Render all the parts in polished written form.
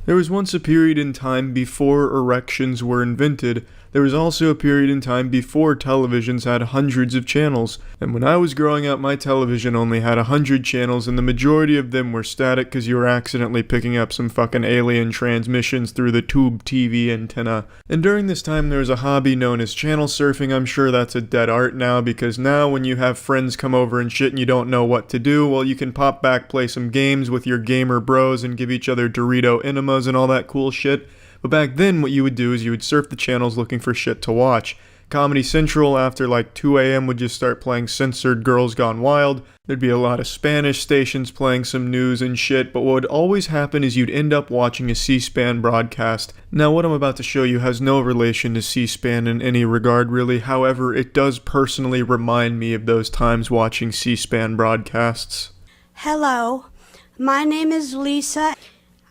There was once a period in time before erections were invented. There was also a period in time before televisions had hundreds of channels. And when I was growing up, my television only had 100 channels, and the majority of them were static because you were accidentally picking up some fucking alien transmissions through the tube TV antenna. And during this time, there was a hobby known as channel surfing. I'm sure that's a dead art now, because now when you have friends come over and shit and you don't know what to do, well, you can pop back, play some games with your gamer bros, and give each other Dorito enemas and all that cool shit. But back then, what you would do is you would surf the channels looking for shit to watch. Comedy Central, after like 2 a.m., would just start playing censored Girls Gone Wild. There'd be a lot of Spanish stations playing some news and shit, but what would always happen is you'd end up watching a C-SPAN broadcast. Now, what I'm about to show you has no relation to C-SPAN in any regard, really. However, it does personally remind me of those times watching C-SPAN broadcasts. Hello, my name is Lisa.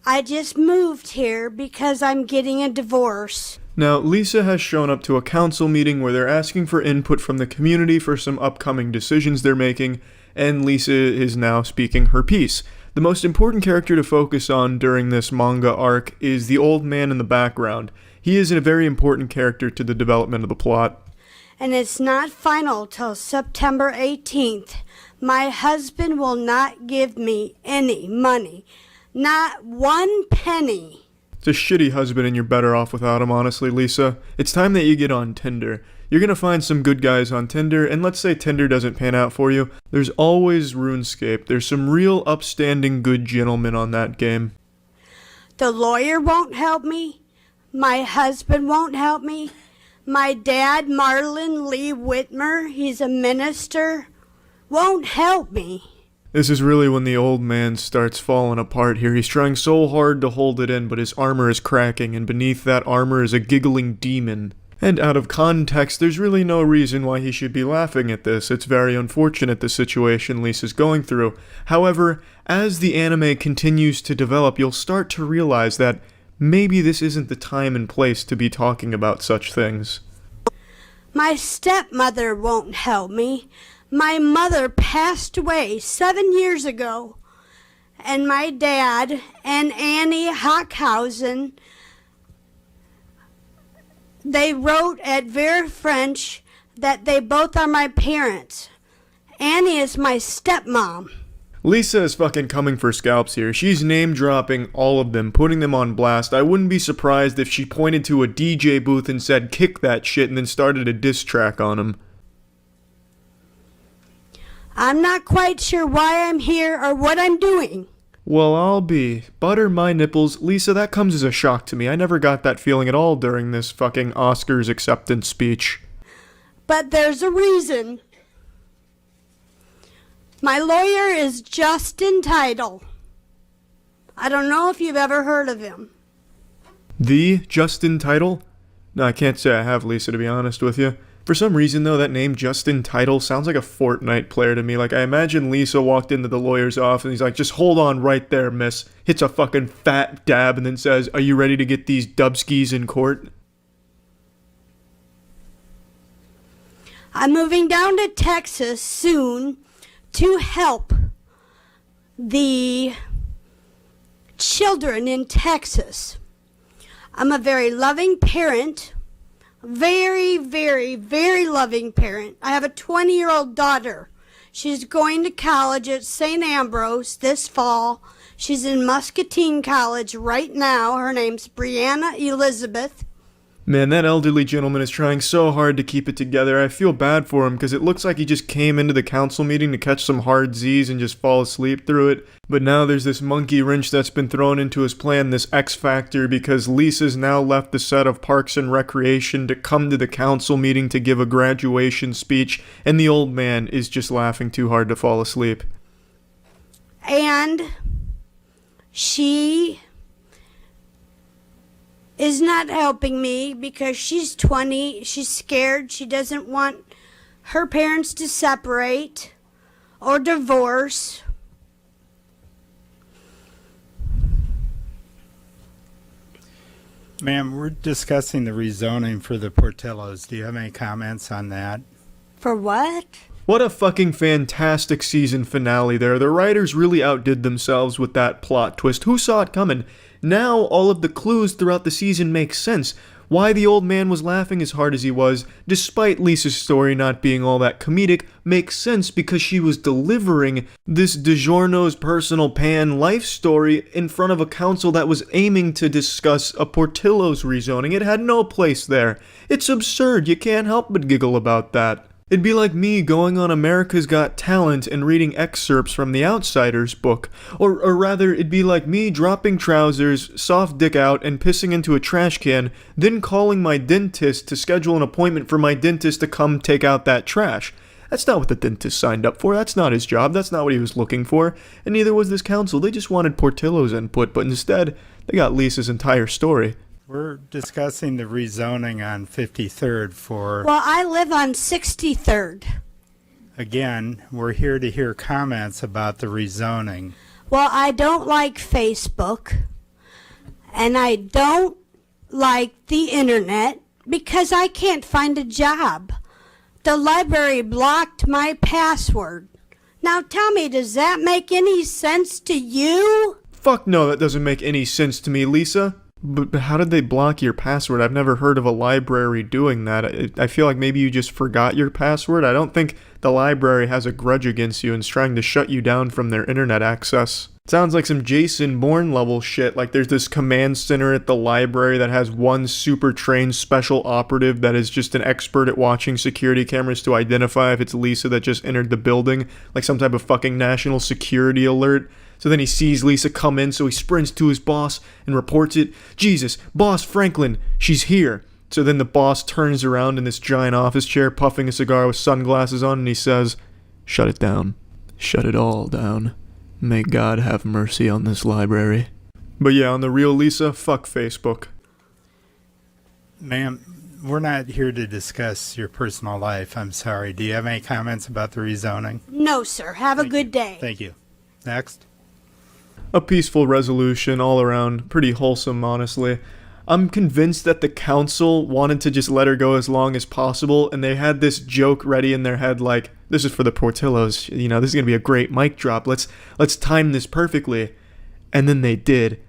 I just moved here because I'm getting a divorce. Now, Lisa has shown up to a council meeting where they're asking for input from the community for some upcoming decisions they're making, and Lisa is now speaking her piece. The most important character to focus on during this manga arc is the old man in the background. He is a very important character to the development of the plot. And it's not final till September 18th. My husband will not give me any money. Not 1 penny. It's a shitty husband and you're better off without him, honestly, Lisa. It's time that you get on Tinder. You're gonna find some good guys on Tinder, and let's say Tinder doesn't pan out for you. There's always RuneScape. There's some real upstanding good gentlemen on that game. The lawyer won't help me. My husband won't help me. My dad, Marlon Lee Whitmer, he's a minister, won't help me. This is really when the old man starts falling apart here. He's trying so hard to hold it in, but his armor is cracking, and beneath that armor is a giggling demon. And out of context, there's really no reason why he should be laughing at this. It's very unfortunate the situation Lisa's going through. However, as the anime continues to develop, you'll start to realize that maybe this isn't the time and place to be talking about such things. My stepmother won't help me. My mother passed away 7 years ago, and my dad and Annie Hockhausen, they wrote at Vera French that they both are my parents. Annie is my stepmom. Lisa is fucking coming for scalps here. She's name-dropping all of them, putting them on blast. I wouldn't be surprised if she pointed to a DJ booth and said, "Kick that shit," and then started a diss track on him. I'm not quite sure why I'm here or what I'm doing. Well, I'll be. Butter my nipples. Lisa, that comes as a shock to me. I never got that feeling at all during this fucking Oscars acceptance speech. But there's a reason. My lawyer is Justin Title. I don't know if you've ever heard of him. The Justin Title? No, I can't say I have, Lisa, to be honest with you. For some reason, though, that name Justin Title sounds like a Fortnite player to me. Like, I imagine Lisa walked into the lawyer's office and he's like, "Just hold on right there, miss." Hits a fucking fat dab and then says, "Are you ready to get these dubskis in court?" I'm moving down to Texas soon to help the children in Texas. I'm a very loving parent. Very, very, very loving parent. I have a 20-year-old daughter. She's going to college at St. Ambrose this fall. She's in Muscatine College right now. Her name's Brianna Elizabeth. Man, that elderly gentleman is trying so hard to keep it together. I feel bad for him because it looks like he just came into the council meeting to catch some hard Z's and just fall asleep through it. But now there's this monkey wrench that's been thrown into his plan, this X Factor, because Lisa's now left the set of Parks and Recreation to come to the council meeting to give a graduation speech, and the old man is just laughing too hard to fall asleep. And she is not helping me because she's 20. She's scared. She doesn't want her parents to separate or divorce. Ma'am, we're discussing the rezoning for the Portillos. Do you have any comments on that? For what? What a fucking fantastic season finale there. The writers really outdid themselves with that plot twist. Who saw it coming? Now all of the clues throughout the season make sense. Why the old man was laughing as hard as he was, despite Lisa's story not being all that comedic, makes sense because she was delivering this DiGiorno's personal pan life story in front of a council that was aiming to discuss a Portillo's rezoning. It had no place there. It's absurd. You can't help but giggle about that. It'd be like me going on America's Got Talent and reading excerpts from The Outsider's book. Or rather, it'd be like me dropping trousers, soft dick out, and pissing into a trash can, then calling my dentist to schedule an appointment for my dentist to come take out that trash. That's not what the dentist signed up for. That's not his job. That's not what he was looking for. And neither was this council. They just wanted Portillo's input, but instead, they got Lisa's entire story. We're discussing the rezoning on 53rd for... Well, I live on 63rd. Again, we're here to hear comments about the rezoning. Well, I don't like Facebook, and I don't like the internet because I can't find a job. The library blocked my password. Now tell me, does that make any sense to you? Fuck no, that doesn't make any sense to me, Lisa. But how did they block your password? I've never heard of a library doing that. I feel like maybe you just forgot your password. I don't think the library has a grudge against you and is trying to shut you down from their internet access. It sounds like some Jason Bourne level shit. Like there's this command center at the library that has one super trained special operative that is just an expert at watching security cameras to identify if it's Lisa that just entered the building. Like some type of fucking national security alert. So then he sees Lisa come in, so he sprints to his boss and reports it. Jesus, Boss Franklin, she's here. So then the boss turns around in this giant office chair, puffing a cigar with sunglasses on, and he says, "Shut it down. Shut it all down. May God have mercy on this library." But yeah, on the real, Lisa, fuck Facebook. Ma'am, we're not here to discuss your personal life. I'm sorry. Do you have any comments about the rezoning? No, sir. Have a good day. Thank you. Next. A peaceful resolution all around, pretty wholesome, honestly. I'm convinced that the council wanted to just let her go as long as possible, and they had this joke ready in their head like, this is for the Portillos, you know, this is going to be a great mic drop, let's time this perfectly. And then they did.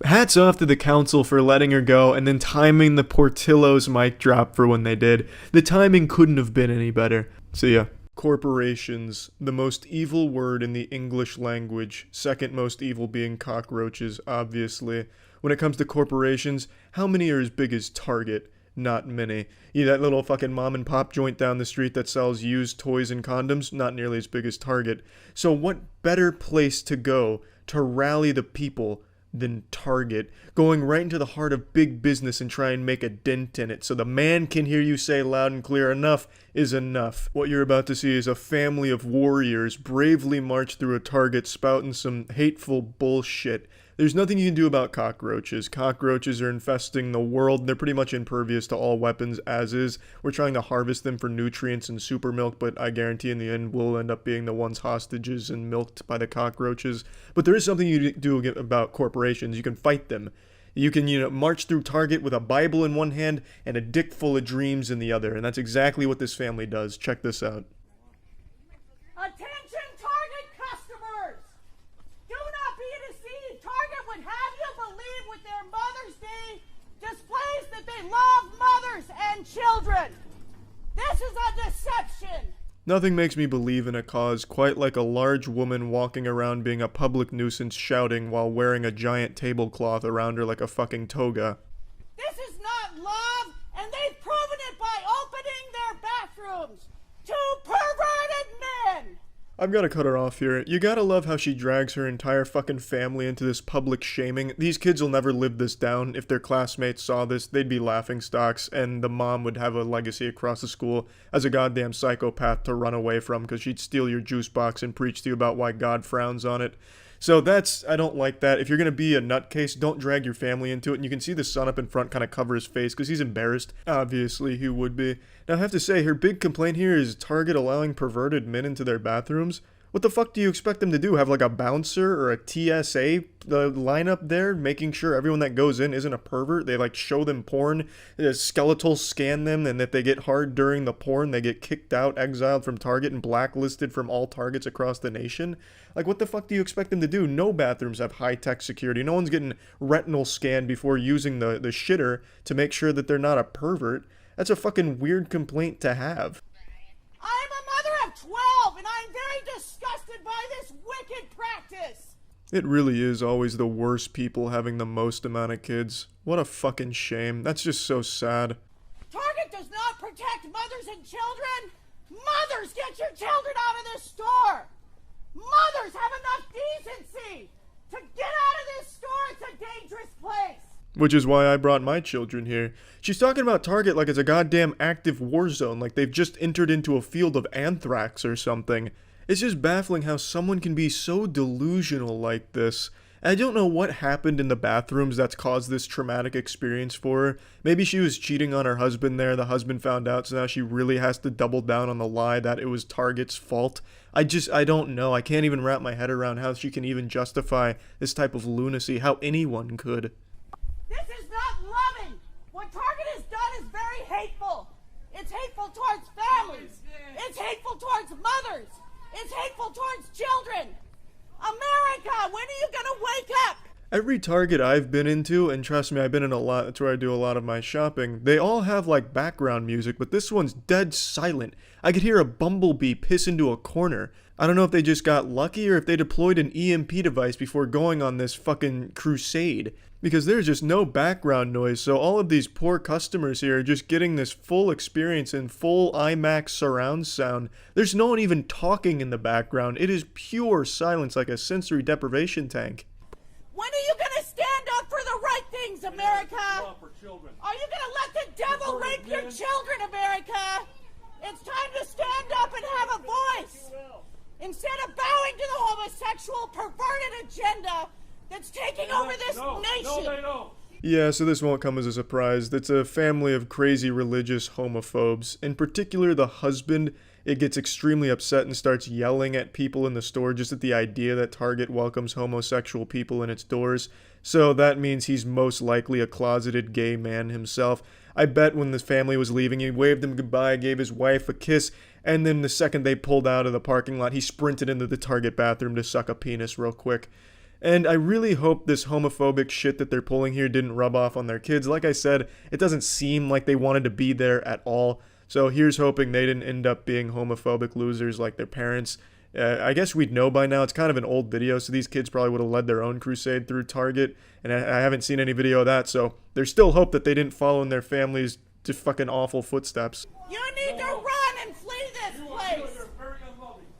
Hats off to the council for letting her go and then timing the Portillos mic drop for when they did. The timing couldn't have been any better. So yeah. Corporations, the most evil word in the English language, second most evil being cockroaches, obviously. When it comes to corporations, how many are as big as Target? Not many. Yeah, that little fucking mom and pop joint down the street that sells used toys and condoms? Not nearly as big as Target. So what better place to go to rally the people than Target, going right into the heart of big business and try and make a dent in it so the man can hear you say loud and clear, enough is enough. What you're about to see is a family of warriors bravely march through a Target spouting some hateful bullshit. There's nothing you can do about cockroaches. Cockroaches are infesting the world. They're pretty much impervious to all weapons as is. We're trying to harvest them for nutrients and super milk, but I guarantee in the end we'll end up being the ones hostages and milked by the cockroaches. But there is something you do about corporations. You can fight them. You can, march through Target with a Bible in one hand and a dick full of dreams in the other. And that's exactly what this family does. Check this out. Attention Target customers! Do not be deceived. Target would have you believe with their Mother's Day displays that they love mothers and children. This is a deception. Nothing makes me believe in a cause quite like a large woman walking around being a public nuisance shouting while wearing a giant tablecloth around her like a fucking toga. This is not love, and they've proven it by opening their bathrooms to perverted men. I've gotta cut her off here. You gotta love how she drags her entire fucking family into this public shaming. These kids will never live this down. If their classmates saw this, they'd be laughingstocks, and the mom would have a legacy across the school as a goddamn psychopath to run away from because she'd steal your juice box and preach to you about why God frowns on it. So I don't like that. If you're gonna be a nutcase, don't drag your family into it. And you can see the son up in front kind of cover his face because he's embarrassed. Obviously, he would be. Now, I have to say, her big complaint here is Target allowing perverted men into their bathrooms. What the fuck do you expect them to do? Have like a bouncer or a TSA lineup there, making sure everyone that goes in isn't a pervert? They like show them porn, skeletal scan them, and if they get hard during the porn, they get kicked out, exiled from Target, and blacklisted from all Targets across the nation. Like, what the fuck do you expect them to do? No bathrooms have high-tech security. No one's getting retinal scanned before using the shitter to make sure that they're not a pervert. That's a fucking weird complaint to have. I'm a mother of 12, and I'm very disgusted by this wicked practice. It really is always the worst people having the most amount of kids. What a fucking shame. That's just so sad. Target does not protect mothers and children. Mothers, get your children out of this store. Mothers, have enough decency to get out of this store. It's a dangerous place. Which is why I brought my children here. She's talking about Target like it's a goddamn active war zone, like they've just entered into a field of anthrax or something. It's just baffling how someone can be so delusional like this. I don't know what happened in the bathrooms that's caused this traumatic experience for her. Maybe she was cheating on her husband there, the husband found out, so now she really has to double down on the lie that it was Target's fault. I don't know. I can't even wrap my head around how she can even justify this type of lunacy, how anyone could. This is not loving. What Target has done is very hateful. It's hateful towards families. It's hateful towards mothers. It's hateful towards children. America, when are you gonna wake up? Every Target I've been into, and trust me, I've been in a lot, that's where I do a lot of my shopping, they all have like background music, but this one's dead silent. I could hear a bumblebee piss into a corner. I don't know if they just got lucky or if they deployed an EMP device before going on this fucking crusade. Because there's just no background noise, so all of these poor customers here are just getting this full experience in full IMAX surround sound. There's no one even talking in the background. It is pure silence like a sensory deprivation tank. When are you gonna stand up for the right things, America? Are you gonna let the devil rape your children, America? It's time to stand up and have a voice. Instead of bowing to the homosexual perverted agenda that's taking over this nation. Yeah, so this won't come as a surprise. It's a family of crazy religious homophobes. In particular, the husband, it gets extremely upset and starts yelling at people in the store just at the idea that Target welcomes homosexual people in its doors. So that means he's most likely a closeted gay man himself. I bet when this family was leaving, he waved them goodbye, gave his wife a kiss, and then the second they pulled out of the parking lot, he sprinted into the Target bathroom to suck a penis real quick. And I really hope this homophobic shit that they're pulling here didn't rub off on their kids. Like I said, it doesn't seem like they wanted to be there at all. So here's hoping they didn't end up being homophobic losers like their parents. I guess we'd know by now. It's kind of an old video, so these kids probably would have led their own crusade through Target. And I haven't seen any video of that, so there's still hope that they didn't follow in their families' just fucking awful footsteps. You need to run and flee this place.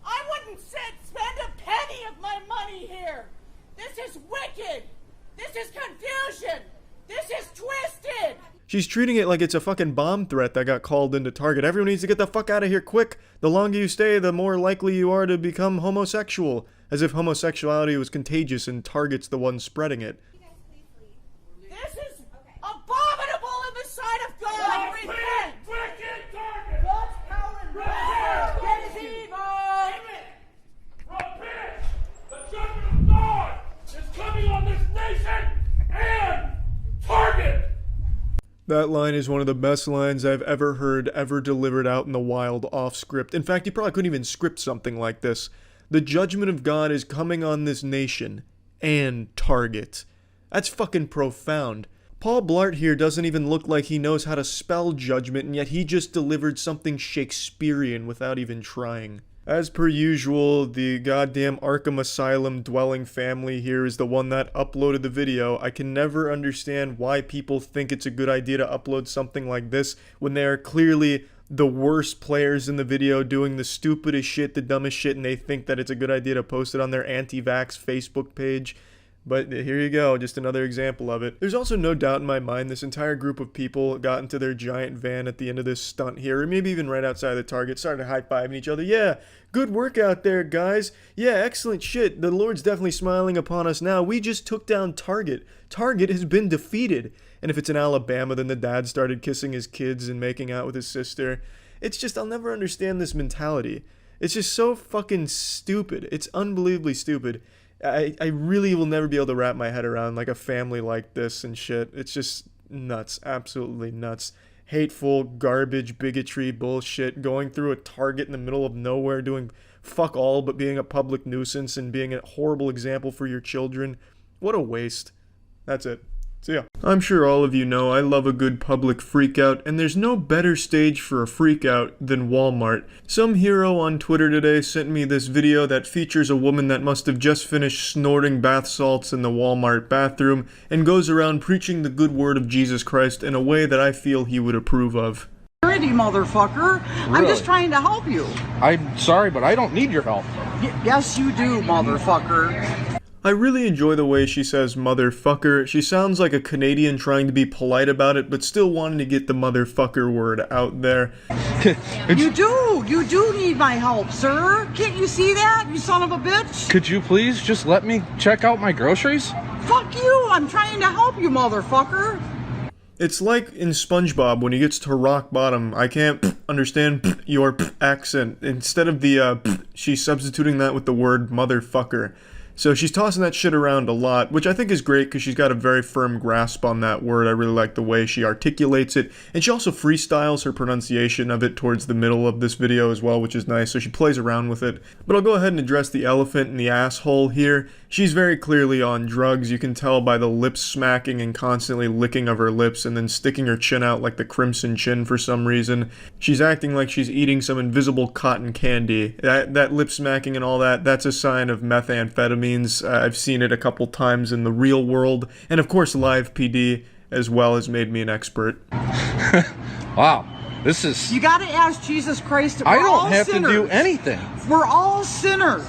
I wouldn't spend a penny of my money here. This is wicked. This is confusion. This is twisted. She's treating it like it's a fucking bomb threat that got called into Target. Everyone needs to get the fuck out of here quick. The longer you stay, the more likely you are to become homosexual. As if homosexuality was contagious and Target's the one spreading it. This is abominable in the sight of God. Repent. God's power and wrath against evil. Repent! The judgment of God is coming on this nation and Target! That line is one of the best lines I've ever heard, ever delivered out in the wild, off script. In fact, you probably couldn't even script something like this. The judgment of God is coming on this nation and Target. That's fucking profound. Paul Blart here doesn't even look like he knows how to spell judgment, and yet he just delivered something Shakespearean without even trying. As per usual, the goddamn Arkham Asylum dwelling family here is the one that uploaded the video. I can never understand why people think it's a good idea to upload something like this when they are clearly the worst players in the video doing the stupidest shit, the dumbest shit, and they think that it's a good idea to post it on their anti-vax Facebook page. But here you go, just another example of it. There's also no doubt in my mind this entire group of people got into their giant van at the end of this stunt here, or maybe even right outside the Target, started high-fiving each other. Yeah, good work out there, guys. Yeah, excellent shit. The Lord's definitely smiling upon us now. We just took down Target. Target has been defeated. And if it's in Alabama, then the dad started kissing his kids and making out with his sister. It's just, I'll never understand this mentality. It's just so fucking stupid. It's unbelievably stupid. I really will never be able to wrap my head around like a family like this and shit. It's just nuts. Absolutely nuts. Hateful, garbage, bigotry, bullshit, going through a Target in the middle of nowhere, doing fuck all but being a public nuisance and being a horrible example for your children. What a waste. That's it. See ya. I'm sure all of you know I love a good public freakout, and there's no better stage for a freakout than Walmart. Some hero on Twitter today sent me this video that features a woman that must have just finished snorting bath salts in the Walmart bathroom and goes around preaching the good word of Jesus Christ in a way that I feel he would approve of. Pretty motherfucker. Really? I'm just trying to help you. I'm sorry, but I don't need your help. Yes, you do, motherfucker. I really enjoy the way she says motherfucker. She sounds like a Canadian trying to be polite about it, but still wanting to get the motherfucker word out there. You do need my help, sir. Can't you see that, you son of a bitch? Could you please just let me check out my groceries? Fuck you, I'm trying to help you, motherfucker. It's like in SpongeBob when he gets to rock bottom. I can't understand your accent. Instead of the she's substituting that with the word motherfucker. So she's tossing that shit around a lot, which I think is great because she's got a very firm grasp on that word. I really like the way she articulates it. And she also freestyles her pronunciation of it towards the middle of this video as well, which is nice. So she plays around with it. But I'll go ahead and address the elephant in the asshole here. She's very clearly on drugs. You can tell by the lip smacking and constantly licking of her lips and then sticking her chin out like the Crimson Chin for some reason. She's acting like she's eating some invisible cotton candy. That lip smacking and all that, that's a sign of methamphetamine. I've seen it a couple times in the real world, and of course live PD as well has made me an expert. Wow, this is... You gotta ask Jesus Christ. I don't have to do anything. We're all sinners.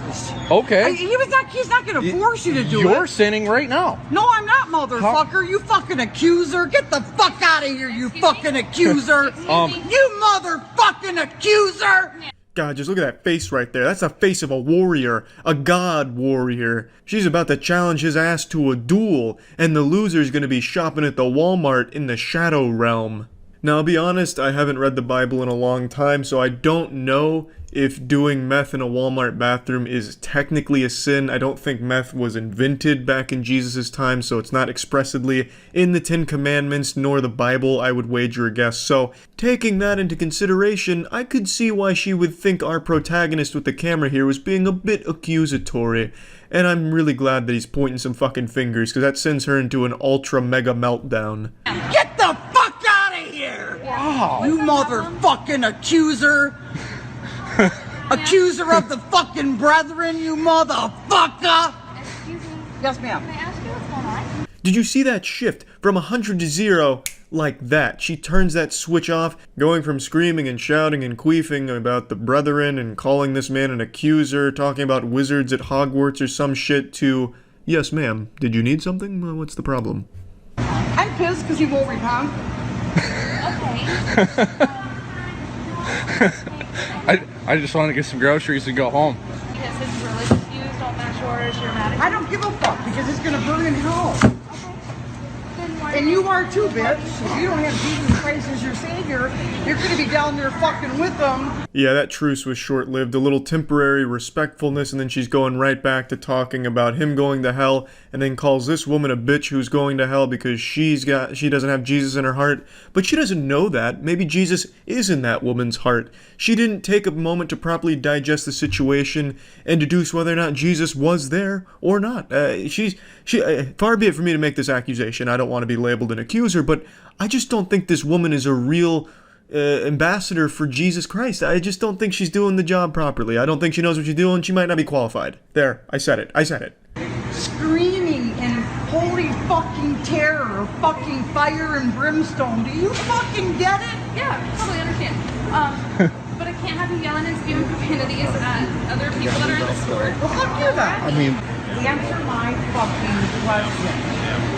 Okay. He's not gonna force you to do it. You're sinning right now. No, I'm not, motherfucker. You fucking accuser. Get the fuck out of here, you fucking accuser. You motherfucking accuser. God, just look at that face right there. That's the face of a warrior, a god warrior. She's about to challenge his ass to a duel, and the loser's gonna be shopping at the Walmart in the Shadow Realm. Now, I'll be honest, I haven't read the Bible in a long time, so I don't know if doing meth in a Walmart bathroom is technically a sin. I don't think meth was invented back in Jesus' time, so it's not expressly in the Ten Commandments nor the Bible, I would wager a guess. So, taking that into consideration, I could see why she would think our protagonist with the camera here was being a bit accusatory. And I'm really glad that he's pointing some fucking fingers, because that sends her into an ultra mega meltdown. Get the fuck out of here! Wow. You motherfucking accuser! Accuser of the fucking brethren, you motherfucker! Excuse me. Yes, ma'am. Can I ask you what's going on? Did you see that shift from 100 to 0 like that? She turns that switch off, going from screaming and shouting and queefing about the brethren and calling this man an accuser, talking about wizards at Hogwarts or some shit, to, yes ma'am, did you need something? What's the problem? I'm pissed because he won't repent. Okay. I just want to get some groceries and go home. Because his religious views don't match yours, you're mad at I don't give a fuck because it's gonna burn in hell. Okay. Then why And you are too, bitch. If you don't have Jesus Christ as your savior, you're gonna be down there fucking with them. Yeah, that truce was short-lived, a little temporary respectfulness, and then she's going right back to talking about him going to hell, and then calls this woman a bitch who's going to hell because she doesn't have Jesus in her heart. But she doesn't know that. Maybe Jesus is in that woman's heart. She didn't take a moment to properly digest the situation and deduce whether or not Jesus was there or not. Far be it for me to make this accusation. I don't want to be labeled an accuser, but I just don't think this woman is a real ambassador for Jesus Christ. I just don't think she's doing the job properly. I don't think she knows what she's doing. She might not be qualified. There, I said it. Screaming in holy fucking terror, fucking fire and brimstone. Do you fucking get it? Yeah, totally understand. But I can't have you yelling and spewing profanities at other people that are in the store. Well, fuck you then. I mean, Answer my fucking question.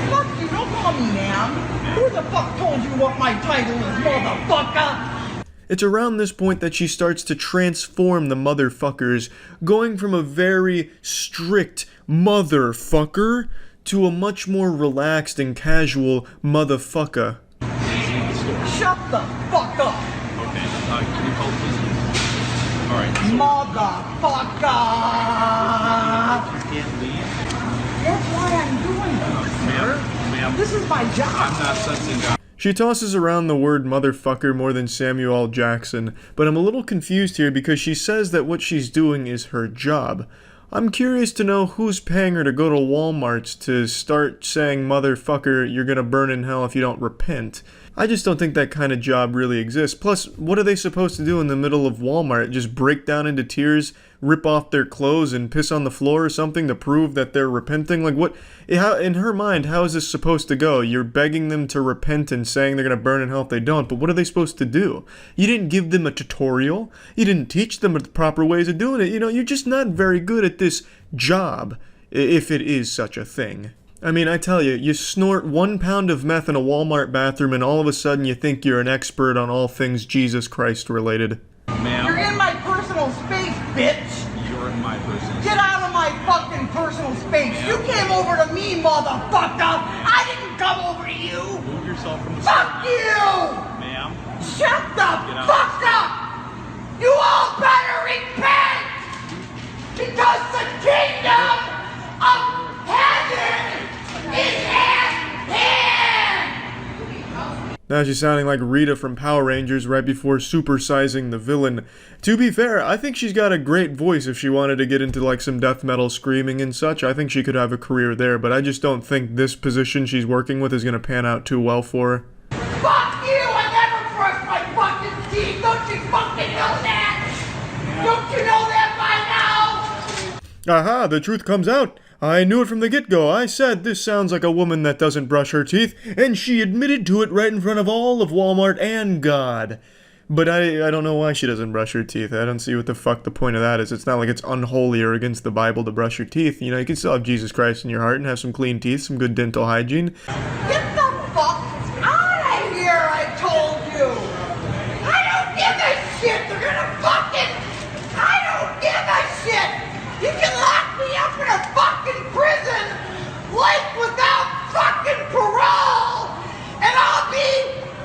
Fuck you, don't call me ma'am. Who the fuck told you what my title is, motherfucker? It's around this point that she starts to transform the motherfuckers, going from a very strict motherfucker to a much more relaxed and casual motherfucker. Shut the fuck up. Motherfucker! That's why I'm doing this. Ma'am, This is my job. I'm not sensing God. She tosses around the word motherfucker more than Samuel L. Jackson, but I'm a little confused here because she says that what she's doing is her job. I'm curious to know who's paying her to go to Walmart's to start saying, motherfucker, you're gonna burn in hell if you don't repent. I just don't think that kind of job really exists. Plus, what are they supposed to do in the middle of Walmart? Just break down into tears, rip off their clothes, and piss on the floor or something to prove that they're repenting? Like, what? How, in her mind, how is this supposed to go? You're begging them to repent and saying they're going to burn in hell if they don't, but what are they supposed to do? You didn't give them a tutorial. You didn't teach them the proper ways of doing it. You know, you're just not very good at this job, if it is such a thing. I mean, I tell you, you snort 1 pound of meth in a Walmart bathroom and all of a sudden you think you're an expert on all things Jesus Christ related. Ma'am, You're in my personal space, bitch! you're in my personal Get out of my fucking personal space! You came over to me, motherfucker! I didn't come over to you! Move yourself from the Fuck you! Ma'am, Shut the out. fuck up! You all better repent! Because the kingdom of heaven is at hand! Now she's sounding like Rita from Power Rangers right before supersizing the villain. To be fair, I think she's got a great voice if she wanted to get into like some death metal screaming and such. I think she could have a career there, but I just don't think this position she's working with is going to pan out too well for her. Fuck you! I never brushed my fucking teeth! Don't you fucking know that? Don't you know that by now? Aha, the truth comes out. I knew it from the get-go. I said this sounds like a woman that doesn't brush her teeth, and she admitted to it right in front of all of Walmart and God. But I don't know why she doesn't brush her teeth. I don't see what the fuck the point of that is. It's not like it's unholy or against the Bible to brush your teeth. You know, you can still have Jesus Christ in your heart and have some clean teeth, some good dental hygiene. Get the fuck out of here, I told you! I don't give a shit! They're gonna fucking... I don't give a shit! You can lock me up in a fucking prison, like without fucking parole, and I'll be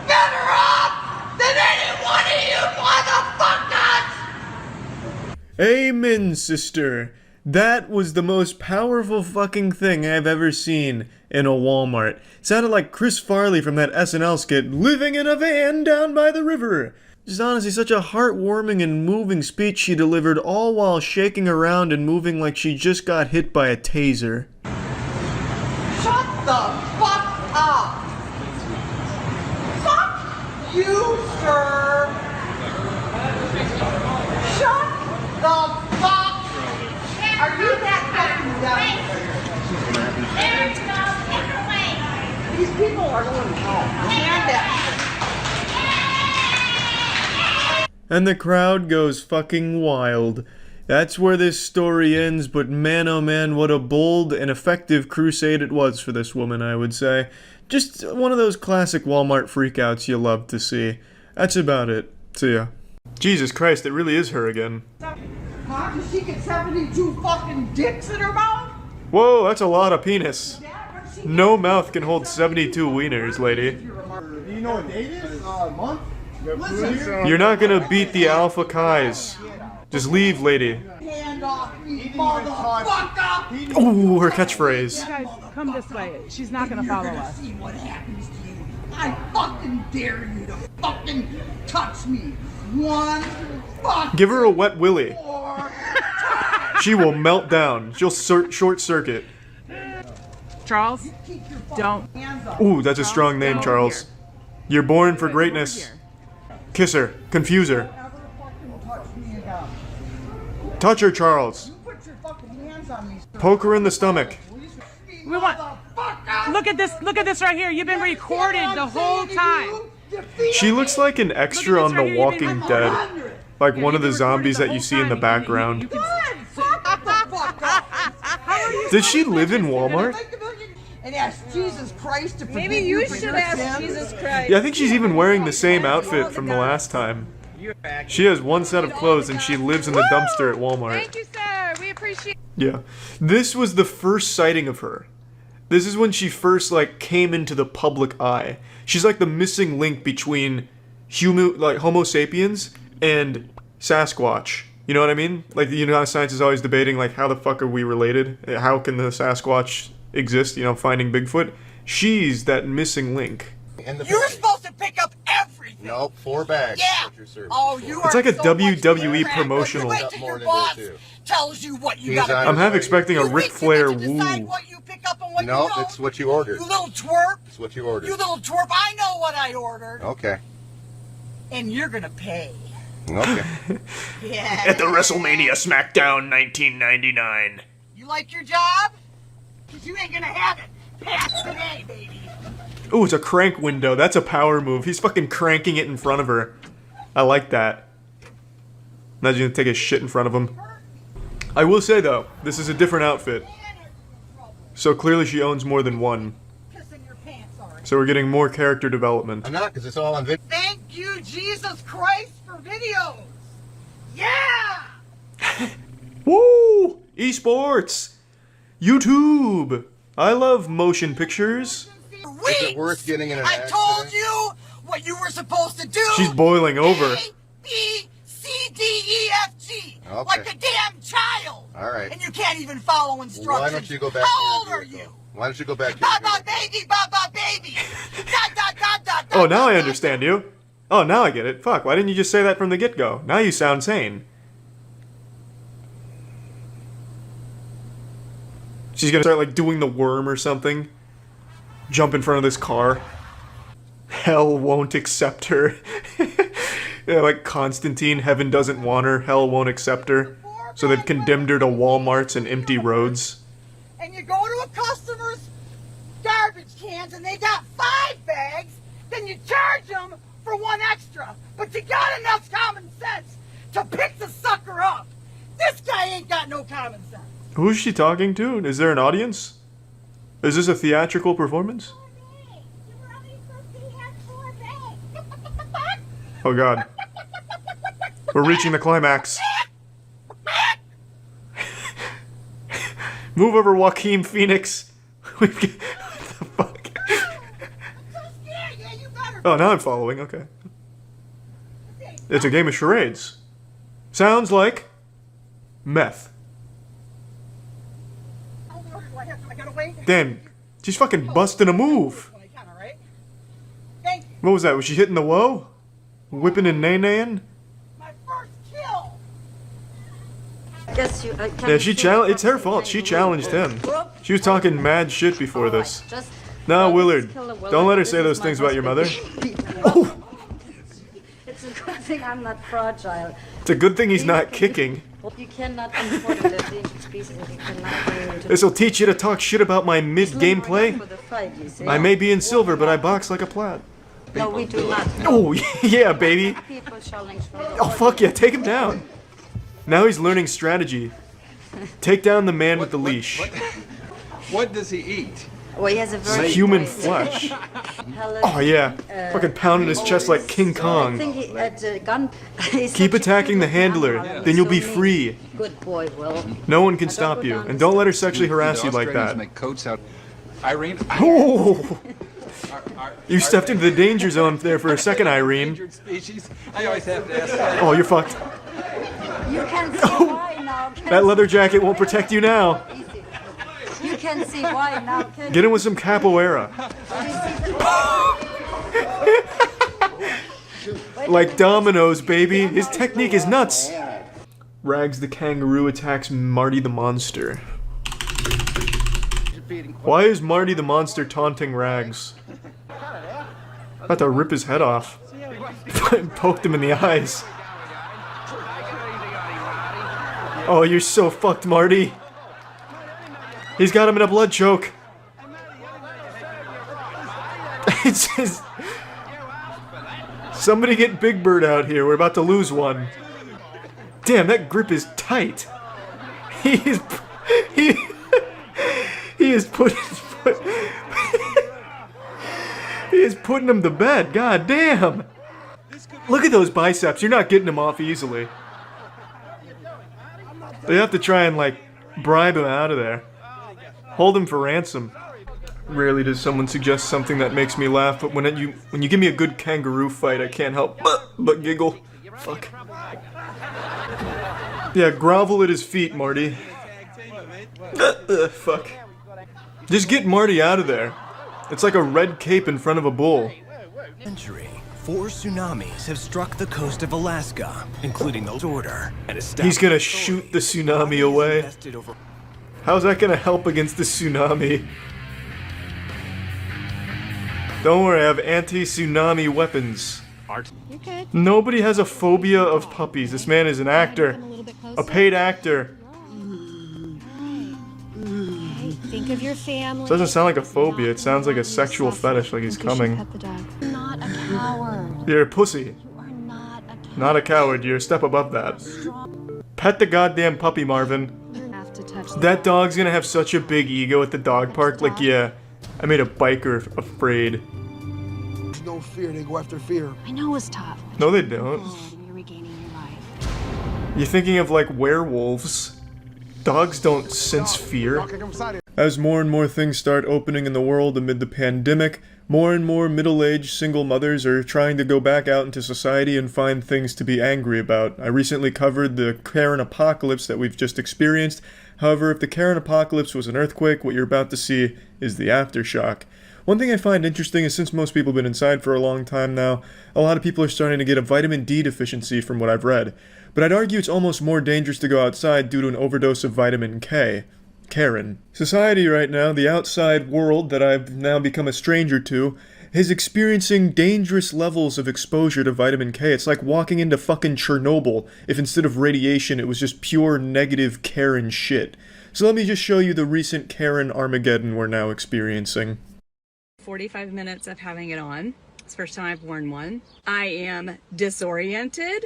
better off than any one of you motherfuckers! Amen, sister. That was the most powerful fucking thing I've ever seen in a Walmart. Sounded like Chris Farley from that SNL skit, living in a van down by the river. Just honestly such a heartwarming and moving speech she delivered, all while shaking around and moving like she just got hit by a taser. Shut the fuck up! Fuck you, sir! Shut the fuck! Are you that fucking dumb? These people are going home. Stand up. And the crowd goes fucking wild. That's where this story ends, but man oh man, what a bold and effective crusade it was for this woman, I would say. Just one of those classic Walmart freakouts you love to see. That's about it. See ya. Jesus Christ, it really is her again. Huh? Does she get 72 fucking dicks in her mouth? Whoa, that's a lot of penis. No mouth can hold 72 wieners, lady. Do you know what date is? Month? Listen, You're not gonna beat the Alpha Kais. Just leave, lady. hand off me, motherfucker! Ooh, her catchphrase. Guys, come this way. She's not gonna follow You're gonna us. see what happens to you. I fucking dare you to fucking touch me. One fucking Give her a wet willy. more. She will melt down. She'll short circuit. Charles, Keep your fucking don't. hands up. Ooh, that's a strong name, Charles. You're born for greatness. Kiss her. Confuse her. Never fucking touch me again. Touch her, Charles. You put your fucking hands on me, sir. Poke her in the stomach. We want. Look at this. Look at this right here. You've been recorded the whole time. She looks like an extra on The Walking Dead. Like one of the zombies that you see in the background. Did she live in Walmart? And ask Jesus Christ to forgive Maybe you should ask Jesus Christ. Yeah, I think she's even wearing the same outfit from the last time. She has one set of clothes and she lives in the dumpster at Walmart. Thank you, sir. We appreciate. Yeah. This was the first sighting of her. This is when she first, like, came into the public eye. She's like the missing link between Homo sapiens and Sasquatch. You know what I mean? Like, you know how science is always debating, like, how the fuck are we related? How can the Sasquatch exist, you know, finding Bigfoot? She's that missing link. You're supposed to pick up everything. Nope, 4 bags. Yeah. Oh, you are. It's like a so WWE much promotional. Wait till your boss tells you what you got. I'm half expecting a Ric Flair woo. What you pick up and what No, you don't. it's what you ordered. You little twerp. It's what you ordered. You little twerp. I know what I ordered. Okay. And you're gonna pay. Okay. Yeah. At the WrestleMania SmackDown 1999. You like your job? Cause you ain't gonna have it past today, baby. Ooh, it's a crank window. That's a power move. He's fucking cranking it in front of her. I like that. Imagine you take a shit in front of him. I will say, though, this is a different outfit. So clearly she owns more than one. So we're getting more character development. I'm not, because it's all on video. Thank you, Jesus Christ, for videos. Yeah! Woo! Esports! YouTube! I love motion pictures. Is it worth getting in an I told you what you were supposed to do. She's boiling over. A, B, C, D, E, F, G. Okay. Like a damn child. All right. And you can't even follow instructions. Why don't you go back How to your old are you? Why don't you go back to Baba baby, Baba baby. Da. Oh, now I understand you. Oh, now I get it. Fuck, why didn't you just say that from the get-go? Now you sound sane. She's gonna start, like, doing the worm or something. Jump in front of this car. Hell won't accept her. Yeah, like Constantine, heaven doesn't want her, hell won't accept her. So they've condemned her to Walmarts and empty roads. And you go to a customer's garbage cans and they got 5 bags, then you charge them for 1 extra. But you got enough common sense to pick the sucker up. This guy ain't got no common sense. Who's she talking to? Is there an audience? Is this a theatrical performance? Oh god. We're reaching the climax. Move over, Joaquin Phoenix. What the fuck? Oh, now I'm following, okay. It's a game of charades. Sounds like meth. Damn, she's fucking busting a move. What was that? Was she hitting the woe? Whipping and nay-naying? Yeah, she challenged. It's her fault. She challenged him. She was talking mad shit before this. No, Willard, don't let her say those things about your mother. Oh. It's a good thing I'm not fragile. It's a good thing he's not kicking. You cannot import the endangered species. You cannot bring them to. This'll teach you to talk shit about my mid-gameplay. I may be in silver, but I box like a plat. No, we do not. Oh, yeah, baby. Oh, fuck yeah, take him down. Now he's learning strategy. Take down the man with the leash. What does he eat? Well, he has a very human flesh. Oh yeah, fucking pounding his chest like King Kong. Keep attacking the handler, then you'll be free. Good boy, Will. No one can stop you, and don't let her sexually harass you like that. Make coats out. Irene. Oh! You stepped into the danger zone there for a second, Irene. I always have to ask that. Oh, you're fucked. You can see why now. That leather jacket won't protect you now. You can see why now. Get him with some capoeira. Like dominoes, baby. His technique is nuts. Rags the kangaroo attacks Marty the monster. Why is Marty the monster taunting Rags? About to rip his head off. Poked him in the eyes. Oh, you're so fucked, Marty. He's got him in a blood choke. It's just... Somebody get Big Bird out here. We're about to lose one. Damn, that grip is tight. He is putting he is putting him to bed. God damn. Look at those biceps. You're not getting him off easily. They have to try and like bribe him out of there. Hold him for ransom. Rarely does someone suggest something that makes me laugh, but when you give me a good kangaroo fight, I can't help but giggle. Fuck. Yeah, grovel at his feet, Marty. Fuck. Just get Marty out of there. It's like a red cape in front of a bull. Century, 4 tsunamis have struck the coast of Alaska, including the order. He's gonna shoot the tsunami away. How's that gonna help against the tsunami? Don't worry, I have anti-tsunami weapons. Nobody has a phobia of puppies. This man is an actor. A paid actor. Think of your family. It doesn't sound like a phobia, it sounds like a sexual fetish, like he's coming. You're not a coward. You're a pussy. Not a coward, you're a step above that. Pet the goddamn puppy, Marvin. That dog's gonna have such a big ego at the dog park, like, yeah, I made a biker afraid. There's no fear, they go after fear. I know it's tough. No, they don't. You're regaining your life. You're thinking of, like, werewolves. Dogs don't sense fear. As more and more things start opening in the world amid the pandemic, more and more middle-aged single mothers are trying to go back out into society and find things to be angry about. I recently covered the Karen apocalypse that we've just experienced. However, if the Karen apocalypse was an earthquake, what you're about to see is the aftershock. One thing I find interesting is since most people have been inside for a long time now, a lot of people are starting to get a vitamin D deficiency from what I've read. But I'd argue it's almost more dangerous to go outside due to an overdose of vitamin K. Karen. Society right now, the outside world that I've now become a stranger to, is experiencing dangerous levels of exposure to vitamin K. It's like walking into fucking Chernobyl if instead of radiation it was just pure negative Karen shit. So let me just show you the recent Karen Armageddon we're now experiencing. 45 minutes of having it on. It's the first time I've worn one. I am disoriented.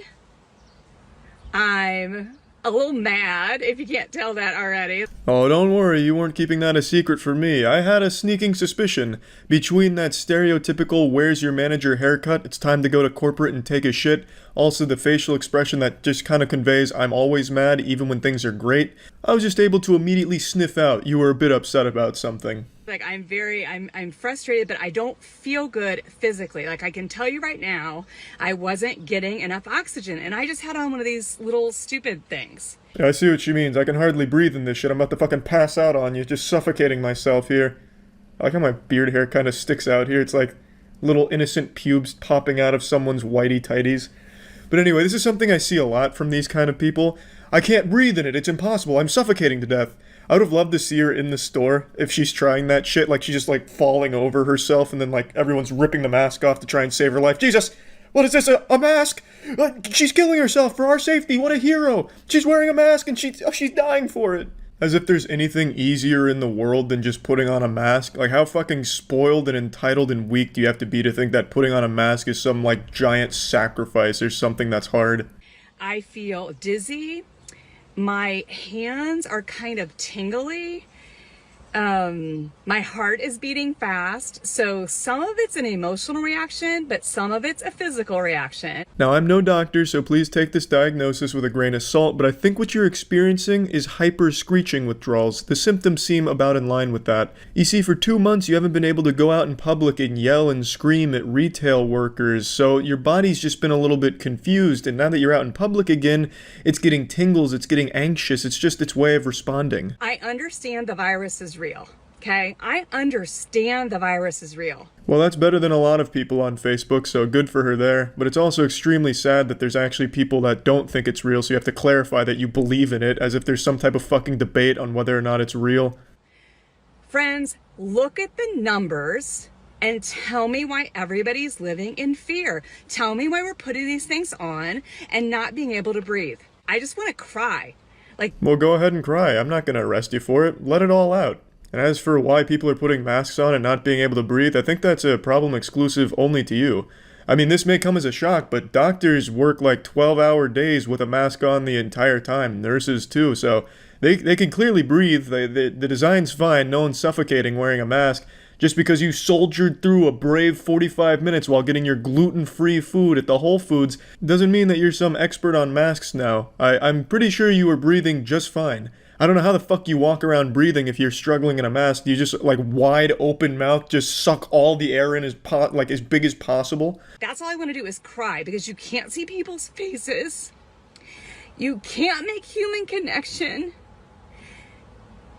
I'm a little mad, if you can't tell that already. Oh, don't worry, you weren't keeping that a secret from me. I had a sneaking suspicion. Between that stereotypical where's your manager haircut, it's time to go to corporate and take a shit, also the facial expression that just kind of conveys I'm always mad even when things are great, I was just able to immediately sniff out you were a bit upset about something. Like, I'm frustrated, but I don't feel good physically. Like, I can tell you right now, I wasn't getting enough oxygen, and I just had on one of these little stupid things. Yeah, I see what she means. I can hardly breathe in this shit. I'm about to fucking pass out on you, just suffocating myself here. I like how my beard hair kind of sticks out here. It's like little innocent pubes popping out of someone's whitey tighties. But anyway, this is something I see a lot from these kind of people. I can't breathe in it. It's impossible. I'm suffocating to death. I would have loved to see her in the store if she's trying that shit, like she's just like falling over herself and then like everyone's ripping the mask off to try and save her life. Jesus! What is this, a mask? She's killing herself for our safety, what a hero! She's wearing a mask and she's dying for it! As if there's anything easier in the world than just putting on a mask. Like, how fucking spoiled and entitled and weak do you have to be to think that putting on a mask is some like giant sacrifice or something that's hard? I feel dizzy. My hands are kind of tingly. My heart is beating fast. So some of it's an emotional reaction, but some of it's a physical reaction. Now, I'm no doctor, so please take this diagnosis with a grain of salt, but I think what you're experiencing is hyper-screeching withdrawals. The symptoms seem about in line with that. You see, for 2 months, you haven't been able to go out in public and yell and scream at retail workers, so your body's just been a little bit confused, and now that you're out in public again, it's getting tingles, it's getting anxious, it's just its way of responding. I understand the virus is real. Okay, I understand the virus is real. Well, that's better than a lot of people on Facebook, so good for her there. But it's also extremely sad that there's actually people that don't think it's real, so you have to clarify that you believe in it, as if there's some type of fucking debate on whether or not it's real. Friends, look at the numbers and tell me why everybody's living in fear. Tell me why we're putting these things on and not being able to breathe. I just want to cry. Well, go ahead and cry. I'm not gonna arrest you for it. Let it all out. And as for why people are putting masks on and not being able to breathe, I think that's a problem exclusive only to you. I mean, this may come as a shock, but doctors work like 12-hour days with a mask on the entire time. Nurses too, so they can clearly breathe. The design's fine. No one's suffocating wearing a mask. Just because you soldiered through a brave 45 minutes while getting your gluten-free food at the Whole Foods doesn't mean that you're some expert on masks now. I'm pretty sure you were breathing just fine. I don't know how the fuck you walk around breathing if you're struggling in a mask. You just, like, wide open mouth, just suck all the air in as big as possible? That's all I want to do is cry because you can't see people's faces. You can't make human connection.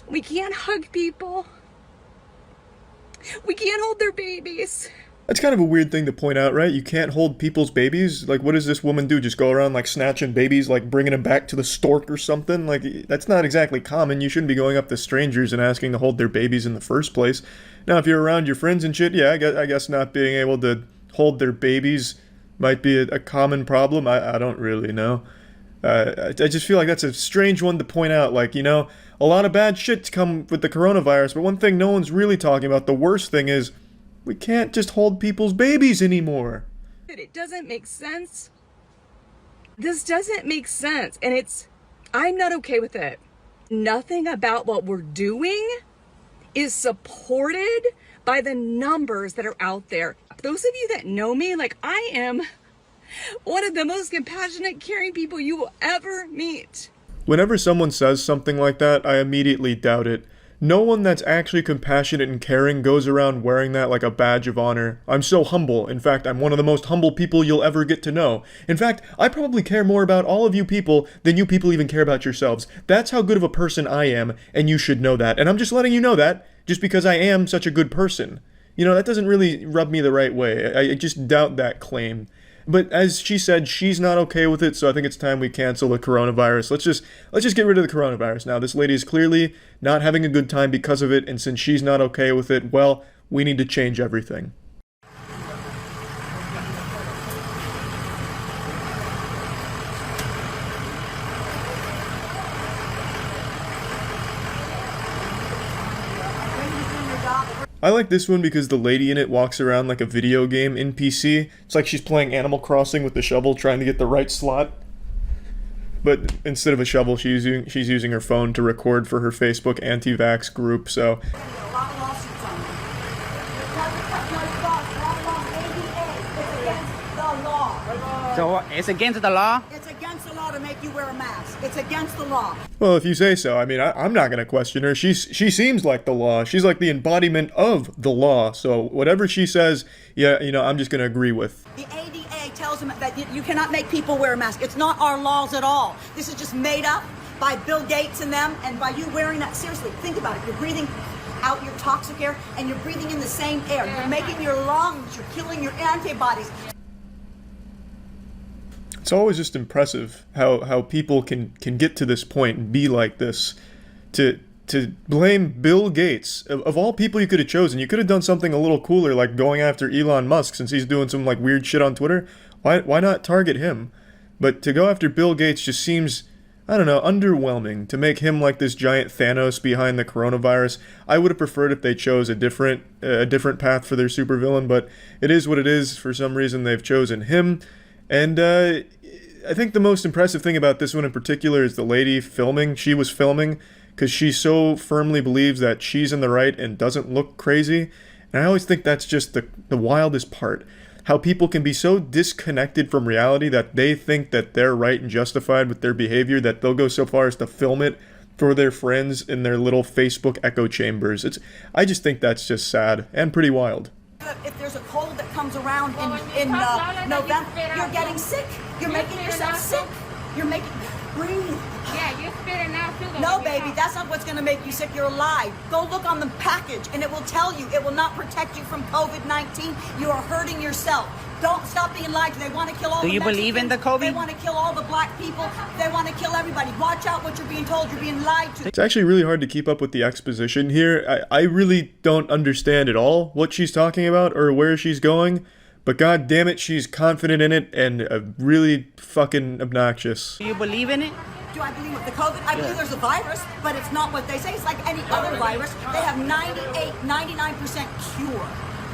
We can't hug people. We can't hold their babies. That's kind of a weird thing to point out, right? You can't hold people's babies? Like, what does this woman do? Just go around, like, snatching babies, like, bringing them back to the stork or something? Like, that's not exactly common. You shouldn't be going up to strangers and asking to hold their babies in the first place. Now, if you're around your friends and shit, yeah, I guess not being able to hold their babies might be a common problem. I don't really know. I just feel like that's a strange one to point out. Like, you know, a lot of bad shit's come with the coronavirus, but one thing no one's really talking about, the worst thing is, we can't just hold people's babies anymore. It doesn't make sense. This doesn't make sense, and I'm not okay with it. Nothing about what we're doing is supported by the numbers that are out there. Those of you that know me, like, I am one of the most compassionate, caring people you will ever meet. Whenever someone says something like that, I immediately doubt it. No one that's actually compassionate and caring goes around wearing that like a badge of honor. I'm so humble. In fact, I'm one of the most humble people you'll ever get to know. In fact, I probably care more about all of you people than you people even care about yourselves. That's how good of a person I am, and you should know that. And I'm just letting you know that, just because I am such a good person. You know, that doesn't really rub me the right way. I just doubt that claim. But as she said, she's not okay with it, so I think it's time we cancel the coronavirus. Let's just get rid of the coronavirus now. This lady is clearly not having a good time because of it, and since she's not okay with it, well, we need to change everything. I like this one because the lady in it walks around like a video game NPC. It's like she's playing Animal Crossing with the shovel, trying to get the right slot. But instead of a shovel, she's using her phone to record for her Facebook anti-vax group, so... So it's against the law? It's against the law to make you wear a mask. It's against the law. Well, if you say so. I mean, I'm not going to question her. She seems like the law. She's like the embodiment of the law. So whatever she says, yeah, you know, I'm just going to agree with. The ADA tells them that you cannot make people wear a mask. It's not our laws at all. This is just made up by Bill Gates and them, and by you wearing that. Seriously, think about it. You're breathing out your toxic air, and you're breathing in the same air. You're making your lungs, you're killing your antibodies. It's always just impressive how people can get to this point and be like this. To blame Bill Gates, of all people you could have chosen. You could have done something a little cooler, like going after Elon Musk, since he's doing some like weird shit on Twitter. Why not target him? But to go after Bill Gates just seems, I don't know, underwhelming. To make him like this giant Thanos behind the coronavirus. I would have preferred if they chose a different path for their supervillain, but it is what it is. For some reason they've chosen him. And I think the most impressive thing about this one in particular is the lady filming. She was filming because she so firmly believes that she's in the right and doesn't look crazy. And I always think that's just the wildest part. How people can be so disconnected from reality that they think that they're right and justified with their behavior that they'll go so far as to film it for their friends in their little Facebook echo chambers. I just think that's just sad and pretty wild. If there's a cold that comes around in November, you're getting sick. You're making yourself sick. You're making... Breathe. Yeah, you're spitting out too. No, baby, that's not what's going to make you sick. You're alive. Go look on the package, and it will tell you. It will not protect you from COVID-19. You are hurting yourself. Don't stop being lied to. They want to kill all the Mexicans. Do you believe in the COVID? They want to kill all the black people. They want to kill everybody. Watch out what you're being told. You're being lied to. It's actually really hard to keep up with the exposition here. I really don't understand at all what she's talking about or where she's going. But god damn it, she's confident in it and really fucking obnoxious. Do you believe in it? Do I believe with the COVID? I believe there's a virus, but it's not what they say. It's like any other virus. They have 99% cure.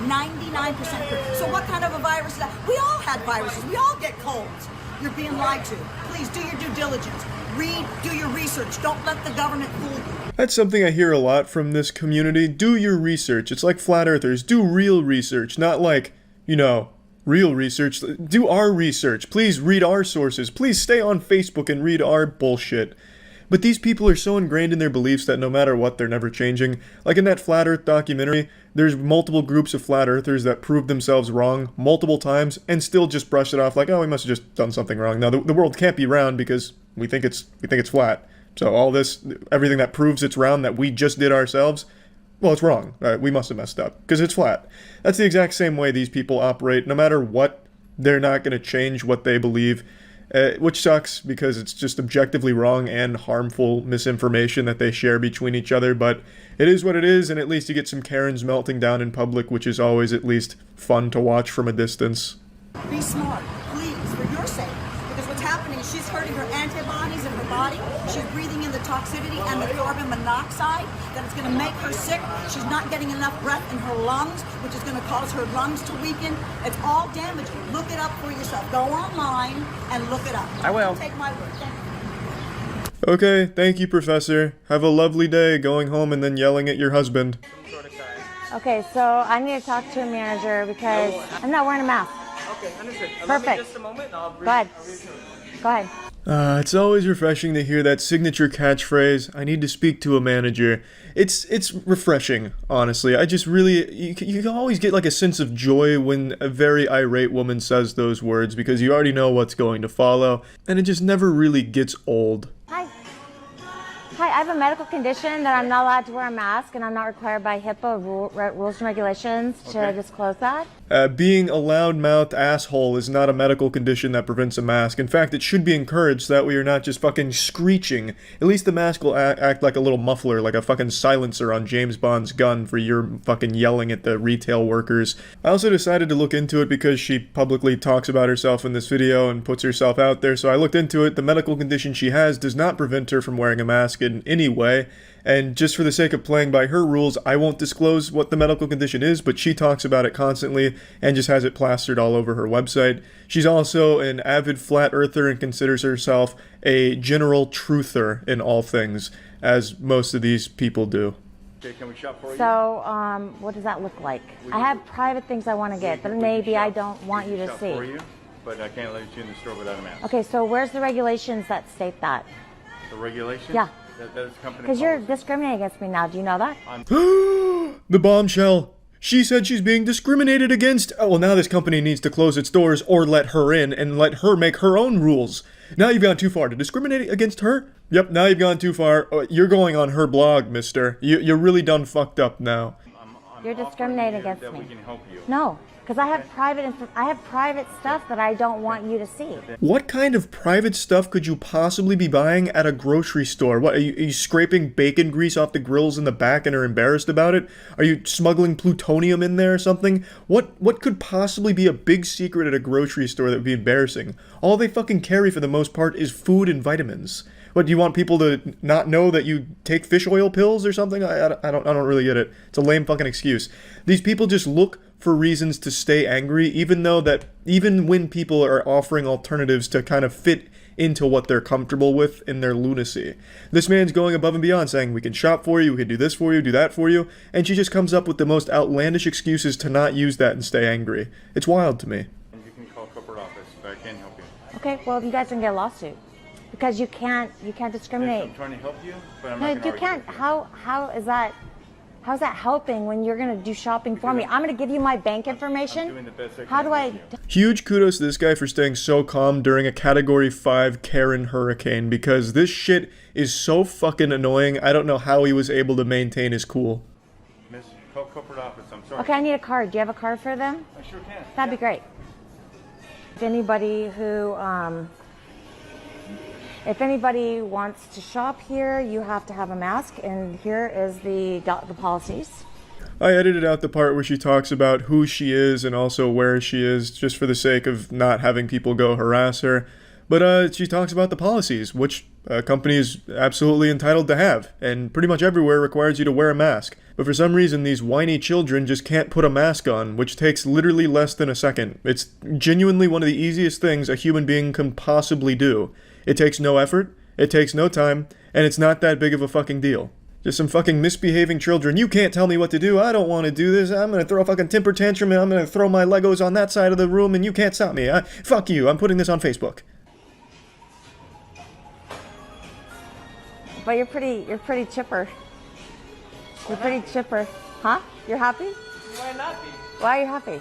99% cure. So what kind of a virus is that? We all had viruses. We all get colds. You're being lied to. Please do your due diligence. Read, do your research. Don't let the government fool you. That's something I hear a lot from this community. Do your research. It's like flat earthers. Do real research, not like, you know, real research. Do our research. Please read our sources. Please stay on Facebook and read our bullshit. But these people are so ingrained in their beliefs that no matter what, they're never changing. Like in that Flat Earth documentary, there's multiple groups of flat earthers that prove themselves wrong multiple times and still just brush it off like, oh, we must have just done something wrong. Now, the world can't be round because We think it's flat. So all this, everything that proves it's round that we just did ourselves, well, it's wrong. We must have messed up because it's flat. That's the exact same way these people operate. No matter what, they're not going to change what they believe, which sucks because it's just objectively wrong and harmful misinformation that they share between each other. But it is what it is, and at least you get some Karens melting down in public, which is always at least fun to watch from a distance. Be smart, please, for your sake. Because what's happening is she's hurting her antibodies in her body. She's breathing in the toxicity and the carbon monoxide that is going to make her sick. She's not getting enough breath in her lungs, which is going to cause her lungs to weaken. It's all damaging. Look it up for yourself. Go online and look it up. I will. Take my word. Thank you. Okay, thank you, Professor. Have a lovely day going home and then yelling at your husband. Okay, so I need to talk to a manager because I'm not wearing a mask. Okay, understood. Perfect. Just a moment. Go ahead. Go ahead. It's always refreshing to hear that signature catchphrase, I need to speak to a manager. It's refreshing, honestly. I just really, you always get like a sense of joy when a very irate woman says those words because you already know what's going to follow, and it just never really gets old. Hi, I have a medical condition that I'm not allowed to wear a mask, and I'm not required by HIPAA rules and regulations to disclose that. Being a loudmouth asshole is not a medical condition that prevents a mask. In fact, it should be encouraged so that way you're not just fucking screeching. At least the mask will act like a little muffler, like a fucking silencer on James Bond's gun for your fucking yelling at the retail workers. I also decided to look into it because she publicly talks about herself in this video and puts herself out there, so I looked into it. The medical condition she has does not prevent her from wearing a mask in any way. And just for the sake of playing by her rules, I won't disclose what the medical condition is, but she talks about it constantly and just has it plastered all over her website. She's also an avid flat earther and considers herself a general truther in all things, as most of these people do. Okay, can we shop for you? So, what does that look like? I have private things I want to get, but maybe I don't want you to shop see. For you, but I can't let you in the store without a mask. Okay, so where's the regulations that state that? The regulations? Yeah. That is company Because you're policy. discriminating against me now. Do you know that? The bombshell. She said she's being discriminated against. Oh, well, now this company needs to close its doors or let her in and let her make her own rules. Now you've gone too far. To discriminate against her? Yep, now you've gone too far. You're going on her blog, mister. You're really done fucked up now. You're discriminating against that me. we can help you. No, because I have private stuff that I don't want you to see. What kind of private stuff could you possibly be buying at a grocery store? What, are you scraping bacon grease off the grills in the back and are embarrassed about it? Are you smuggling plutonium in there or something? What could possibly be a big secret at a grocery store that would be embarrassing? All they fucking carry for the most part is food and vitamins. What, do you want people to not know that you take fish oil pills or something? I don't really get it. It's a lame fucking excuse. These people just look for reasons to stay angry, even when people are offering alternatives to kind of fit into what they're comfortable with in their lunacy. This man's going above and beyond, saying we can shop for you, we can do this for you, do that for you, and she just comes up with the most outlandish excuses to not use that and stay angry. It's wild to me. You can call corporate office, but I can't help you. Okay, well, you guys can get a lawsuit because you can't discriminate. I'm trying to help you, but I'm No, not going to you can't. How is that? How's that helping when you're going to do shopping for me? I'm going to give you my bank information. I'm doing the best I can. How do I? Huge kudos to this guy for staying so calm during a Category 5 Karen hurricane, because this shit is so fucking annoying. I don't know how he was able to maintain his cool. Miss, call corporate office. I'm sorry. Okay, I need a card. Do you have a card for them? I sure can. That'd be great. If anybody wants to shop here, you have to have a mask, and here is the policies. I edited out the part where she talks about who she is and also where she is, just for the sake of not having people go harass her. But she talks about the policies, which a company is absolutely entitled to have, and pretty much everywhere requires you to wear a mask. But for some reason, these whiny children just can't put a mask on, which takes literally less than a second. It's genuinely one of the easiest things a human being can possibly do. It takes no effort, it takes no time, and it's not that big of a fucking deal. Just some fucking misbehaving children. You can't tell me what to do. I don't want to do this. I'm going to throw a fucking temper tantrum and I'm going to throw my Legos on that side of the room and you can't stop me. Fuck you. I'm putting this on Facebook. But you're pretty chipper. You're pretty chipper. Huh? You're happy? Why not be? Why are you happy?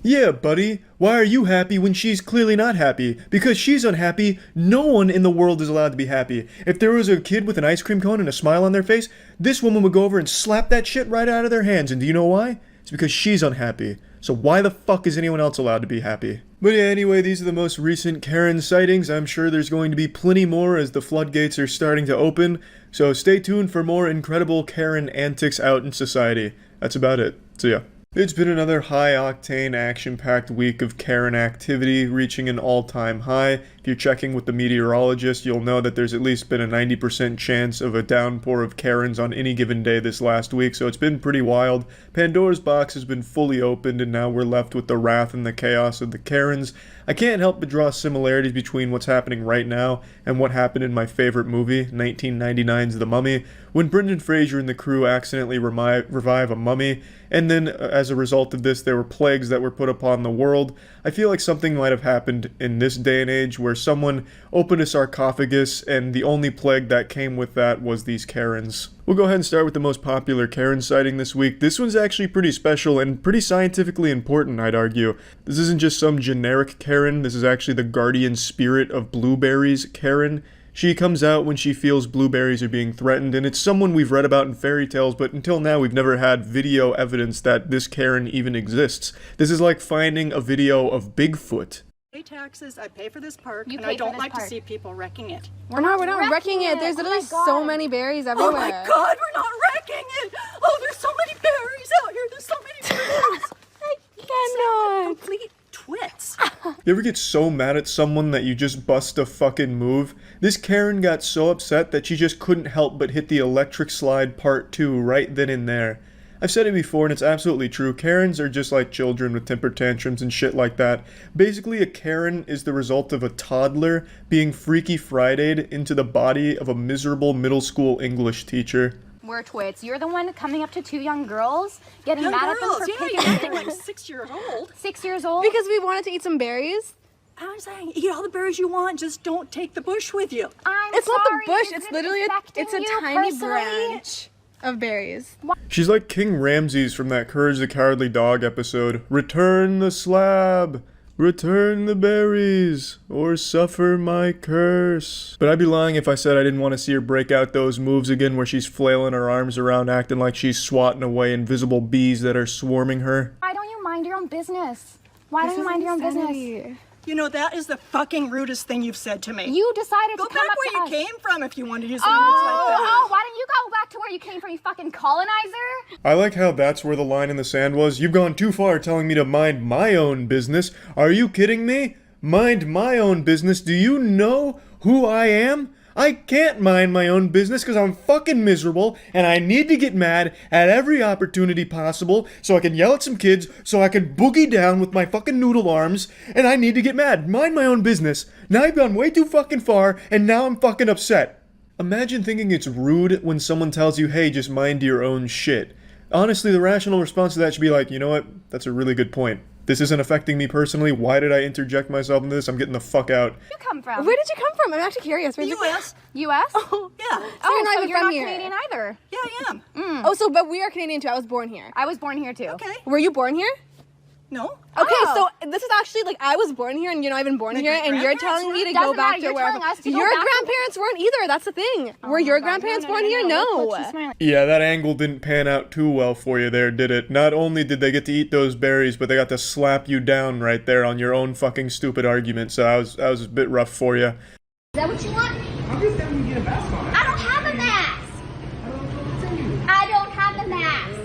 Yeah, buddy, why are you happy when she's clearly not happy? Because she's unhappy, no one in the world is allowed to be happy. If there was a kid with an ice cream cone and a smile on their face, this woman would go over and slap that shit right out of their hands. And do you know why? It's because she's unhappy. So why the fuck is anyone else allowed to be happy? But yeah, anyway, these are the most recent Karen sightings. I'm sure there's going to be plenty more as the floodgates are starting to open. So stay tuned for more incredible Karen antics out in society. That's about it. So yeah. It's been another high-octane, action-packed week of Karen activity, reaching an all-time high. If you're checking with the meteorologist, you'll know that there's at least been a 90% chance of a downpour of Karens on any given day this last week, so it's been pretty wild. Pandora's box has been fully opened, and now we're left with the wrath and the chaos of the Karens. I can't help but draw similarities between what's happening right now and what happened in my favorite movie, 1999's The Mummy, when Brendan Fraser and the crew accidentally revive a mummy, and then as a result of this there were plagues that were put upon the world. I feel like something might have happened in this day and age where someone opened a sarcophagus and the only plague that came with that was these Karens. We'll go ahead and start with the most popular Karen sighting this week. This one's actually pretty special and pretty scientifically important, I'd argue. This isn't just some generic Karen, this is actually the guardian spirit of blueberries Karen. She comes out when she feels blueberries are being threatened, and it's someone we've read about in fairy tales, but until now we've never had video evidence that this Karen even exists. This is like finding a video of Bigfoot. I pay taxes, I pay for this park, and I don't like to see people wrecking it. We're not wrecking it. There's literally so many berries everywhere. Oh my god, we're not wrecking it! Oh, there's so many berries out here, there's so many berries! I cannot! Complete twits. You ever get so mad at someone that you just bust a fucking move? This Karen got so upset that she just couldn't help but hit the electric slide part 2 right then and there. I've said it before and it's absolutely true. Karens are just like children with temper tantrums and shit like that. Basically, a Karen is the result of a toddler being Freaky Friday'd into the body of a miserable middle school English teacher. We're twits. You're the one coming up to two young girls, getting Young mad girls, at them for yeah, picking you're like 6 years old. 6 years old? Because we wanted to eat some berries. I'm saying, eat all the berries you want, just don't take the bush with you. It's not the bush, it's literally it's a tiny branch of berries. She's like King Ramses from that Courage the Cowardly Dog episode. Return the slab! Return the berries, or suffer my curse. But I'd be lying if I said I didn't want to see her break out those moves again where she's flailing her arms around acting like she's swatting away invisible bees that are swarming her. Why don't you mind your own business? Why don't you mind your own business? You know, that is the fucking rudest thing you've said to me. You decided go to come back up where to you us. came from if you wanted to use language like that. Oh, why don't you go back to where you came from, you fucking colonizer? I like how that's where the line in the sand was. You've gone too far telling me to mind my own business. Are you kidding me? Mind my own business? Do you know who I am? I can't mind my own business because I'm fucking miserable and I need to get mad at every opportunity possible so I can yell at some kids, so I can boogie down with my fucking noodle arms, and I need to get mad. Mind my own business. Now I've gone way too fucking far and now I'm fucking upset. Imagine thinking it's rude when someone tells you, hey, just mind your own shit. Honestly, the rational response to that should be like, you know what? That's a really good point. This isn't affecting me personally. Why did I interject myself in this? I'm getting the fuck out. Where did you come from? Where did you come from? I'm actually curious. The U.S. U.S.? Oh, yeah. Oh, you're not even from here. Canadian either. Yeah, I am. Oh, so, but we are Canadian too. I was born here. I was born here too. Okay. Were you born here? No. Okay, so this is actually like I was born here and you're not even born here, and you're telling me to go back to where your grandparents weren't either. That's the thing. Were your grandparents born here? No. Yeah, that angle didn't pan out too well for you there, did it? Not only did they get to eat those berries, but they got to slap you down right there on your own fucking stupid argument. So I was a bit rough for you. Is that what you want? I'm just telling you to get a mask on. I don't have a mask. I don't have a mask.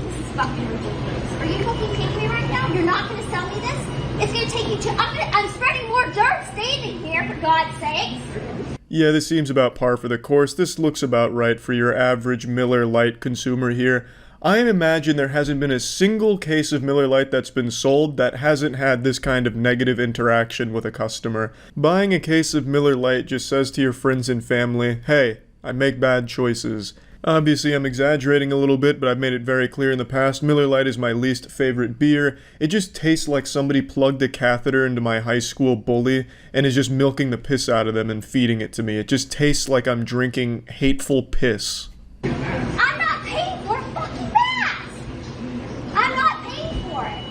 This is fucking ridiculous. Are you fucking kidding me right now? You're not going to sell me this? It's going to take you to... I'm spreading more dirt standing here, for God's sakes. Yeah, this seems about par for the course. This looks about right for your average Miller Lite consumer here. I imagine there hasn't been a single case of Miller Lite that's been sold that hasn't had this kind of negative interaction with a customer. Buying a case of Miller Lite just says to your friends and family, hey, I make bad choices. Obviously, I'm exaggerating a little bit, but I've made it very clear in the past, Miller Lite is my least favorite beer. It just tastes like somebody plugged a catheter into my high school bully and is just milking the piss out of them and feeding it to me. It just tastes like I'm drinking hateful piss. I'm not paying for a fucking mask. I'm not paying for it.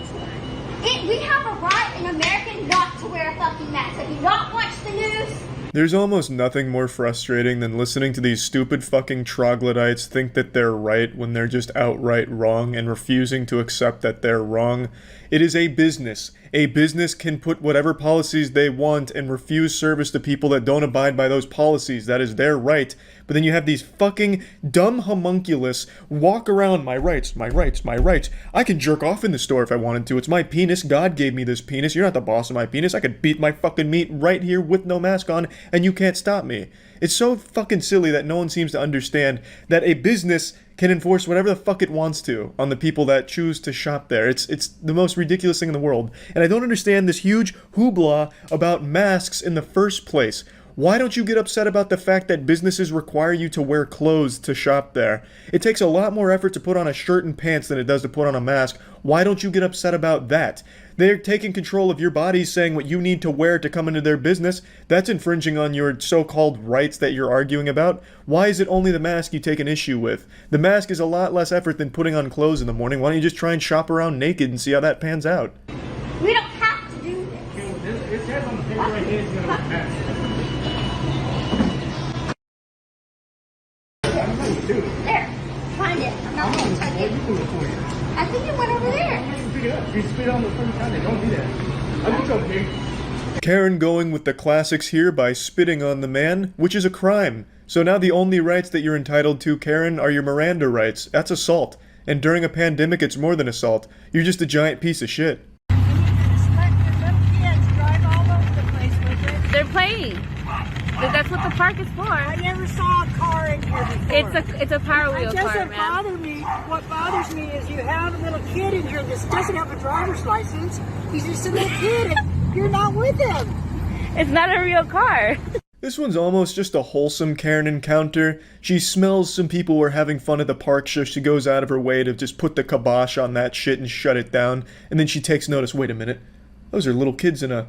We have a right in America not to wear a fucking mask. Have you not watched the news? There's almost nothing more frustrating than listening to these stupid fucking troglodytes think that they're right when they're just outright wrong and refusing to accept that they're wrong. It is a business. A business can put whatever policies they want and refuse service to people that don't abide by those policies. That is their right. But then you have these fucking dumb homunculus walk around, my rights, my rights, my rights. I can jerk off in the store if I wanted to. It's my penis. God gave me this penis. You're not the boss of my penis. I could beat my fucking meat right here with no mask on, and you can't stop me. It's so fucking silly that no one seems to understand that a business can enforce whatever the fuck it wants to on the people that choose to shop there. It's the most ridiculous thing in the world. And I don't understand this huge hoopla about masks in the first place. Why don't you get upset about the fact that businesses require you to wear clothes to shop there? It takes a lot more effort to put on a shirt and pants than it does to put on a mask. Why don't you get upset about that? They're taking control of your body, saying what you need to wear to come into their business. That's infringing on your so-called rights that you're arguing about. Why is it only the mask you take an issue with? The mask is a lot less effort than putting on clothes in the morning. Why don't you just try and shop around naked and see how that pans out? We don't have to do this. It says on the paper right here, it's gonna be passed. There, find it. I'm not going to touch it. I think it went over there. Pick it up. You spit on the first time. They don't do that. I think it's okay. Karen going with the classics here by spitting on the man, which is a crime. So now the only rights that you're entitled to, Karen, are your Miranda rights. That's assault. And during a pandemic, it's more than assault. You're just a giant piece of shit. They're playing. That's what the park is for. I never saw a car in here before. It's a Power Wheel It car, doesn't man. bother me. What bothers me is you have a little kid in here that doesn't have a driver's license. He's just a little kid and you're not with him. It's not a real car. This one's almost just a wholesome Karen encounter. She smells some people were having fun at the park, so she goes out of her way to just put the kibosh on that shit and shut it down. And then she takes notice, wait a minute, those are little kids in a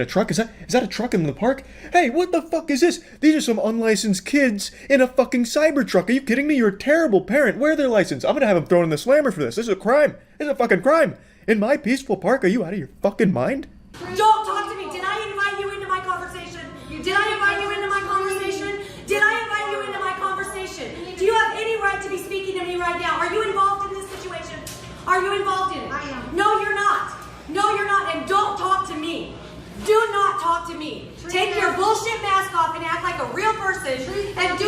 truck? Is that a truck in the park? Hey, what the fuck is this? These are some unlicensed kids in a fucking cyber truck. Are you kidding me? You're a terrible parent. Where are their license? I'm gonna have them thrown in the slammer for this. This is a crime. This is a fucking crime. In my peaceful park? Are you out of your fucking mind? Don't talk to me. Did I invite you into my conversation? Did I invite you into my conversation? Did I invite you into my conversation? Do you have any right to be speaking to me right now? Are you involved in this situation? Are you involved in it? I am. No, you're not. No, you're not. And don't talk to me. Do not talk to me. Take your bullshit mask off and act like a real person. And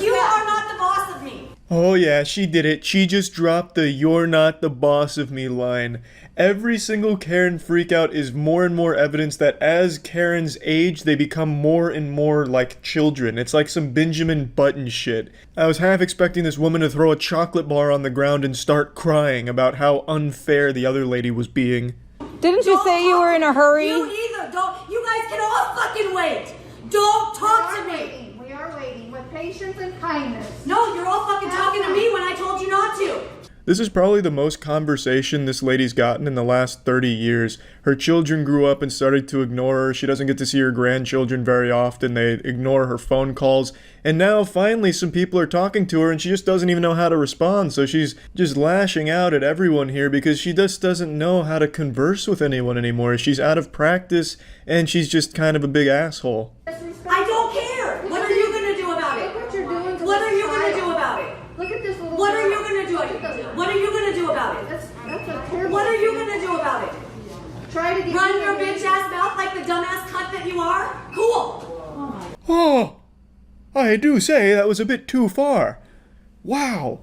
you are not the boss of me. Oh yeah, she did it. She just dropped the "you're not the boss of me" line. Every single Karen freakout is more and more evidence that as Karens age, they become more and more like children. It's like some Benjamin Button shit. I was half expecting this woman to throw a chocolate bar on the ground and start crying about how unfair the other lady was being. Didn't you say you were in a hurry? You either don't. You guys can all fucking wait. Don't talk to me. We are waiting with patience and kindness. No, you're all fucking talking to me when I told you not to. This is probably the most conversation this lady's gotten in the last 30 years. Her children grew up and started to ignore her. She doesn't get to see her grandchildren very often. They ignore her phone calls. And now, finally, some people are talking to her and she just doesn't even know how to respond. So she's just lashing out at everyone here because she just doesn't know how to converse with anyone anymore. She's out of practice and she's just kind of a big asshole. I don't care. What are you going to do about it? Look what you're doing to What this are you going to child. do about it? Look at this little What are girl. you going to do? What are you going to do about it? That's a terrible What are you going to do about it? Try to get Run your bitch ass mouth like the dumbass cunt that you are? Cool. Oh, I do say that was a bit too far. Wow.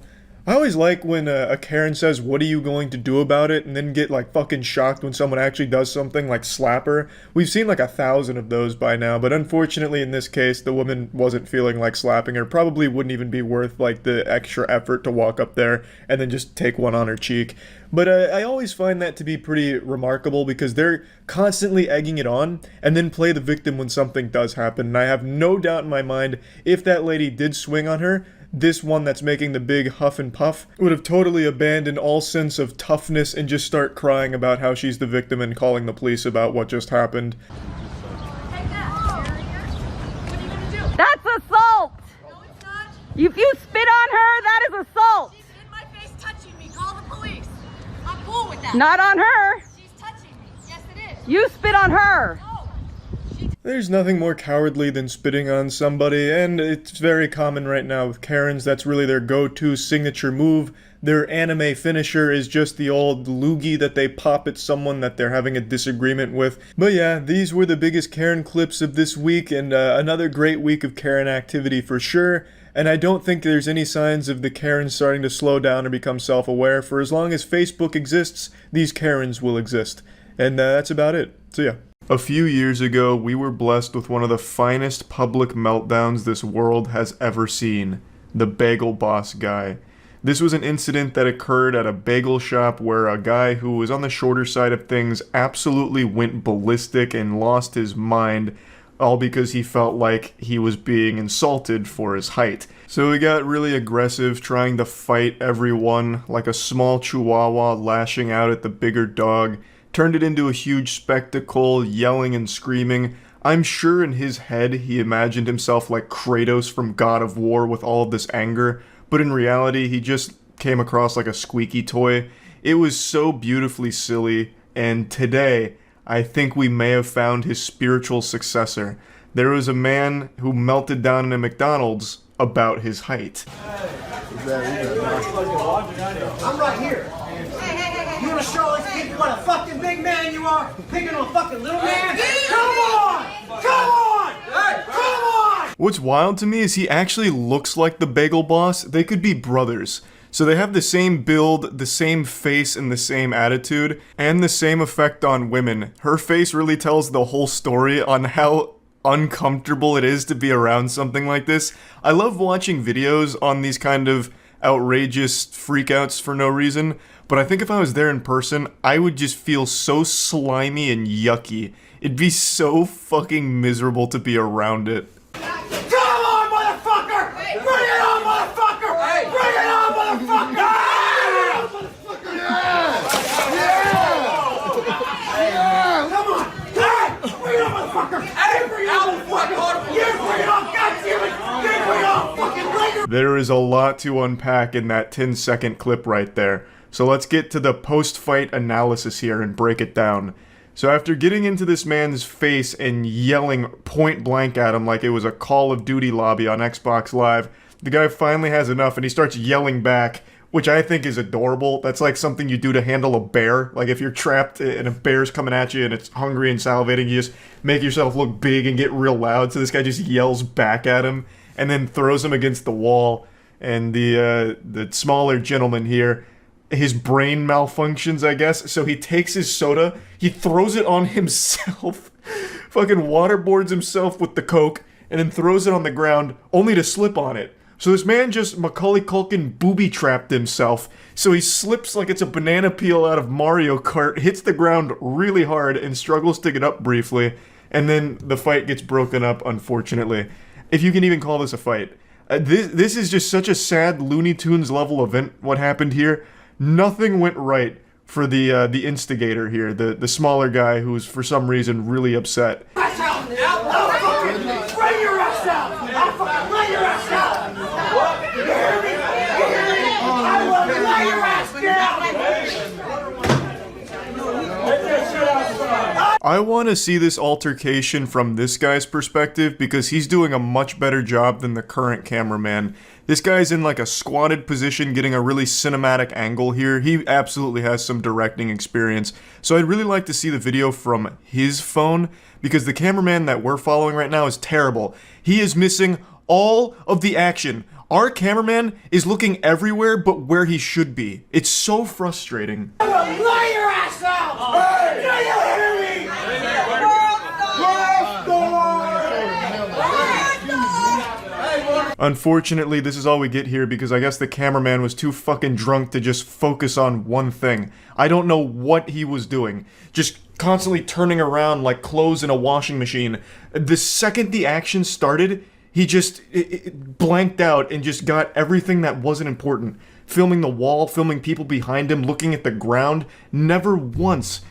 I always like when a Karen says, "What are you going to do about it?" and then get like fucking shocked when someone actually does something, like slap her. We've seen like 1,000 of those by now, but unfortunately in this case, the woman wasn't feeling like slapping her. Probably wouldn't even be worth like the extra effort to walk up there and then just take one on her cheek. But I always find that to be pretty remarkable because they're constantly egging it on and then play the victim when something does happen. And I have no doubt in my mind, if that lady did swing on her, this one that's making the big huff and puff would have totally abandoned all sense of toughness and just start crying about how she's the victim and calling the police about what just happened. That's assault! No, it's not. If you spit on her, that is assault! She's in my face touching me. Call the police. I'm cool with that. Not on her! She's touching me. Yes, You spit on her! There's nothing more cowardly than spitting on somebody, and it's very common right now with Karens. That's really their go-to signature move. Their anime finisher is just the old loogie that they pop at someone that they're having a disagreement with. But yeah, these were the biggest Karen clips of this week, and another great week of Karen activity for sure. And I don't think there's any signs of the Karens starting to slow down or become self-aware. For as long as Facebook exists, these Karens will exist. And that's about it. So yeah. A few years ago, we were blessed with one of the finest public meltdowns this world has ever seen. The Bagel Boss guy. This was an incident that occurred at a bagel shop where a guy who was on the shorter side of things absolutely went ballistic and lost his mind, all because he felt like he was being insulted for his height. So he got really aggressive, trying to fight everyone like a small chihuahua lashing out at the bigger dog. Turned it into a huge spectacle, yelling and screaming. I'm sure in his head he imagined himself like Kratos from God of War with all of this anger, but in reality he just came across like a squeaky toy. It was so beautifully silly, and today I think we may have found his spiritual successor. There was a man who melted down in a McDonald's about his height. I'm right here. You wanna show these people what a fucking big man you are? Picking on a fucking little man? Come on! Come on! Hey, come on! What's wild to me is he actually looks like the Bagel Boss. They could be brothers. So they have the same build, the same face, and the same attitude, and the same effect on women. Her face really tells the whole story on how uncomfortable it is to be around something like this. I love watching videos on these kind of outrageous freakouts for no reason, but I think if I was there in person, I would just feel so slimy and yucky. It'd be so fucking miserable to be around it. Come on, motherfucker! Bring it on, motherfucker! Bring it on, motherfucker! Yeah! Come on! Hey! Bring it on, motherfucker! Hey! Bring it on, motherfucker! You bring it on, goddammit! You bring it on, fucking later! There is a lot to unpack in that 10-second clip right there. So let's get to the post-fight analysis here and break it down. So after getting into this man's face and yelling point blank at him like it was a Call of Duty lobby on Xbox Live, the guy finally has enough and he starts yelling back, which I think is adorable. That's like something you do to handle a bear. Like if you're trapped and a bear's coming at you and it's hungry and salivating, you just make yourself look big and get real loud. So this guy just yells back at him and then throws him against the wall. And the smaller gentleman here, his brain malfunctions, I guess, so he takes his soda, he throws it on himself, fucking waterboards himself with the Coke, and then throws it on the ground, only to slip on it. So this man just Macaulay Culkin booby-trapped himself, so he slips like it's a banana peel out of Mario Kart, hits the ground really hard, and struggles to get up briefly, and then the fight gets broken up, unfortunately. If you can even call this a fight. This is just such a sad Looney Tunes level event, what happened here. Nothing went right for the instigator here, the smaller guy who's for some reason really upset. Bring your ass out! I'll fucking lay your ass out! You hear me? You hear me? I will lay your ass down! I want to see this altercation from this guy's perspective because he's doing a much better job than the current cameraman. This guy's in like a squatted position getting a really cinematic angle here. He absolutely has some directing experience. So I'd really like to see the video from his phone because the cameraman that we're following right now is terrible. He is missing all of the action. Our cameraman is looking everywhere but where he should be. It's so frustrating. I will lay your ass out! Hey! Do you hear me? Unfortunately, this is all we get here because I guess the cameraman was too fucking drunk to just focus on one thing. I don't know what he was doing. Just constantly turning around like clothes in a washing machine. The second the action started, he just blanked out and just got everything that wasn't important. Filming the wall, filming people behind him, looking at the ground, never once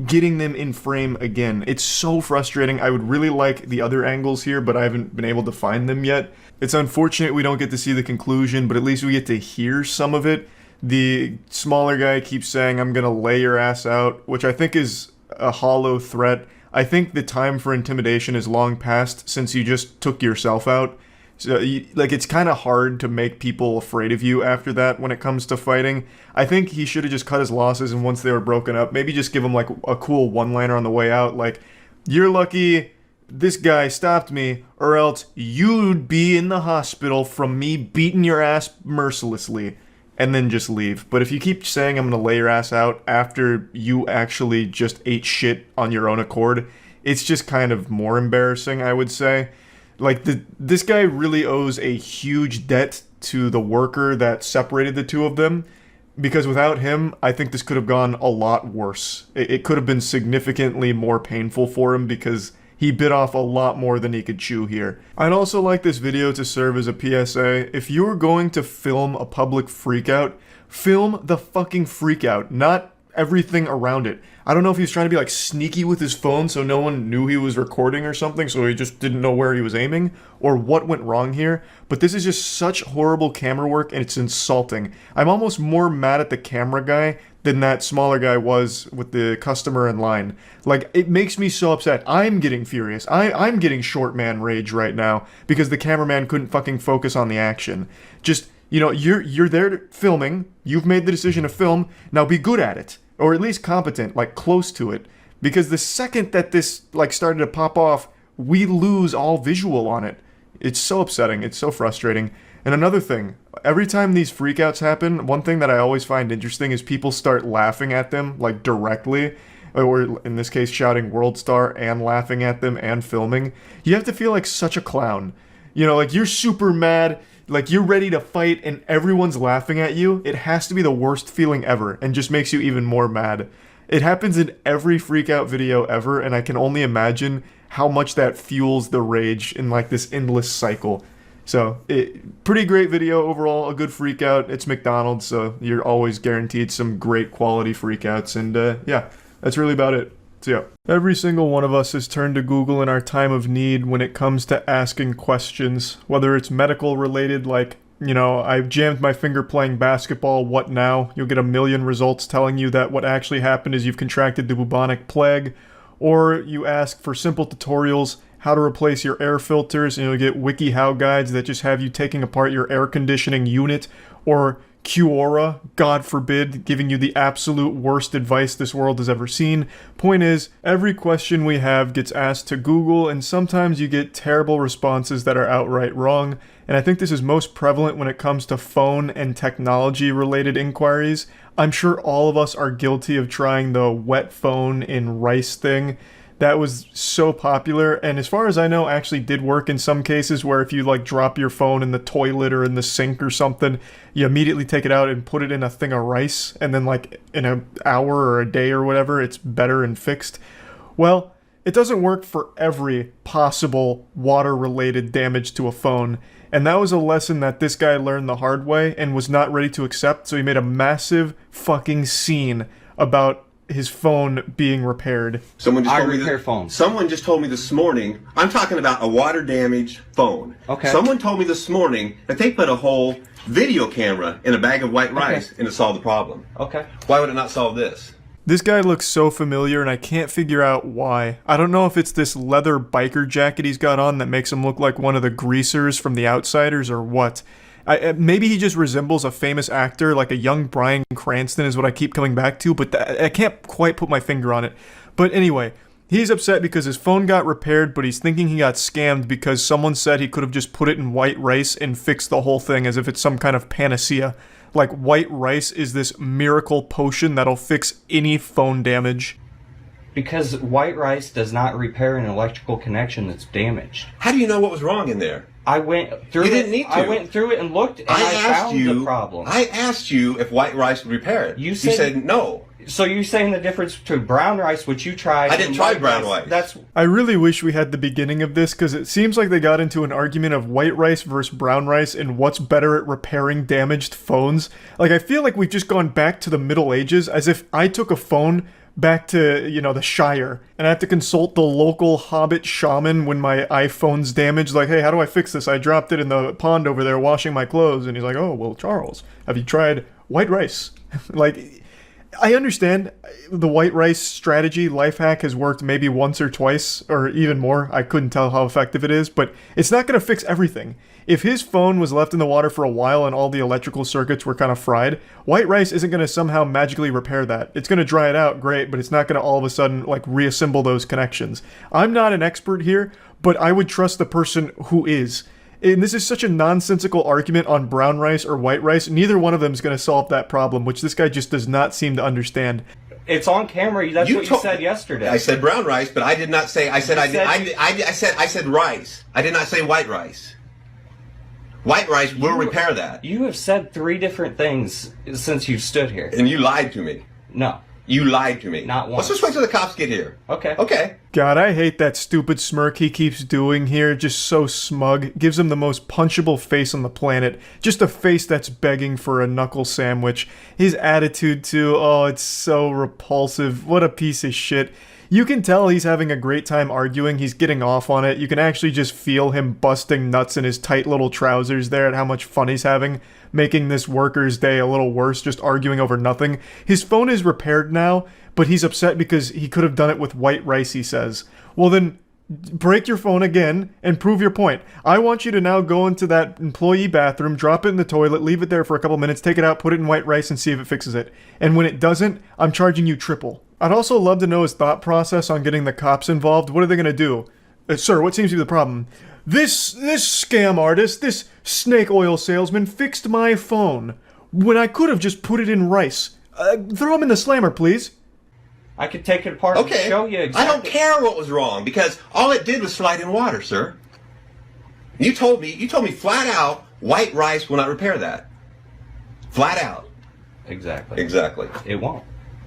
getting them in frame again. It's so frustrating. I would really like the other angles here, but I haven't been able to find them yet. It's unfortunate we don't get to see the conclusion, but at least we get to hear some of it. The smaller guy keeps saying, "I'm gonna lay your ass out," which I think is a hollow threat. I think the time for intimidation is long past since you just took yourself out. So, it's kind of hard to make people afraid of you after that when it comes to fighting. I think he should have just cut his losses, and once they were broken up, maybe just give him, like, a cool one-liner on the way out, like, "You're lucky this guy stopped me, or else you'd be in the hospital from me beating your ass mercilessly," and then just leave. But if you keep saying I'm gonna lay your ass out after you actually just ate shit on your own accord, it's just kind of more embarrassing, I would say. Like, this guy really owes a huge debt to the worker that separated the two of them, because without him, I think this could have gone a lot worse. It could have been significantly more painful for him, because he bit off a lot more than he could chew here. I'd also like this video to serve as a PSA. If you're going to film a public freakout, film the fucking freakout, not everything around it. I don't know if he was trying to be like sneaky with his phone so no one knew he was recording or something, so he just didn't know where he was aiming, or what went wrong here, but this is just such horrible camera work and it's insulting. I'm almost more mad at the camera guy than that smaller guy was with the customer in line. Like, it makes me so upset. I'm getting furious. I'm getting short man rage right now because the cameraman couldn't fucking focus on the action. Just, you know, you're there filming, you've made the decision to film, now be good at it. Or at least competent, like close to it. Because the second that this like started to pop off, we lose all visual on it. It's so upsetting, it's so frustrating. And another thing, every time these freakouts happen, one thing that I always find interesting is people start laughing at them, like directly, or in this case shouting World Star and laughing at them and filming. You have to feel like such a clown. You know, like you're super mad, like you're ready to fight and everyone's laughing at you. It has to be the worst feeling ever and just makes you even more mad. It happens in every freakout video ever, and I can only imagine how much that fuels the rage in like this endless cycle. So, pretty great video overall, a good freakout. It's McDonald's, so you're always guaranteed some great quality freakouts, and yeah, that's really about it. So yeah, every single one of us has turned to Google in our time of need when it comes to asking questions, whether it's medical related, like, you know, I've jammed my finger playing basketball, what now? You'll get a million results telling you that what actually happened is you've contracted the bubonic plague, or you ask for simple tutorials, how to replace your air filters, and you'll get WikiHow guides that just have you taking apart your air conditioning unit, or Quora, God forbid, giving you the absolute worst advice this world has ever seen. Point is, every question we have gets asked to Google, and sometimes you get terrible responses that are outright wrong, and I think this is most prevalent when it comes to phone and technology-related inquiries. I'm sure all of us are guilty of trying the wet phone in rice thing. That was so popular, and as far as I know, actually did work in some cases where if you like drop your phone in the toilet or in the sink or something, you immediately take it out and put it in a thing of rice, and then like in an hour or a day or whatever, it's better and fixed. Well, it doesn't work for every possible water-related damage to a phone, and that was a lesson that this guy learned the hard way and was not ready to accept, so he made a massive fucking scene about his phone being repaired. Someone just told me phones. Someone just told me this morning, I'm talking about a water damaged phone. Okay. Someone told me this morning that they put a whole video camera in a bag of white rice and it solved the problem. Okay. Why would it not solve this? This guy looks so familiar and I can't figure out why. I don't know if it's this leather biker jacket he's got on that makes him look like one of the greasers from The Outsiders or what. Maybe he just resembles a famous actor, like a young Bryan Cranston is what I keep coming back to, but I can't quite put my finger on it. But anyway, he's upset because his phone got repaired, but he's thinking he got scammed because someone said he could have just put it in white rice and fixed the whole thing as if it's some kind of panacea. Like, white rice is this miracle potion that'll fix any phone damage. Because white rice does not repair an electrical connection that's damaged. How do you know what was wrong in there? I went through You didn't need to. I went through it and looked, and I found the problem. I asked you if white rice would repair it. You said no. So you're saying the difference between brown rice, which you tried... I didn't try brown rice. I really wish we had the beginning of this, because it seems like they got into an argument of white rice versus brown rice and what's better at repairing damaged phones. Like, I feel like we've just gone back to the Middle Ages, as if I took a phone back to, you know, the Shire, and I have to consult the local hobbit shaman when my iPhone's damaged, like, hey, how do I fix this? I dropped it in the pond over there washing my clothes, and he's like, oh, well, Charles, have you tried white rice? Like, I understand the white rice strategy, life hack has worked maybe once or twice, or even more. I couldn't tell how effective it is, but it's not going to fix everything. If his phone was left in the water for a while and all the electrical circuits were kind of fried, white rice isn't going to somehow magically repair that. It's going to dry it out, great, but it's not going to all of a sudden like reassemble those connections. I'm not an expert here, but I would trust the person who is. And this is such a nonsensical argument on brown rice or white rice. Neither one of them is going to solve that problem, which this guy just does not seem to understand. It's on camera. That's what you said yesterday. I said brown rice, but I did not say. I said I said rice. I did not say white rice. White rice will repair that. You have said 3 different things since you've stood here. And you lied to me. No. You lied to me. Not once. Let's just wait till the cops get here. Okay. Okay. God, I hate that stupid smirk he keeps doing here. Just so smug. Gives him the most punchable face on the planet. Just a face that's begging for a knuckle sandwich. His attitude too, oh, it's so repulsive. What a piece of shit. You can tell he's having a great time arguing. He's getting off on it. You can actually just feel him busting nuts in his tight little trousers there at how much fun he's having, making this worker's day a little worse, just arguing over nothing. His phone is repaired now, but he's upset because he could have done it with white rice, he says. Well then, break your phone again and prove your point. I want you to now go into that employee bathroom, drop it in the toilet, leave it there for a couple minutes, take it out, put it in white rice and see if it fixes it. And when it doesn't, I'm charging you triple. I'd also love to know his thought process on getting the cops involved. What are they going to do? Sir, what seems to be the problem? This scam artist, this snake oil salesman fixed my phone when I could have just put it in rice. Throw him in the slammer, please. I could take it apart and show you exactly. I don't care what was wrong because all it did was slide in water, sir. You told me flat out white rice will not repair that. Flat out. Exactly. Exactly. It won't.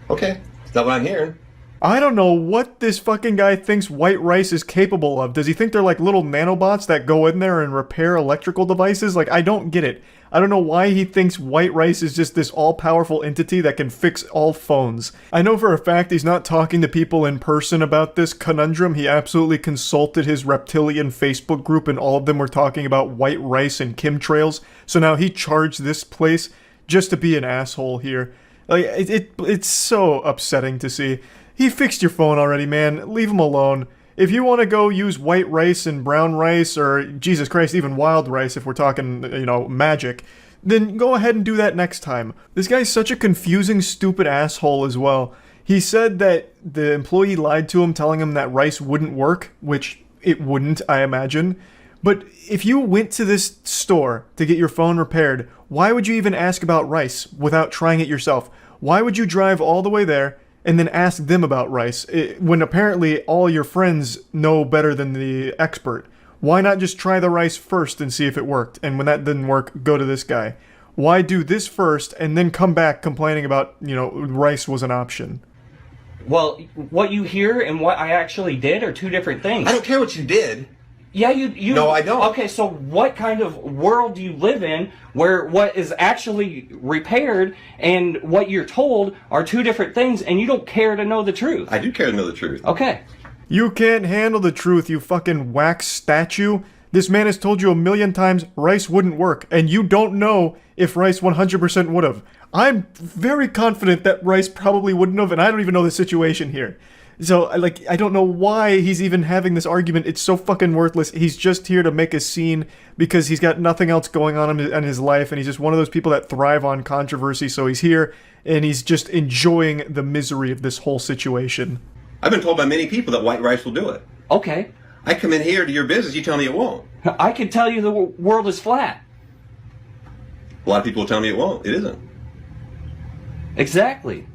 Okay. That's not what I'm hearing. I don't know what this fucking guy thinks white rice is capable of. Does he think they're like little nanobots that go in there and repair electrical devices? Like, I don't get it. I don't know why he thinks white rice is just this all-powerful entity that can fix all phones. I know for a fact he's not talking to people in person about this conundrum. He absolutely consulted his reptilian Facebook group and all of them were talking about white rice and chemtrails. So now he charged this place just to be an asshole here. Like, it's so upsetting to see. He fixed your phone already, man. Leave him alone. If you want to go use white rice and brown rice, or, Jesus Christ, even wild rice if we're talking, you know, magic, then go ahead and do that next time. This guy's such a confusing, stupid asshole as well. He said that the employee lied to him, telling him that rice wouldn't work, which it wouldn't, I imagine. But if you went to this store to get your phone repaired, why would you even ask about rice without trying it yourself? Why would you drive all the way there and then ask them about rice when apparently all your friends know better than the expert? Why not just try the rice first and see if it worked? And when that didn't work, go to this guy. Why do this first and then come back complaining about, you know, rice was an option? Well, what you hear and what I actually did are 2 different things. I don't care what you did. Yeah, you. No, I don't. Okay, so what kind of world do you live in where what is actually repaired and what you're told are 2 different things and you don't care to know the truth? I do care to know the truth. Okay. You can't handle the truth, you fucking wax statue. This man has told you a million times rice wouldn't work, and you don't know if rice 100% would have. I'm very confident that rice probably wouldn't have, and I don't even know the situation here. So, like, I don't know why he's even having this argument. It's so fucking worthless. He's just here to make a scene because he's got nothing else going on in his life, and he's just one of those people that thrive on controversy, so he's here, and he's just enjoying the misery of this whole situation. I've been told by many people that white rice will do it. Okay. I come in here to your business, you tell me it won't. I can tell you the world is flat. A lot of people tell me it won't. It isn't. Exactly.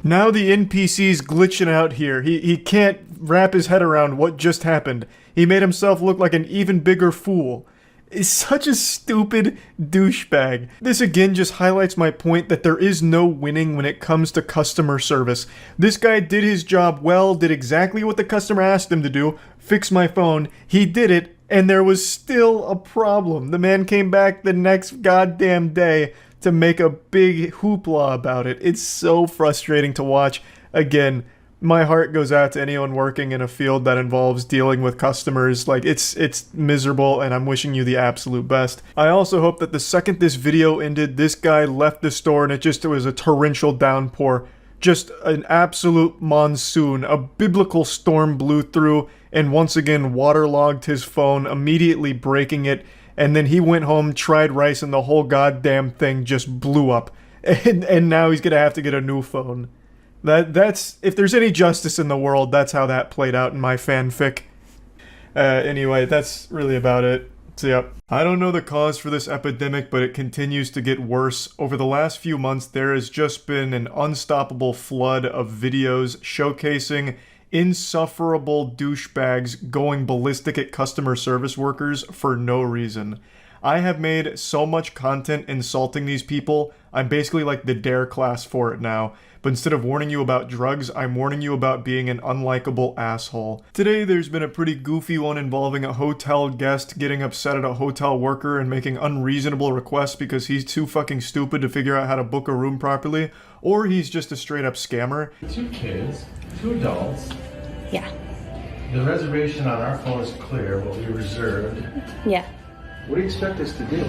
Now the NPC's glitching out here. He can't wrap his head around what just happened. He made himself look like an even bigger fool. Is such a stupid douchebag. This again just highlights my point that there is no winning when it comes to customer service. This guy did his job well, did exactly what the customer asked him to do, fix my phone. He did it, and there was still a problem. The man came back the next goddamn day to make a big hoopla about it. It's so frustrating to watch. Again, My heart goes out to anyone working in a field that involves dealing with customers. Like, it's miserable, and I'm wishing you the absolute best. I also hope that the second this video ended, this guy left the store and it was a torrential downpour. Just an absolute monsoon. A biblical storm blew through and once again waterlogged his phone, immediately breaking it. And then he went home, tried rice, and the whole goddamn thing just blew up. And now he's gonna have to get a new phone. That's, if there's any justice in the world, that's how that played out in my fanfic. Anyway, that's really about it. So yep. I don't know the cause for this epidemic, but it continues to get worse. Over the last few months, there has just been an unstoppable flood of videos showcasing insufferable douchebags going ballistic at customer service workers for no reason. I have made so much content insulting these people, I'm basically like the dare class for it now. But instead of warning you about drugs, I'm warning you about being an unlikable asshole. Today there's been a pretty goofy one involving a hotel guest getting upset at a hotel worker and making unreasonable requests because he's too fucking stupid to figure out how to book a room properly, or he's just a straight up scammer. 2 kids, 2 adults. Yeah. The reservation on our phone is clear, what we reserved. Yeah. What do you expect us to do?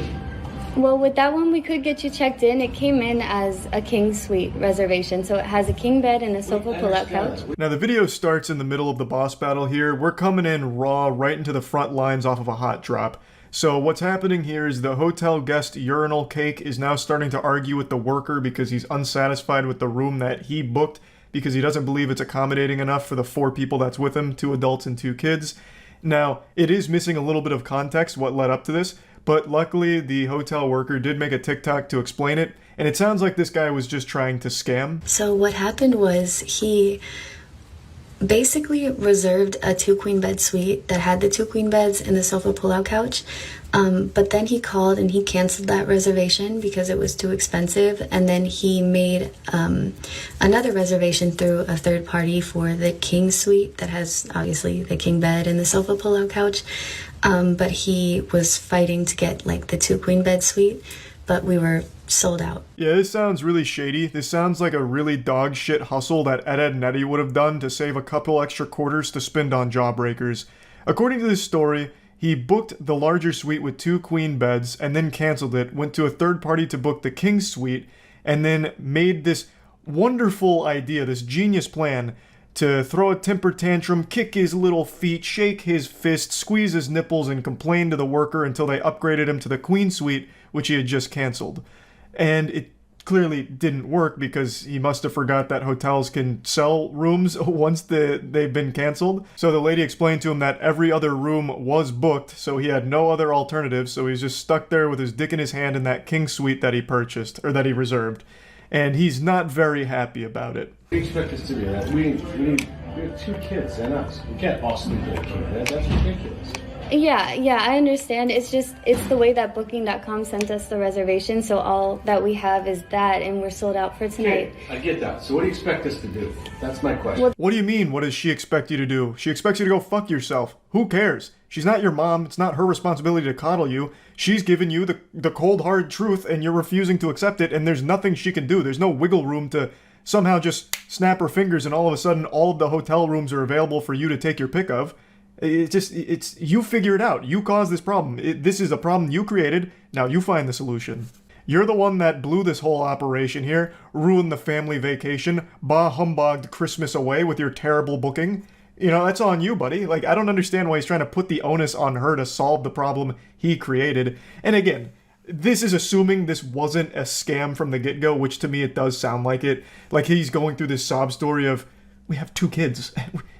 Well, with that one, we could get you checked in. It came in as a king suite reservation, so it has a king bed and a sofa pull-out couch. Now the video starts in the middle of the boss battle here. We're coming in raw right into the front lines off of a hot drop. So what's happening here is the hotel guest urinal cake is now starting to argue with the worker because he's unsatisfied with the room that he booked because he doesn't believe it's accommodating enough for the 4 people that's with him, 2 adults and 2 kids. Now, it is missing a little bit of context what led up to this, but luckily the hotel worker did make a TikTok to explain it, and it sounds like this guy was just trying to scam. So what happened was he basically reserved a 2 queen bed suite that had the 2 queen beds and the sofa pull-out couch. But then he called and he canceled that reservation because it was too expensive. And then he made another reservation through a third party for the king suite that has obviously the king bed and the sofa pull-out couch. But he was fighting to get like the 2 queen bed suite, but we were sold out. Yeah, this sounds really shady. This sounds like a really dog shit hustle that Ed and Eddie would have done to save a couple extra quarters to spend on jawbreakers. According to this story, he booked the larger suite with 2 queen beds and then canceled it, went to a third party to book the king suite, and then made this wonderful idea, this genius plan to throw a temper tantrum, kick his little feet, shake his fist, squeeze his nipples, and complain to the worker until they upgraded him to the queen suite, which he had just canceled. And it clearly didn't work because he must have forgot that hotels can sell rooms once they've been canceled. So the lady explained to him that every other room was booked, so he had no other alternatives, so he's just stuck there with his dick in his hand in that king suite that he purchased, or that he reserved. And he's not very happy about it. What do you expect us to do, man? We have 2 kids and us. We can't all sleep in a king bed. That's ridiculous. Yeah, I understand. It's the way that Booking.com sent us the reservation, so all that we have is that, and we're sold out for tonight. Okay, I get that. So what do you expect us to do? That's my question. What do you mean, what does she expect you to do? She expects you to go fuck yourself. Who cares? She's not your mom. It's not her responsibility to coddle you. She's given you the cold, hard truth, and you're refusing to accept it, and there's nothing she can do. There's no wiggle room to somehow just snap her fingers and all of a sudden all of the hotel rooms are available for you to take your pick of. It's you figure it out. You caused this problem. This is a problem you created. Now you find the solution. You're the one that blew this whole operation here, ruined the family vacation, bah-humbugged Christmas away with your terrible booking. You know, that's on you, buddy. Like, I don't understand why he's trying to put the onus on her to solve the problem he created. And again, this is assuming this wasn't a scam from the get-go, which to me it does sound like it. Like he's going through this sob story of, we have 2 kids.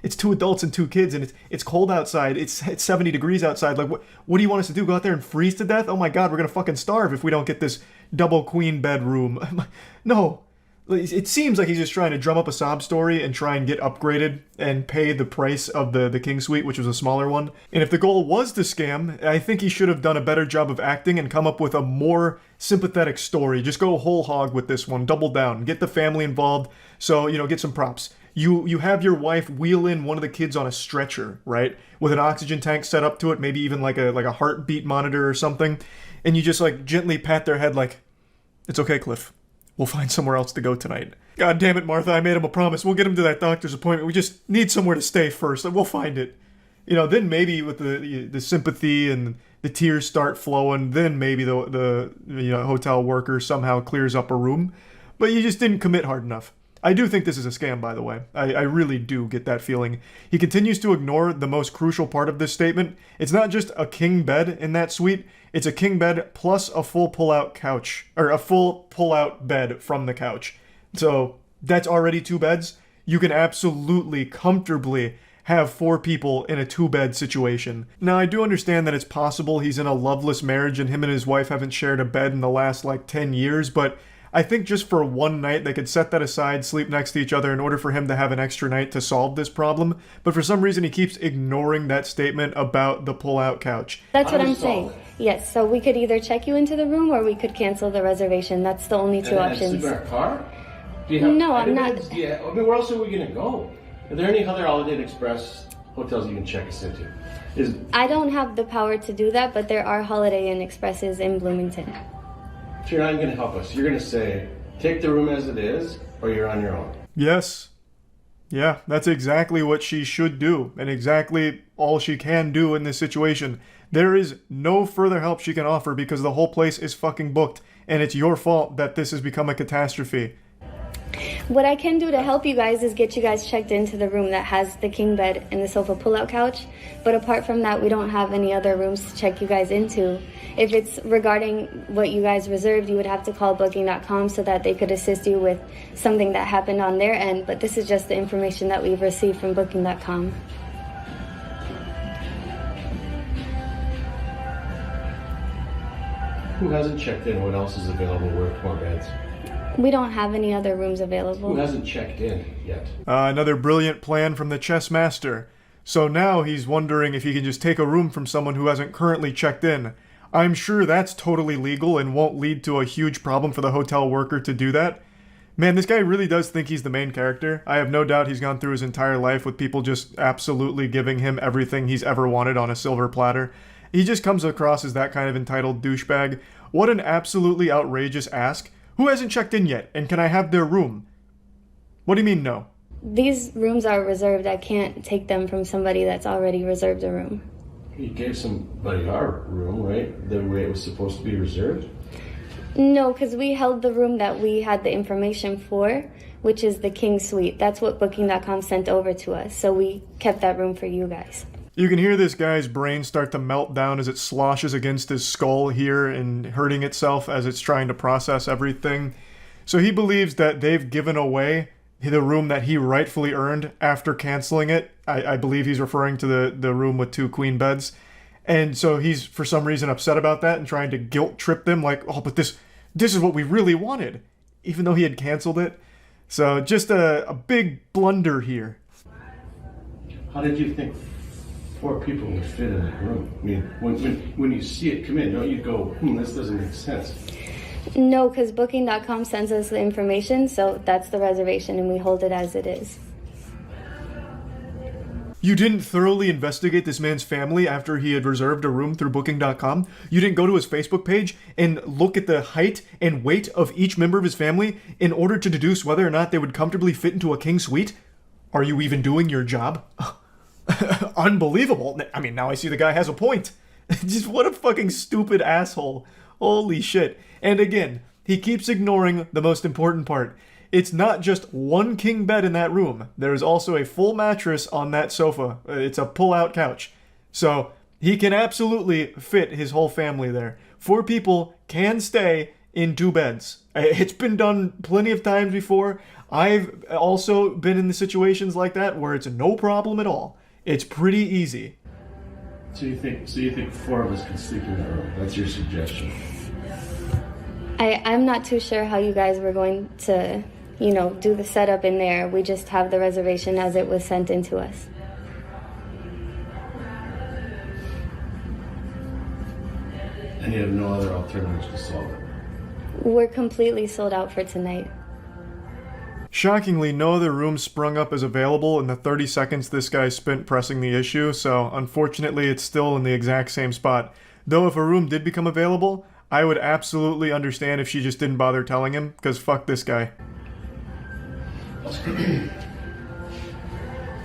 It's 2 adults and 2 kids, and it's cold outside. It's 70 degrees outside. Like, what do you want us to do? Go out there and freeze to death? Oh my god, we're gonna fucking starve if we don't get this double queen bedroom. No. It seems like he's just trying to drum up a sob story and try and get upgraded and pay the price of the king suite, which was a smaller one. And if the goal was to scam, I think he should have done a better job of acting and come up with a more sympathetic story. Just go whole hog with this one. Double down. Get the family involved. So, you know, get some props. You have your wife wheel in one of the kids on a stretcher, right? With an oxygen tank set up to it, maybe even like a heartbeat monitor or something. And you just like gently pat their head like, it's okay, Cliff. We'll find somewhere else to go tonight. God damn it, Martha, I made him a promise. We'll get him to that doctor's appointment. We just need somewhere to stay first, and we'll find it. You know, then maybe with the sympathy and the tears start flowing, then maybe the hotel worker somehow clears up a room. But you just didn't commit hard enough. I do think this is a scam, by the way. I really do get that feeling. He continues to ignore the most crucial part of this statement. It's not just a king bed in that suite. It's a king bed plus a full pull-out couch, or a full pull-out bed from the couch. So that's already 2 beds. You can absolutely, comfortably have 4 people in a 2-bed situation. Now, I do understand that it's possible he's in a loveless marriage and him and his wife haven't shared a bed in the last, 10 years, but I think just for one night, they could set that aside, sleep next to each other in order for him to have an extra night to solve this problem. But for some reason, he keeps ignoring that statement about the pull-out couch. That's what I'm saying. Yes, so we could either check you into the room or we could cancel the reservation. That's the only 2 options. Sleep in our car? No, I'm not. Yeah, I mean, where else are we going to go? Are there any other Holiday Inn Express hotels you can check us into? I don't have the power to do that, but there are Holiday Inn Expresses in Bloomington. So you're not even going to help us. You're going to say, take the room as it is, or you're on your own. Yes. Yeah, that's exactly what she should do, and exactly all she can do in this situation. There is no further help she can offer because the whole place is fucking booked, and it's your fault that this has become a catastrophe. What I can do to help you guys is get you guys checked into the room that has the king bed and the sofa pull-out couch. But apart from that, we don't have any other rooms to check you guys into. If it's regarding what you guys reserved, you would have to call Booking.com so that they could assist you with something that happened on their end. But this is just the information that we've received from Booking.com. Who hasn't checked in? What else is available? Where more beds? We don't have any other rooms available. Who hasn't checked in yet? Another brilliant plan from the chess master. So now he's wondering if he can just take a room from someone who hasn't currently checked in. I'm sure that's totally legal and won't lead to a huge problem for the hotel worker to do that. Man, this guy really does think he's the main character. I have no doubt he's gone through his entire life with people just absolutely giving him everything he's ever wanted on a silver platter. He just comes across as that kind of entitled douchebag. What an absolutely outrageous ask. Who hasn't checked in yet, and can I have their room? What do you mean, no? These rooms are reserved. I can't take them from somebody that's already reserved a room. You gave somebody our room, right? The way it was supposed to be reserved? No, because we held the room that we had the information for, which is the King Suite. That's what Booking.com sent over to us, so we kept that room for you guys. You can hear this guy's brain start to melt down as it sloshes against his skull here and hurting itself as it's trying to process everything. So he believes that they've given away the room that he rightfully earned after canceling it. I believe he's referring to the room with 2 queen beds. And so he's, for some reason, upset about that and trying to guilt trip them like, oh, but this is what we really wanted, even though he had canceled it. So just a big blunder here. How did you think 4 people would fit in that room? I mean, when you see it come in, don't you go, this doesn't make sense? No, because Booking.com sends us the information, so that's the reservation, and we hold it as it is. You didn't thoroughly investigate this man's family after he had reserved a room through Booking.com? You didn't go to his Facebook page and look at the height and weight of each member of his family in order to deduce whether or not they would comfortably fit into a king suite? Are you even doing your job? Unbelievable. I mean, now I see the guy has a point. Just what a fucking stupid asshole. Holy shit. And again, he keeps ignoring the most important part. It's not just 1 king bed in that room. There's also a full mattress on that sofa. It's a pull-out couch. So he can absolutely fit his whole family there. 4 people can stay in 2 beds. It's been done plenty of times before. I've also been in the situations like that where it's no problem at all. It's pretty easy. So you think 4 of us can sleep in that room? That's your suggestion? I'm not too sure how you guys were going to, do the setup in there. We just have the reservation as it was sent into us. And you have no other alternatives to solve it? We're completely sold out for tonight. Shockingly, no other room sprung up as available in the 30 seconds this guy spent pressing the issue, so unfortunately it's still in the exact same spot. Though if a room did become available, I would absolutely understand if she just didn't bother telling him, because fuck this guy.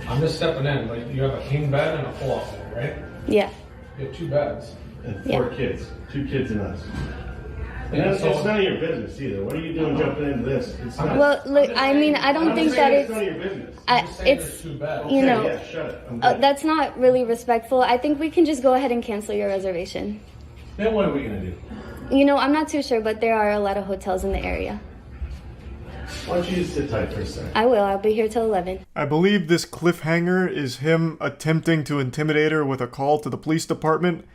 I'm just stepping in. Like, you have a king bed and a pull-off bed, right? Yeah. You have 2 beds. And 4 kids. 2 kids and us. And Yeah, it's so- none of your business either. What are you doing jumping into this? It's not. Well, look, I mean, I don't I'm think saying that it's none of your business. it's, you know, Okay, yeah, shut it. I'm good. that's not really respectful. I think we can just go ahead and cancel your reservation. Then what are we gonna do? You know, I'm not too sure, but there are a lot of hotels in the area. Why don't you just sit tight for a second? I will. I'll be here till 11. I believe this cliffhanger is him attempting to intimidate her with a call to the police department.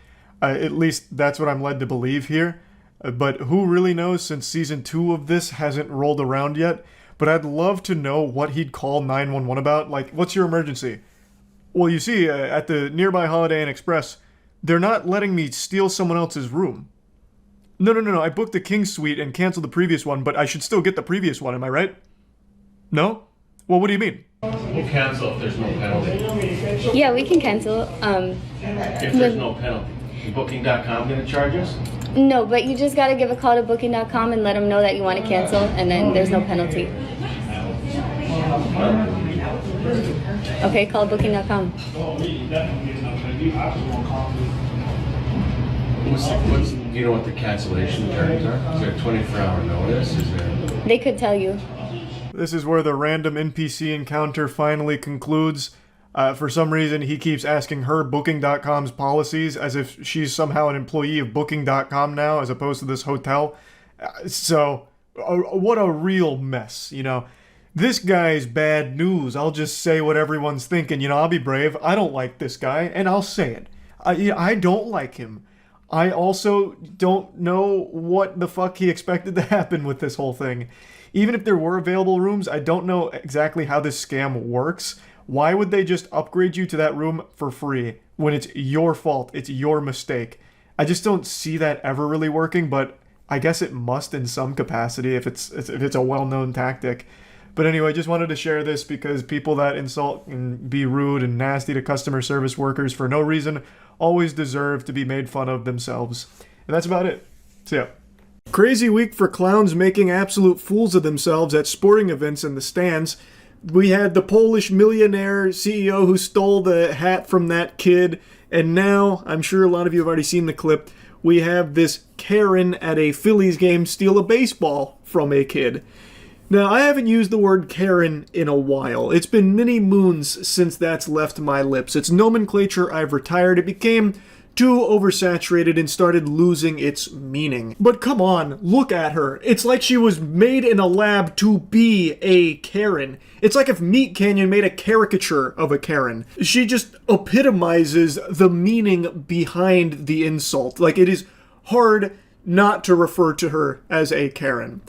At least that's what I'm led to believe here. But who really knows, since season 2 of this hasn't rolled around yet. But I'd love to know what he'd call 911 about. Like, what's your emergency? Well, you see, at the nearby Holiday Inn Express, they're not letting me steal someone else's room. No. I booked the King Suite and canceled the previous one, but I should still get the previous one, am I right? No? Well, what do you mean? We'll cancel if there's no penalty. Yeah, we can cancel. If there's no penalty. Booking.com gonna charge us? No, but you just gotta give a call to booking.com and let them know that you want to cancel, and then there's no penalty. Okay, call booking.com. Do you know what the cancellation terms are? Is there a 24-hour notice? Is there... They could tell you. This is where the random NPC encounter finally concludes. For some reason, he keeps asking her Booking.com's policies as if she's somehow an employee of Booking.com now, as opposed to this hotel. What a real mess, you know. This guy's bad news. I'll just say what everyone's thinking. You know, I'll be brave. I don't like this guy, and I'll say it. I don't like him. I also don't know what the fuck he expected to happen with this whole thing. Even if there were available rooms, I don't know exactly how this scam works. Why would they just upgrade you to that room for free when it's your fault, it's your mistake? I just don't see that ever really working, but I guess it must in some capacity if it's a well-known tactic. But anyway, just wanted to share this because people that insult and be rude and nasty to customer service workers for no reason always deserve to be made fun of themselves. And that's about it. See ya. Crazy week for clowns making absolute fools of themselves at sporting events in the stands. We had the Polish millionaire CEO who stole the hat from that kid, and now, I'm sure a lot of you have already seen the clip, we have this Karen at a Phillies game steal a baseball from a kid. Now, I haven't used the word Karen in a while. It's been many moons since that's left my lips. It's nomenclature I've retired. It became too oversaturated and started losing its meaning. But come on, look at her. It's like she was made in a lab to be a Karen. It's like if Meat Canyon made a caricature of a Karen. She just epitomizes the meaning behind the insult. Like, it is hard not to refer to her as a Karen.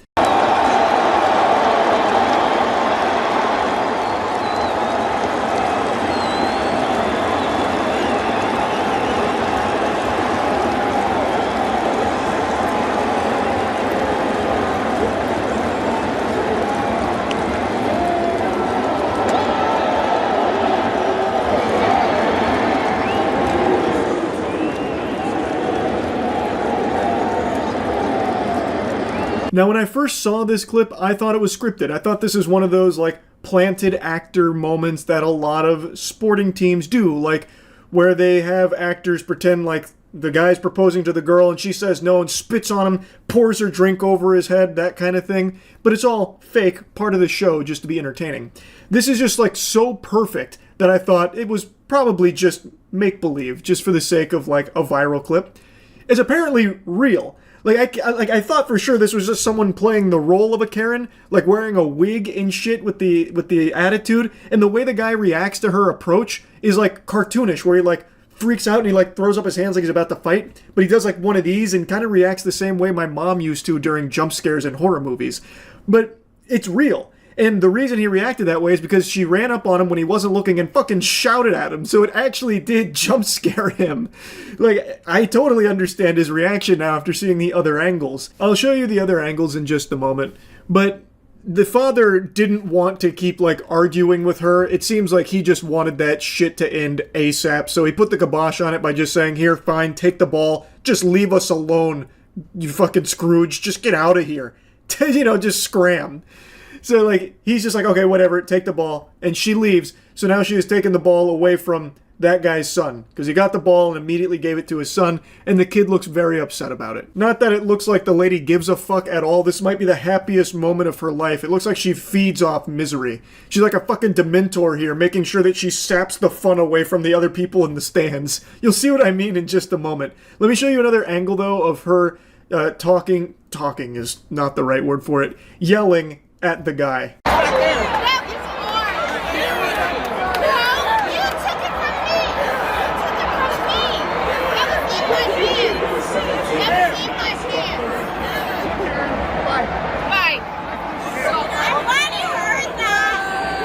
Now, when I first saw this clip, I thought it was scripted. I thought this is one of those, like, planted actor moments that a lot of sporting teams do, like, where they have actors pretend like the guy's proposing to the girl and she says no and spits on him, pours her drink over his head, that kind of thing. But it's all fake, part of the show, just to be entertaining. This is just, like, so perfect that I thought it was probably just make-believe, just for the sake of, like, a viral clip. It's apparently real. I thought for sure this was just someone playing the role of a Karen, like wearing a wig and shit with the attitude, and the way the guy reacts to her approach is like cartoonish, where he like freaks out and he like throws up his hands like he's about to fight, but he does like one of these and kind of reacts the same way my mom used to during jump scares in horror movies. But it's real. And the reason he reacted that way is because she ran up on him when he wasn't looking and fucking shouted at him. So it actually did jump scare him. Like, I totally understand his reaction now after seeing the other angles. I'll show you the other angles in just a moment. But the father didn't want to keep, like, arguing with her. It seems like he just wanted that shit to end ASAP. So he put the kibosh on it by just saying, here, fine, take the ball. Just leave us alone, you fucking Scrooge. Just get out of here. You know, just scram. So, like, he's just like, okay, whatever, take the ball. And she leaves. So now she has taken the ball away from that guy's son. Because he got the ball and immediately gave it to his son. And the kid looks very upset about it. Not that it looks like the lady gives a fuck at all. This might be the happiest moment of her life. It looks like she feeds off misery. She's like a fucking Dementor here, making sure that she saps the fun away from the other people in the stands. You'll see what I mean in just a moment. Let me show you another angle, though, of her talking is not the right word for it, yelling at the guy.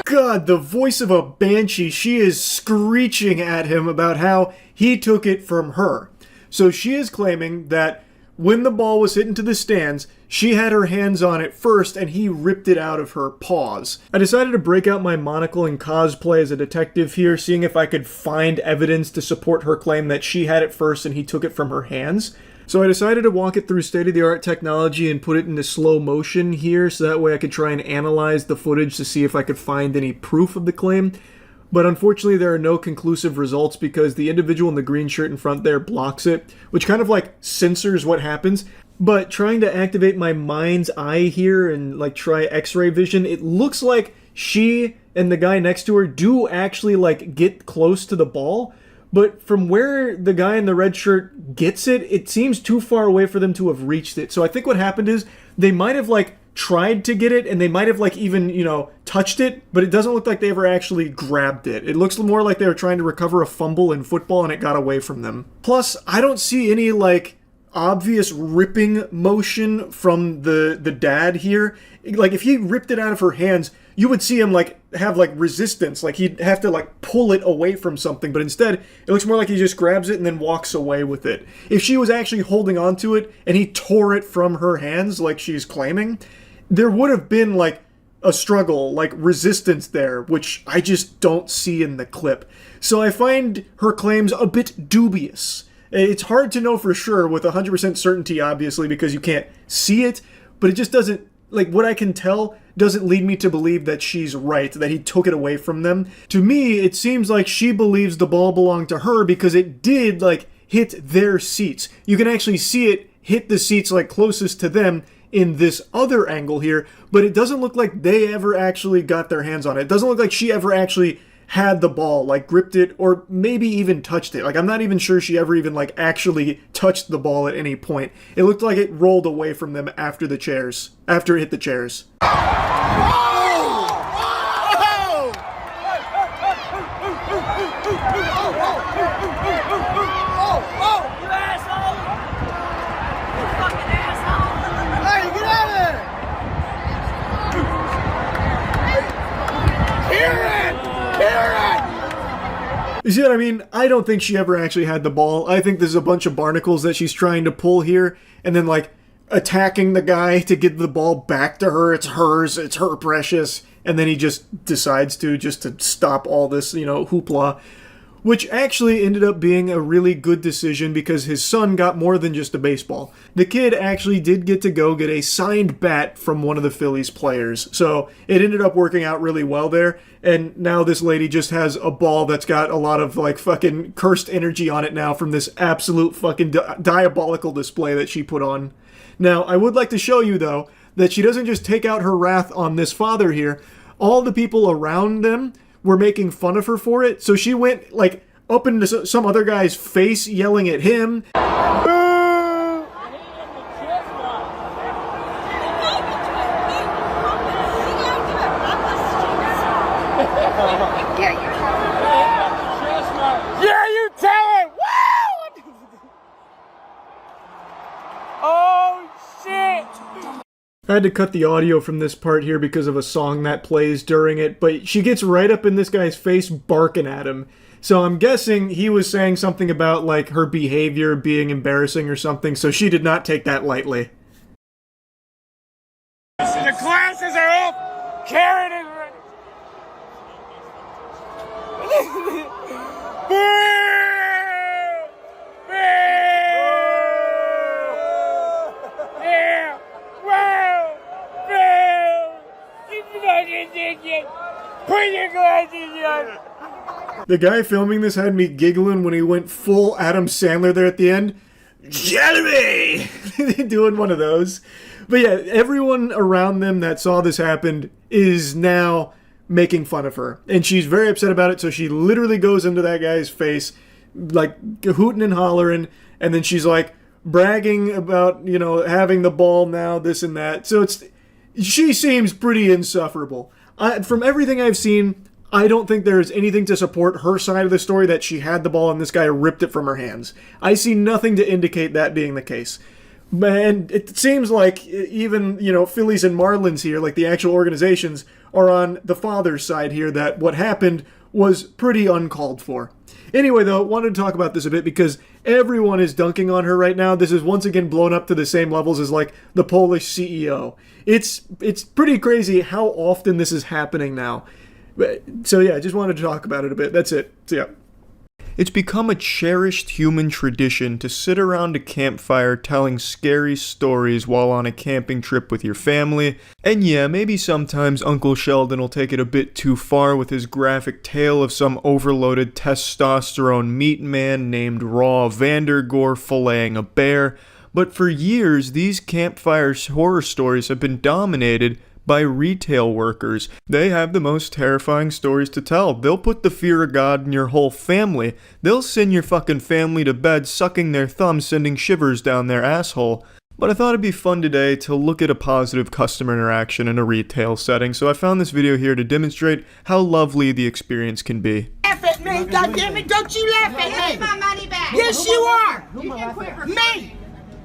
God, the voice of a banshee, she is screeching at him about how he took it from her. So she is claiming that when the ball was hit into the stands, she had her hands on it first and he ripped it out of her paws. I decided to break out my monocle and cosplay as a detective here, seeing if I could find evidence to support her claim that she had it first and he took it from her hands. So I decided to walk it through state-of-the-art technology and put it into slow motion here, so that way I could try and analyze the footage to see if I could find any proof of the claim. But unfortunately there are no conclusive results because the individual in the green shirt in front there blocks it, which kind of like censors what happens. But trying to activate my mind's eye here and like try x-ray vision, it looks like she and the guy next to her do actually like get close to the ball. But from where the guy in the red shirt gets it, it seems too far away for them to have reached it. So I think what happened is they might have like tried to get it and they might have like even, you know, touched it, but it doesn't look like they ever actually grabbed it. It looks more like they were trying to recover a fumble in football and it got away from them. Plus, I don't see any like obvious ripping motion from the dad here. Like if he ripped it out of her hands, you would see him like have like resistance, like he'd have to like pull it away from something, but instead it looks more like he just grabs it and then walks away with it. If she was actually holding on to it and he tore it from her hands like she's claiming, there would have been like a struggle, like resistance there, which I just don't see in the clip. So I find her claims a bit dubious. It's hard to know for sure with 100% certainty, obviously, because you can't see it, but it just doesn't, like what I can tell doesn't lead me to believe that she's right, that he took it away from them. To me, it seems like she believes the ball belonged to her because it did like hit their seats. You can actually see it hit the seats like closest to them in this other angle here, but it doesn't look like they ever actually got their hands on it. It doesn't look like she ever actually had the ball, like gripped it, or maybe even touched it. Like I'm not even sure she ever even like actually touched the ball at any point. It looked like it rolled away from them after it hit the chairs. You see what I mean? I don't think she ever actually had the ball. I think there's a bunch of barnacles that she's trying to pull here, and then like attacking the guy to get the ball back to her. It's hers, it's her precious. And then he just decides to stop all this, you know, hoopla. Which actually ended up being a really good decision because his son got more than just a baseball. The kid actually did get to go get a signed bat from one of the Phillies players. So it ended up working out really well there. And now this lady just has a ball that's got a lot of like fucking cursed energy on it now from this absolute fucking diabolical display that she put on. Now, I would like to show you though that she doesn't just take out her wrath on this father here. All the people around them were making fun of her for it, so she went like up into some other guy's face yelling at him. Yeah, you tell it! Woo! Oh, shit! I had to cut the audio from this part here because of a song that plays during it, but she gets right up in this guy's face barking at him. So I'm guessing he was saying something about like her behavior being embarrassing or something, so she did not take that lightly. The classes are up! Karen is ready! Yeah! Wow! Bill! The guy filming this had me giggling when he went full Adam Sandler there at the end. Jeremy! Doing one of those. But yeah, everyone around them that saw this happen is now making fun of her. And she's very upset about it, so she literally goes into that guy's face, like hooting and hollering, and then she's like bragging about, you know, having the ball now, this and that. So she seems pretty insufferable. From everything I've seen, I don't think there's anything to support her side of the story that she had the ball and this guy ripped it from her hands. I see nothing to indicate that being the case. And it seems like even, you know, Phillies and Marlins here, like the actual organizations, are on the father's side here, that what happened was pretty uncalled for. Anyway, though, wanted to talk about this a bit because everyone is dunking on her right now. This is once again blown up to the same levels as, like, the Polish CEO. It's pretty crazy how often this is happening now. So yeah, I just wanted to talk about it a bit. That's it. So yeah. It's become a cherished human tradition to sit around a campfire telling scary stories while on a camping trip with your family. And yeah, maybe sometimes Uncle Sheldon will take it a bit too far with his graphic tale of some overloaded testosterone meat man named Raw Vandergore filleting a bear. But for years, these campfire horror stories have been dominated by retail workers. They have the most terrifying stories to tell. They'll put the fear of God in your whole family. They'll send your fucking family to bed sucking their thumbs, sending shivers down their asshole. But I thought it'd be fun today to look at a positive customer interaction in a retail setting, so I found this video here to demonstrate how lovely the experience can be. Laugh at me, goddammit, don't you laugh at me! Give me my money back! Yes, you are! You can quit me!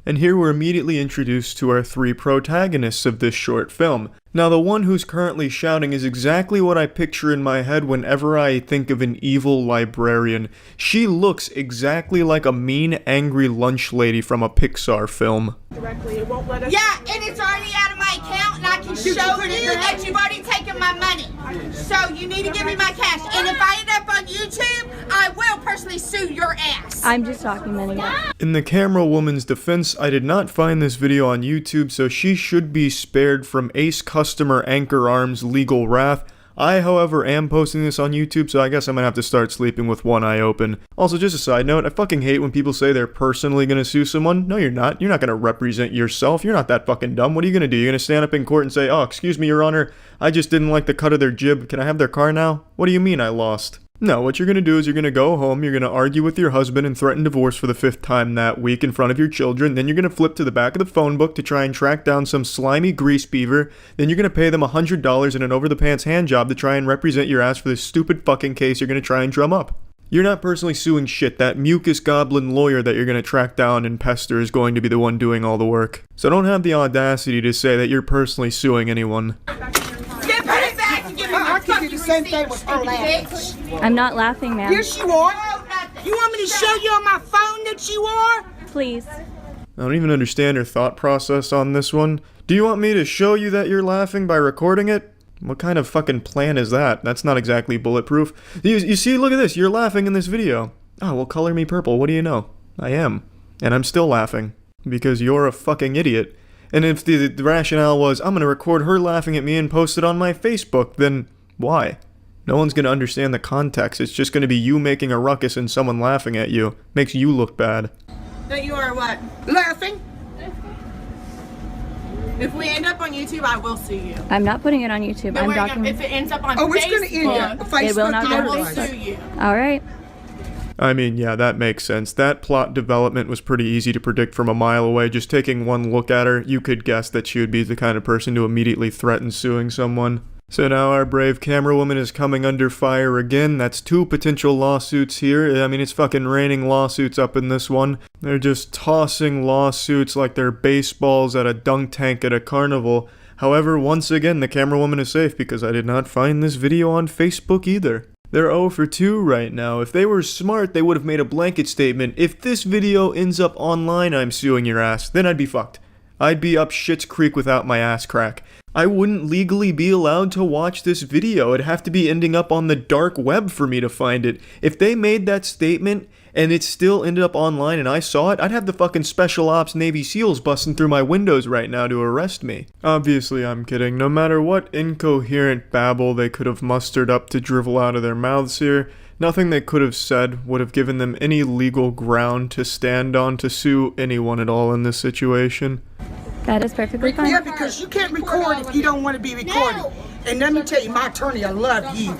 And here we're immediately introduced to our three protagonists of this short film. Now, the one who's currently shouting is exactly what I picture in my head whenever I think of an evil librarian. She looks exactly like a mean, angry lunch lady from a Pixar film. Directly, it won't let us. Yeah, and it's already out of my account, and I can show you that you've already taken my money. So you need to give me my cash. And if I end up on YouTube, I will personally sue your ass. I'm just documenting it. In the camera woman's defense, I did not find this video on YouTube, so she should be spared from Ace Customer Anchor Arm's legal wrath. I, however, am posting this on YouTube, so I guess I'm gonna have to start sleeping with one eye open. Also, just a side note, I fucking hate when people say they're personally gonna sue someone. No, you're not. You're not gonna represent yourself. You're not that fucking dumb. What are you gonna do? You're gonna stand up in court and say, "Oh, excuse me, Your Honor, I just didn't like the cut of their jib. Can I have their car now?" What do you mean I lost? No, what you're going to do is you're going to go home, you're going to argue with your husband and threaten divorce for the 5th time that week in front of your children, then you're going to flip to the back of the phone book to try and track down some slimy grease beaver, then you're going to pay them $100 in an over-the-pants hand job to try and represent your ass for this stupid fucking case you're going to try and drum up. You're not personally suing shit. That mucus goblin lawyer that you're going to track down and pester is going to be the one doing all the work. So don't have the audacity to say that you're personally suing anyone. I'll give you the same thing with her laughing. I'm not laughing, ma'am. Yes, you are. You want me to show you on my phone that you are? Please. I don't even understand her thought process on this one. Do you want me to show you that you're laughing by recording it? What kind of fucking plan is that? That's not exactly bulletproof. You see, look at this. You're laughing in this video. Oh, well, color me purple. What do you know? I am. And I'm still laughing. Because you're a fucking idiot. And if the rationale was, I'm gonna record her laughing at me and post it on my Facebook, then why? No one's gonna understand the context. It's just gonna be you making a ruckus and someone laughing at you. Makes you look bad. That you are what? Laughing? If we end up on YouTube, I will sue you. I'm not putting it on YouTube. No, I'm documenting. if it ends up on Facebook, it's gonna end up. Facebook, it will not go I on will Facebook. sue you. All right. I mean, yeah, that makes sense. That plot development was pretty easy to predict from a mile away. Just taking one look at her, you could guess that she would be the kind of person to immediately threaten suing someone. So now our brave camera woman is coming under fire again. That's 2 potential lawsuits here. I mean, it's fucking raining lawsuits up in this one. They're just tossing lawsuits like they're baseballs at a dunk tank at a carnival. However, once again, the camera woman is safe because I did not find this video on Facebook either. They're 0 for 2 right now. If they were smart, they would have made a blanket statement. If this video ends up online, I'm suing your ass. Then I'd be fucked. I'd be up shit's creek without my ass crack. I wouldn't legally be allowed to watch this video. It'd have to be ending up on the dark web for me to find it. If they made that statement and it still ended up online and I saw it, I'd have the fucking Special Ops Navy SEALs busting through my windows right now to arrest me. Obviously, I'm kidding. No matter what incoherent babble they could have mustered up to drivel out of their mouths here, nothing they could have said would have given them any legal ground to stand on to sue anyone at all in this situation. That is perfectly fine. Yeah, because you can't record if you don't want to be recorded. No. And let me tell you, my attorney, I love you.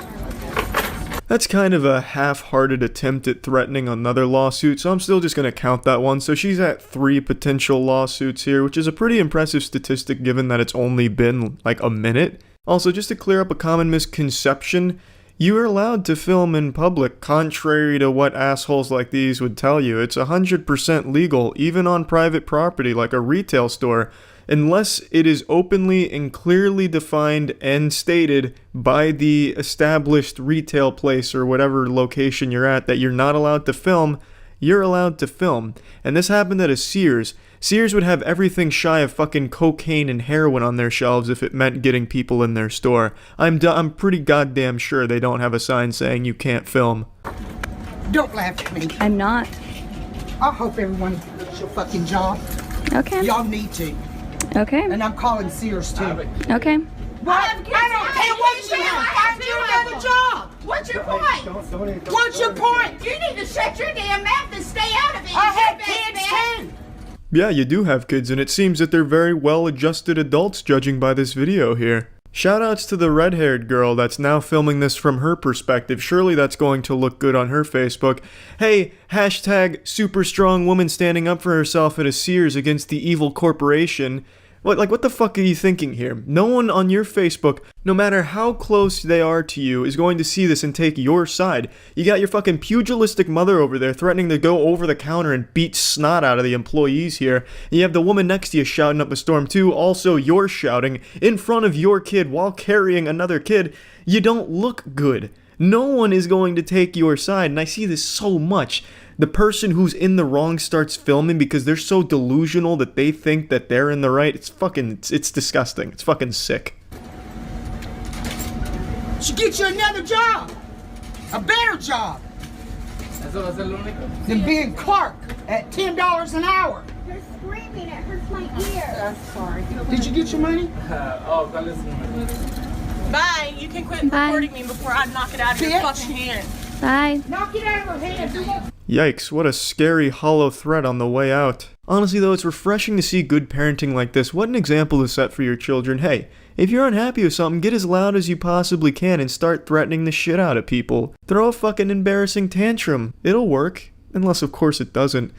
That's kind of a half-hearted attempt at threatening another lawsuit, so I'm still just going to count that one. So she's at 3 potential lawsuits here, which is a pretty impressive statistic given that it's only been like a minute. Also, just to clear up a common misconception, you are allowed to film in public, contrary to what assholes like these would tell you. It's 100% legal, even on private property like a retail store, unless it is openly and clearly defined and stated by the established retail place or whatever location you're at that you're not allowed to film. You're allowed to film. And this happened at a Sears. Sears would have everything shy of fucking cocaine and heroin on their shelves if it meant getting people in their store. I'm pretty goddamn sure they don't have a sign saying you can't film. Don't laugh at me. I'm not. I hope everyone does your fucking job. Okay. Y'all need to. Okay. And I'm calling Sears too. Okay. What? I don't care what you have. Find you another job. What's your point? What's your point? You need to shut your damn mouth and stay out of it. I have kids too. Yeah, you do have kids, and it seems that they're very well-adjusted adults judging by this video here. Shoutouts to the red-haired girl that's now filming this from her perspective. Surely that's going to look good on her Facebook. Hey, hashtag super strong woman standing up for herself at a Sears against the evil corporation. What the fuck are you thinking here? No one on your Facebook, no matter how close they are to you, is going to see this and take your side. You got your fucking pugilistic mother over there threatening to go over the counter and beat snot out of the employees here. And you have the woman next to you shouting up a storm too. Also, you're shouting in front of your kid while carrying another kid. You don't look good. No one is going to take your side, and I see this so much. The person who's in the wrong starts filming because they're so delusional that they think that they're in the right. It's disgusting. It's fucking sick. Should get you another job. A better job. Than being Clark at $10 an hour. You're screaming. It hurts my ear. I'm sorry. Did you get your money? Bye. You can quit recording me before I knock it out of your fucking hand. Bye. Knock it out of her hand. Yikes, what a scary hollow threat on the way out. Honestly though, it's refreshing to see good parenting like this. What an example to set for your children. Hey, if you're unhappy with something, get as loud as you possibly can and start threatening the shit out of people. Throw a fucking embarrassing tantrum. It'll work. Unless of course it doesn't.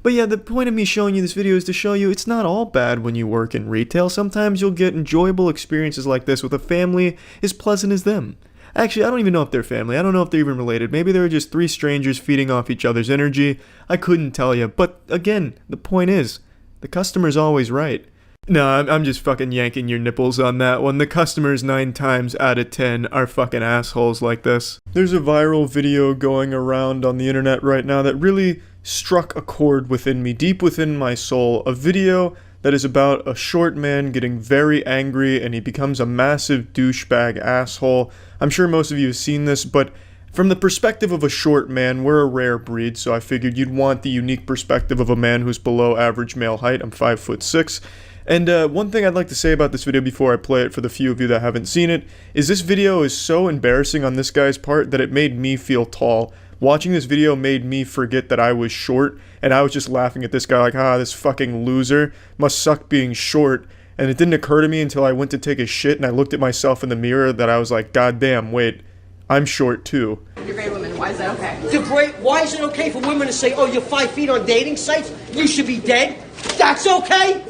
But yeah, the point of me showing you this video is to show you it's not all bad when you work in retail. Sometimes you'll get enjoyable experiences like this with a family as pleasant as them. Actually, I don't even know if they're family. I don't know if they're even related. Maybe they were just 3 strangers feeding off each other's energy. I couldn't tell you. But again, the point is, the customer's always right. No, I'm just fucking yanking your nipples on that one. The customers 9 times out of 10 are fucking assholes like this. There's a viral video going around on the internet right now that really struck a chord within me, deep within my soul. A video that is about a short man getting very angry and he becomes a massive douchebag asshole. I'm sure most of you have seen this, but from the perspective of a short man, we're a rare breed, so I figured you'd want the unique perspective of a man who's below average male height. I'm 5'6". And one thing I'd like to say about this video before I play it for the few of you that haven't seen it, is this video is so embarrassing on this guy's part that it made me feel tall. Watching this video made me forget that I was short, and I was just laughing at this guy like, this fucking loser must suck being short. And it didn't occur to me until I went to take a shit and I looked at myself in the mirror that I was like, God damn, wait, I'm short too. You're a great woman. Why is that okay? Why is it okay for women to say, oh, you're 5 feet on dating sites? You should be dead? That's okay?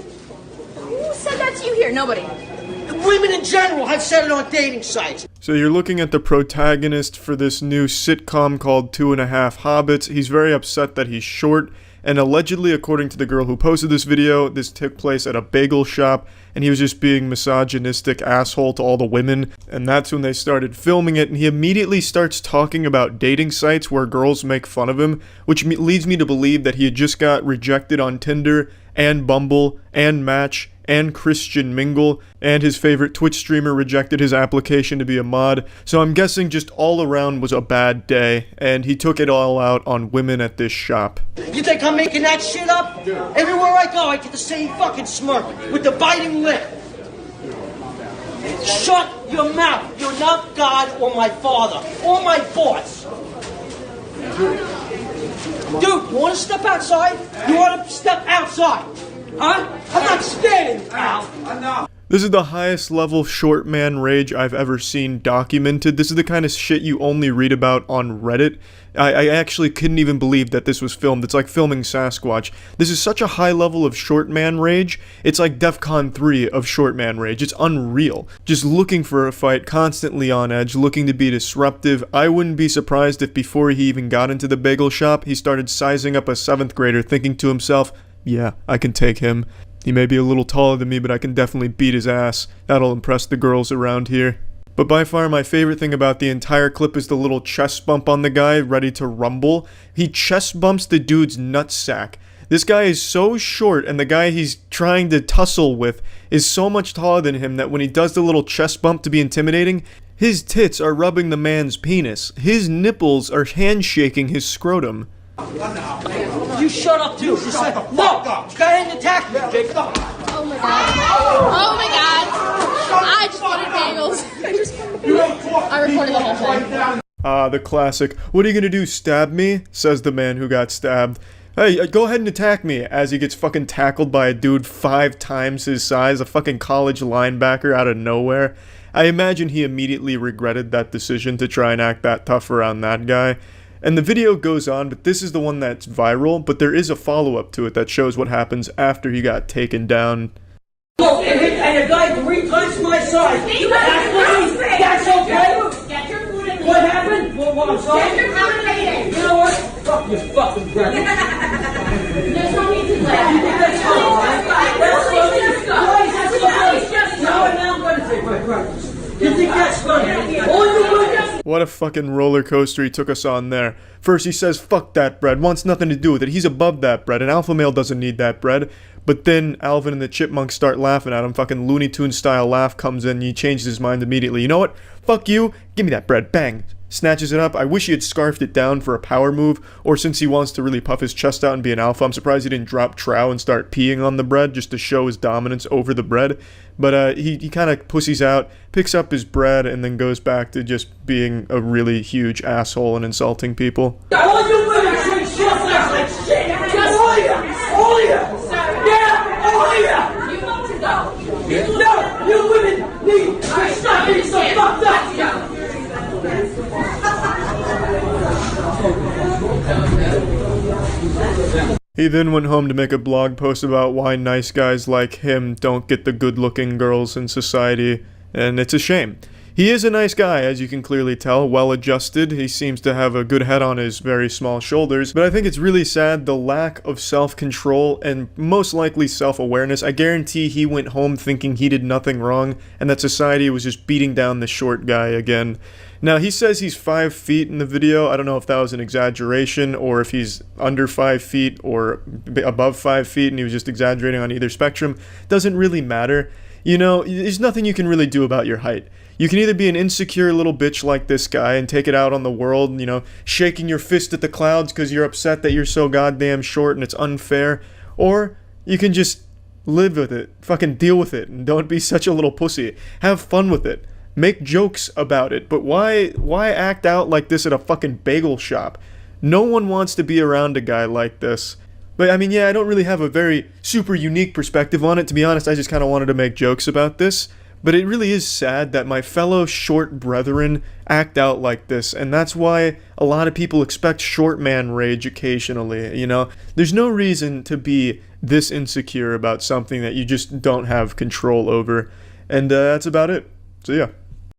Who said that to you here? Nobody. Women in general have said it on dating sites. So you're looking at the protagonist for this new sitcom called 2.5 Hobbits. He's very upset that he's short. And allegedly, according to the girl who posted this video, this took place at a bagel shop, and he was just being misogynistic asshole to all the women. And that's when they started filming it, and he immediately starts talking about dating sites where girls make fun of him, which leads me to believe that he had just got rejected on Tinder, and Bumble, and Match, and Christian mingle, and his favorite Twitch streamer rejected his application to be a mod, so I'm guessing just all around was a bad day, and he took it all out on women at this shop. You think I'm making that shit up? Everywhere I go, I get the same fucking smirk with the biting lip. Shut your mouth. You're not God or my father or my boss. Dude, you want to step outside? You want to step outside? Huh? I'm not standing, pal. I'm not. This is the highest level short man rage I've ever seen documented. This is the kind of shit you only read about on Reddit. I actually couldn't even believe that this was filmed. It's like filming Sasquatch. This is such a high level of short man rage. It's like DEFCON 3 of short man rage. It's unreal. Just looking for a fight, constantly on edge, looking to be disruptive. I wouldn't be surprised if before he even got into the bagel shop, he started sizing up a 7th grader, thinking to himself, yeah, I can take him. He may be a little taller than me, but I can definitely beat his ass. That'll impress the girls around here. But by far my favorite thing about the entire clip is the little chest bump on the guy ready to rumble. He chest bumps the dude's nutsack. This guy is so short, and the guy he's trying to tussle with is so much taller than him that when he does the little chest bump to be intimidating, his tits are rubbing the man's penis. His nipples are handshaking his scrotum. You shut up too. Just say, no, go ahead and attack me, Jake. Oh my god. Oh my god. I just wanted bagels. I recorded the whole thing. Ah, the classic, what are you gonna do, stab me? Says the man who got stabbed. Hey, go ahead and attack me, as he gets fucking tackled by a dude 5 times his size, a fucking college linebacker out of nowhere. I imagine he immediately regretted that decision to try and act that tough around that guy. And the video goes on, but this is the one that's viral, but there is a follow-up to it that shows what happens after he got taken down. Look, and a guy 3 times my size. That's okay? Get your food and What happened? What I'm sorry? Get your food and leave. You know what? Fuck your fucking breath. There's no need to laugh. You think that's funny, right? That's funny? Why is that so funny? Now I'm going to take my breakfast. You think that's funny? All you women. What a fucking roller coaster he took us on there. First he says, fuck that bread, wants nothing to do with it, he's above that bread, an alpha male doesn't need that bread. But then Alvin and the Chipmunks start laughing at him, fucking Looney Tunes style laugh comes in, and he changes his mind immediately. You know what? Fuck you, give me that bread, bang. Snatches it up. I wish he had scarfed it down for a power move, or since he wants to really puff his chest out and be an alpha, I'm surprised he didn't drop trow and start peeing on the bread just to show his dominance over the bread. But he kind of pussies out, picks up his bread, and then goes back to just being a really huge asshole and insulting people. All you women say shit like shit. All of you. All of you. Yeah, all of you. You need to go. No, you women need to stop being so fucked up. He then went home to make a blog post about why nice guys like him don't get the good-looking girls in society, and it's a shame. He is a nice guy, as you can clearly tell, well-adjusted. He seems to have a good head on his very small shoulders, but I think it's really sad the lack of self-control and most likely self-awareness. I guarantee he went home thinking he did nothing wrong, and that society was just beating down the short guy again. Now, he says he's 5 feet in the video. I don't know if that was an exaggeration or if he's under 5 feet or above 5 feet and he was just exaggerating on either spectrum. Doesn't really matter. You know, there's nothing you can really do about your height. You can either be an insecure little bitch like this guy and take it out on the world, you know, shaking your fist at the clouds because you're upset that you're so goddamn short and it's unfair, or you can just live with it, fucking deal with it, and don't be such a little pussy. Have fun with it. Make jokes about it, but why act out like this at a fucking bagel shop? No one wants to be around a guy like this. But I mean, yeah, I don't really have a very super unique perspective on it. To be honest, I just kind of wanted to make jokes about this. But it really is sad that my fellow short brethren act out like this, and that's why a lot of people expect short man rage occasionally, you know? There's no reason to be this insecure about something that you just don't have control over, and that's about it. So yeah.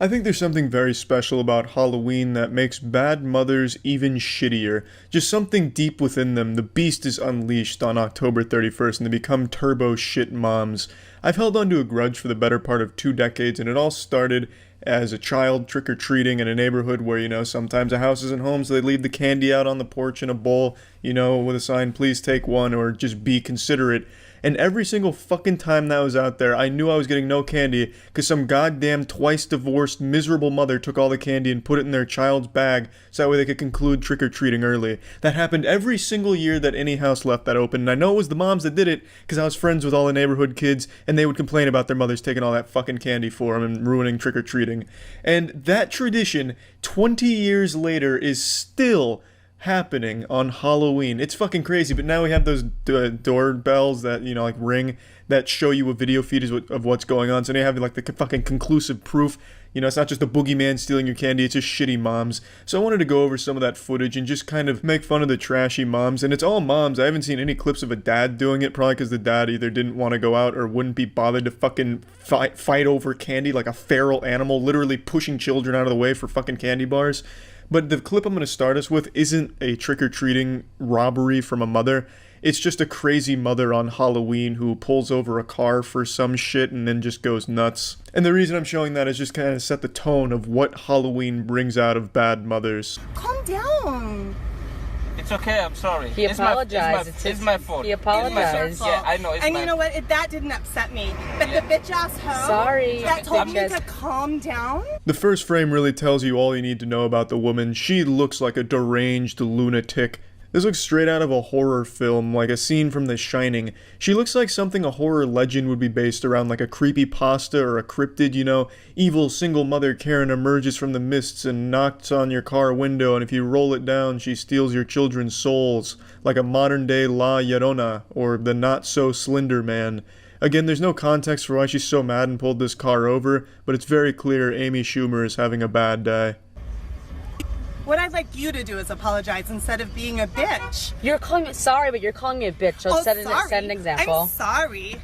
I think there's something very special about Halloween that makes bad mothers even shittier. Just something deep within them. The beast is unleashed on October 31st and they become turbo shit moms. I've held onto a grudge for the better part of 2 decades, and it all started as a child trick-or-treating in a neighborhood where, you know, sometimes a house isn't home, so they leave the candy out on the porch in a bowl, you know, with a sign, please take one, or just be considerate. And every single fucking time that was out there, I knew I was getting no candy because some goddamn twice divorced miserable mother took all the candy and put it in their child's bag so that way they could conclude trick-or-treating early. That happened every single year that any house left that open, and I know it was the moms that did it because I was friends with all the neighborhood kids and they would complain about their mothers taking all that fucking candy for them and ruining trick-or-treating. And that tradition, 20 years later, is still happening on Halloween. It's fucking crazy, but now we have those doorbells that, you know, like ring, that show you a video feed of what's going on. So now you have like the fucking conclusive proof. You know, it's not just a boogeyman stealing your candy, it's just shitty moms. So I wanted to go over some of that footage and just kind of make fun of the trashy moms. And it's all moms. I haven't seen any clips of a dad doing it, probably because the dad either didn't want to go out or wouldn't be bothered to fucking fight over candy like a feral animal, literally pushing children out of the way for fucking candy bars. But the clip I'm going to start us with isn't a trick-or-treating robbery from a mother. It's just a crazy mother on Halloween who pulls over a car for some shit and then just goes nuts. And the reason I'm showing that is just kind of set the tone of what Halloween brings out of bad mothers. Calm down. It's okay, I'm sorry. He apologized. It's my fault. He apologized. Yeah, I know. And you know what? That didn't upset me. But the bitch ass hoe Sorry. that told me to calm down. The first frame really tells you all you need to know about the woman. She looks like a deranged lunatic. This looks straight out of a horror film, like a scene from The Shining. She looks like something a horror legend would be based around, like a creepypasta or a cryptid, you know? Evil single mother Karen emerges from the mists and knocks on your car window, and if you roll it down, she steals your children's souls, like a modern-day La Llorona, or the Not-So-Slender Man. Again, there's no context for why she's so mad and pulled this car over, but it's very clear Amy Schumer is having a bad day. What I'd like you to do is apologize instead of being a bitch. You're calling me sorry, but you're calling me a bitch. So set an example. I'm sorry.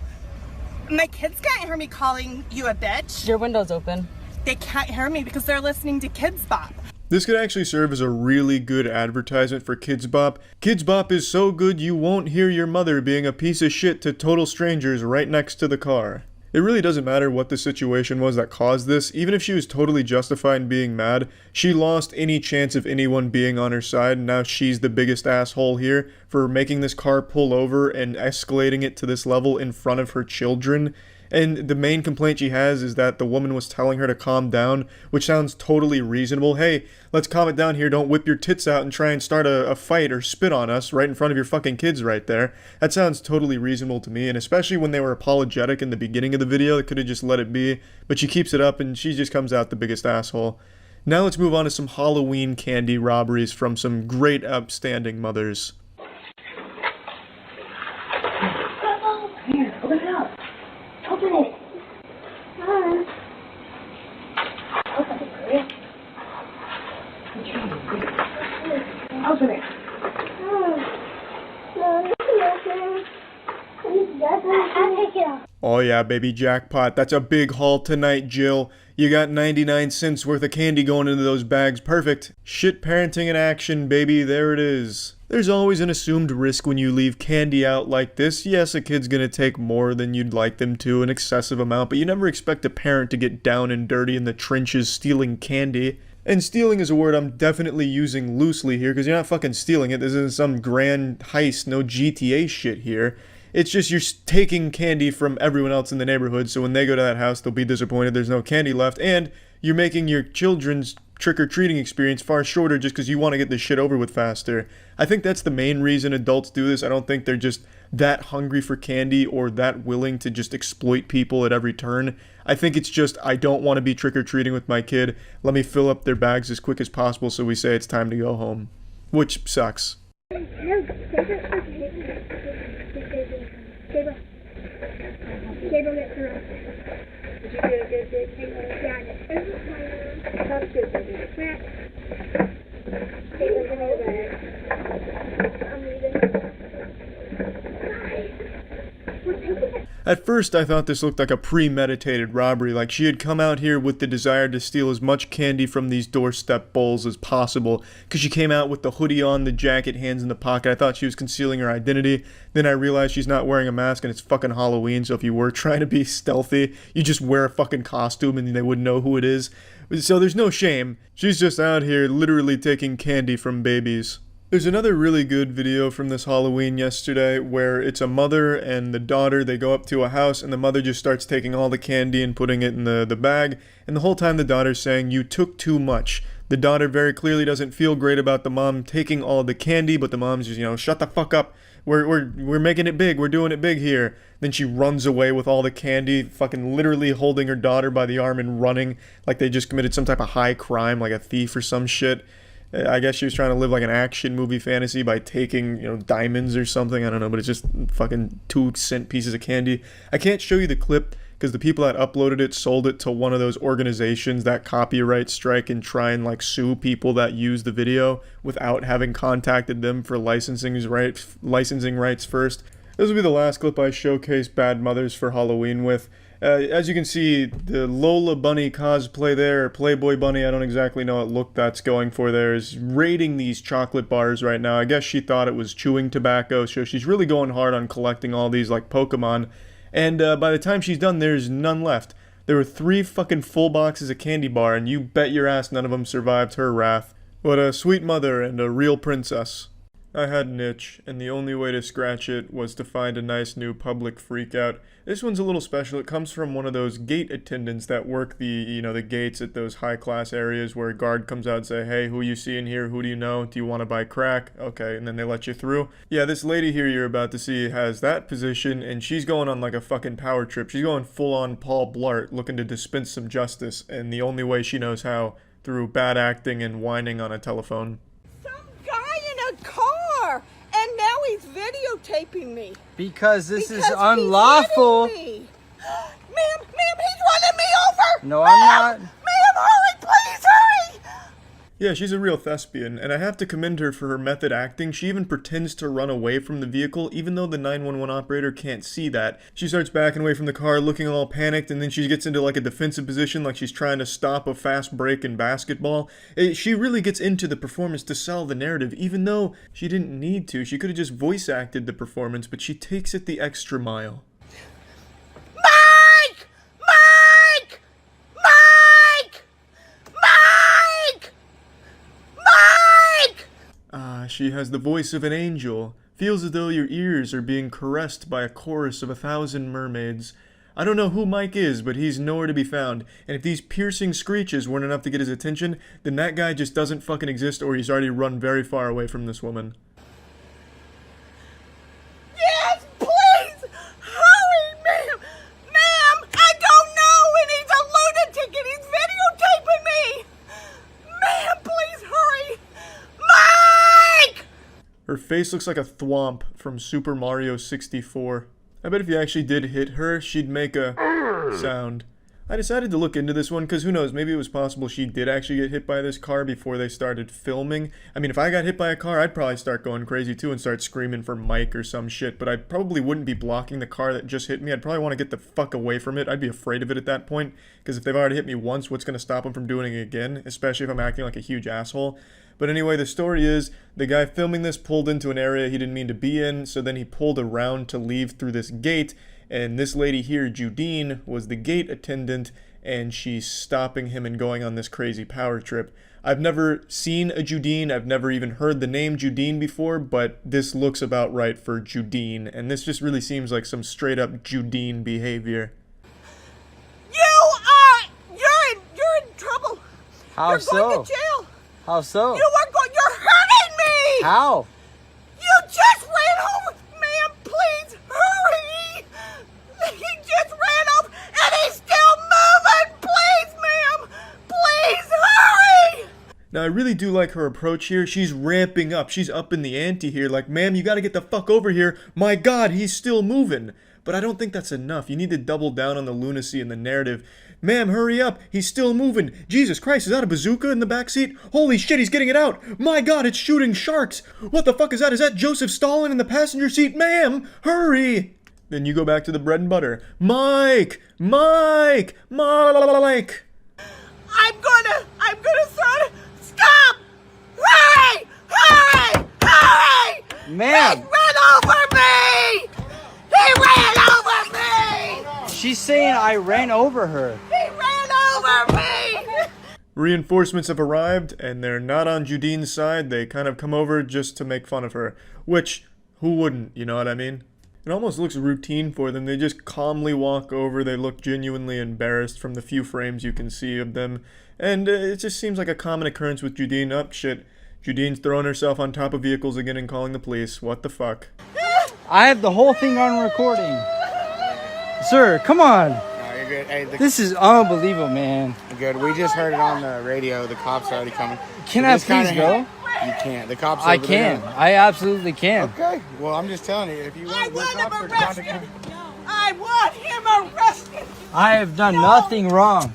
My kids can't hear me calling you a bitch. Your window's open. They can't hear me because they're listening to Kids Bop. This could actually serve as a really good advertisement for Kids Bop. Kids Bop is so good you won't hear your mother being a piece of shit to total strangers right next to the car. It really doesn't matter what the situation was that caused this. Even if she was totally justified in being mad, she lost any chance of anyone being on her side, and now she's the biggest asshole here for making this car pull over and escalating it to this level in front of her children. And the main complaint she has is that the woman was telling her to calm down, which sounds totally reasonable. Hey, let's calm it down here, don't whip your tits out and try and start a fight or spit on us right in front of your fucking kids right there. That sounds totally reasonable to me, and especially when they were apologetic in the beginning of the video, they could have just let it be, but she keeps it up and she just comes out the biggest asshole. Now let's move on to some Halloween candy robberies from some great upstanding mothers. Here, open it up. Open it. Open it, Chris. Open it. I'll take it off. Oh yeah, baby, jackpot. That's a big haul tonight, Jill. You got 99 cents worth of candy going into those bags. Perfect. Shit parenting in action, baby. There it is. There's always an assumed risk when you leave candy out like this. Yes, a kid's gonna take more than you'd like them to, an excessive amount, but you never expect a parent to get down and dirty in the trenches stealing candy. And stealing is a word I'm definitely using loosely here, because you're not fucking stealing it. This isn't some grand heist, no GTA shit here. It's just you're taking candy from everyone else in the neighborhood, so when they go to that house, they'll be disappointed there's no candy left, and you're making your children's trick-or-treating experience far shorter just because you want to get this shit over with faster. I think that's the main reason adults do this. I don't think they're just that hungry for candy or that willing to just exploit people at every turn. I think it's just, I don't want to be trick-or-treating with my kid. Let me fill up their bags as quick as possible so we say it's time to go home. Which sucks. Gabriel gets through. Did you get a good big thing? Yeah, I did. That's good, baby. Gabriel, give me the bag. I'm leaving. We're taking it. At first, I thought this looked like a premeditated robbery, like she had come out here with the desire to steal as much candy from these doorstep bowls as possible, because she came out with the hoodie on, the jacket, hands in the pocket. I thought she was concealing her identity. Then I realized she's not wearing a mask and it's fucking Halloween, so if you were trying to be stealthy, you just wear a fucking costume and they wouldn't know who it is. So there's no shame. She's just out here literally taking candy from babies. There's another really good video from this Halloween yesterday where it's a mother and the daughter. They go up to a house and the mother just starts taking all the candy and putting it in the bag. And the whole time the daughter's saying, "You took too much." The daughter very clearly doesn't feel great about the mom taking all the candy, but the mom's just, shut the fuck up. We're making it big. We're doing it big here. Then she runs away with all the candy, fucking literally holding her daughter by the arm and running like they just committed some type of high crime, like a thief or some shit. I guess she was trying to live like an action movie fantasy by taking, diamonds or something. I don't know, but it's just fucking 2-cent pieces of candy. I can't show you the clip because the people that uploaded it sold it to one of those organizations that copyright strike and try and like sue people that use the video without having contacted them for licensing rights first. This will be the last clip I showcase bad mothers for Halloween with. As you can see, the Lola Bunny cosplay there, or Playboy Bunny, I don't exactly know what look that's going for there, is raiding these chocolate bars right now. I guess she thought it was chewing tobacco, so she's really going hard on collecting all these like Pokemon. And by the time she's done, there's none left. There were 3 fucking full boxes of candy bar, and you bet your ass none of them survived her wrath. What a sweet mother and a real princess. I had an itch, and the only way to scratch it was to find a nice new public freakout. This one's a little special. It comes from one of those gate attendants that work the gates at those high-class areas where a guard comes out and say, "Hey, who you see in here? Who do you know? Do you want to buy crack?" Okay, and then they let you through. Yeah, this lady here you're about to see has that position, and she's going on like a fucking power trip. She's going full-on Paul Blart, looking to dispense some justice, and the only way she knows how, through bad acting and whining on a telephone. Car, and now he's videotaping me. Because this is unlawful. Ma'am, he's running me over. No, I'm not. Ma'am, hurry, please hurry. Yeah, she's a real thespian, and I have to commend her for her method acting. She even pretends to run away from the vehicle, even though the 911 operator can't see that. She starts backing away from the car, looking all panicked, and then she gets into like a defensive position, like she's trying to stop a fast break in basketball. She really gets into the performance to sell the narrative, even though she didn't need to. She could have just voice acted the performance, but she takes it the extra mile. She has the voice of an angel. Feels as though your ears are being caressed by a chorus of 1,000 mermaids. I don't know who Mike is, but he's nowhere to be found. And if these piercing screeches weren't enough to get his attention, then that guy just doesn't fucking exist, or he's already run very far away from this woman. Yes, please hurry, ma'am. Ma'am, I don't know, and he's a lunatic, and he's videotaping me. Ma'am, please hurry. Her face looks like a thwomp from Super Mario 64. I bet if you actually did hit her, she'd make a sound. I decided to look into this one because who knows, maybe it was possible she did actually get hit by this car before they started filming. I mean, if I got hit by a car, I'd probably start going crazy too and start screaming for Mike or some shit, but I probably wouldn't be blocking the car that just hit me. I'd probably want to get the fuck away from it. I'd be afraid of it at that point, because if they've already hit me once, what's going to stop them from doing it again, especially if I'm acting like a huge asshole. But anyway, the story is, the guy filming this pulled into an area he didn't mean to be in, so then he pulled around to leave through this gate, and this lady here, Judine, was the gate attendant, and she's stopping him and going on this crazy power trip. I've never seen a Judine, I've never even heard the name Judine before, but this looks about right for Judine, and this just really seems like some straight up Judine behavior. You're in trouble. How You're so? going to jail. How so? You're hurting me. How? You just ran over. Ma'am, please hurry. He just ran over and he's still moving. Please, ma'am. Please hurry. Now, I really do like her approach here. She's ramping up. She's up in the ante here. Like, ma'am, you gotta get the fuck over here. My God, he's still moving. But I don't think that's enough. You need to double down on the lunacy in the narrative. Ma'am, hurry up. He's still moving. Jesus Christ, is that a bazooka in the backseat? Holy shit, he's getting it out. My God, it's shooting sharks. What the fuck is that? Is that Joseph Stalin in the passenger seat? Ma'am, hurry. Then you go back to the bread and butter. Mike! Mike! Mike! I'm gonna throw it. Stop! Hurry! Hurry! Hurry! Ma'am! He ran over me! He ran over me! She's saying I ran over her. He ran over me! Reinforcements have arrived, and they're not on Judine's side. They kind of come over just to make fun of her. Which, who wouldn't, you know what I mean? It almost looks routine for them. They just calmly walk over. They look genuinely embarrassed from the few frames you can see of them. And it just seems like a common occurrence with Judine. Oh, shit. Judine's throwing herself on top of vehicles again and calling the police. What the fuck? I have the whole thing on recording. Sir, come on. No, you're good. Hey, This is unbelievable, man. good. We just heard it on the radio. The cops are already coming. Can I please go? You can't. The cops. I can. I absolutely can. Okay. Well, I'm just telling you. If you I want him arrested. I want him arrested. I have done nothing wrong.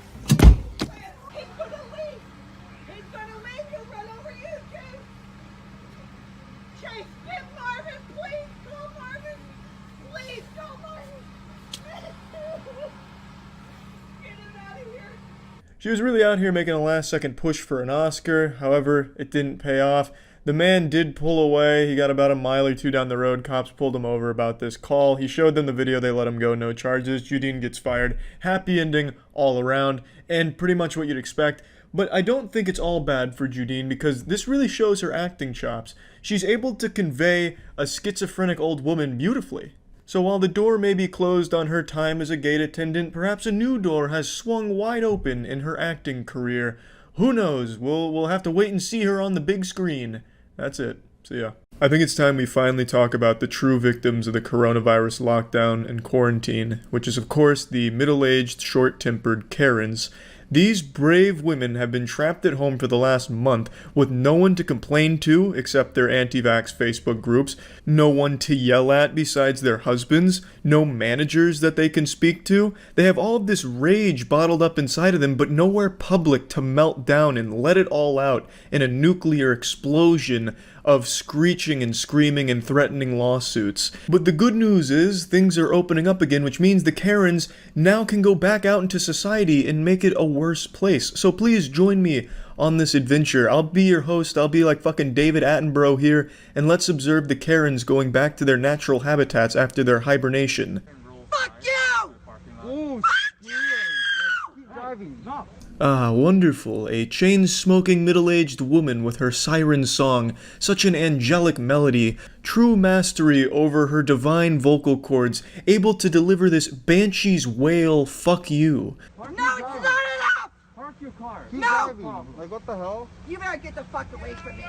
She was really out here making a last-second push for an Oscar. However, it didn't pay off. The man did pull away. He got about a mile or two down the road. Cops pulled him over about this call. He showed them the video. They let him go. No charges. Judine gets fired. Happy ending all around, and pretty much what you'd expect. But I don't think it's all bad for Judine, because this really shows her acting chops. She's able to convey a schizophrenic old woman beautifully. So while the door may be closed on her time as a gate attendant, perhaps a new door has swung wide open in her acting career. Who knows? We'll have to wait and see her on the big screen. That's it. See ya. I think it's time we finally talk about the true victims of the coronavirus lockdown and quarantine, which is of course the middle-aged, short-tempered Karens. These brave women have been trapped at home for the last month with no one to complain to except their anti-vax Facebook groups, no one to yell at besides their husbands, no managers that they can speak to. They have all of this rage bottled up inside of them, but nowhere public to melt down and let it all out in a nuclear explosion of screeching and screaming and threatening lawsuits. But the good news is things are opening up again, which means the Karens now can go back out into society and make it a worse place. So please join me on this adventure. I'll be your host. I'll be like fucking David Attenborough here, and let's observe the Karens going back to their natural habitats after their hibernation. Fuck you! Oh, Ah, wonderful. A chain-smoking middle-aged woman with her siren song, such an angelic melody, true mastery over her divine vocal cords, able to deliver this banshee's wail, fuck you. No, it's not enough! Park your car. No! Like, what the hell? You better get the fuck away from me.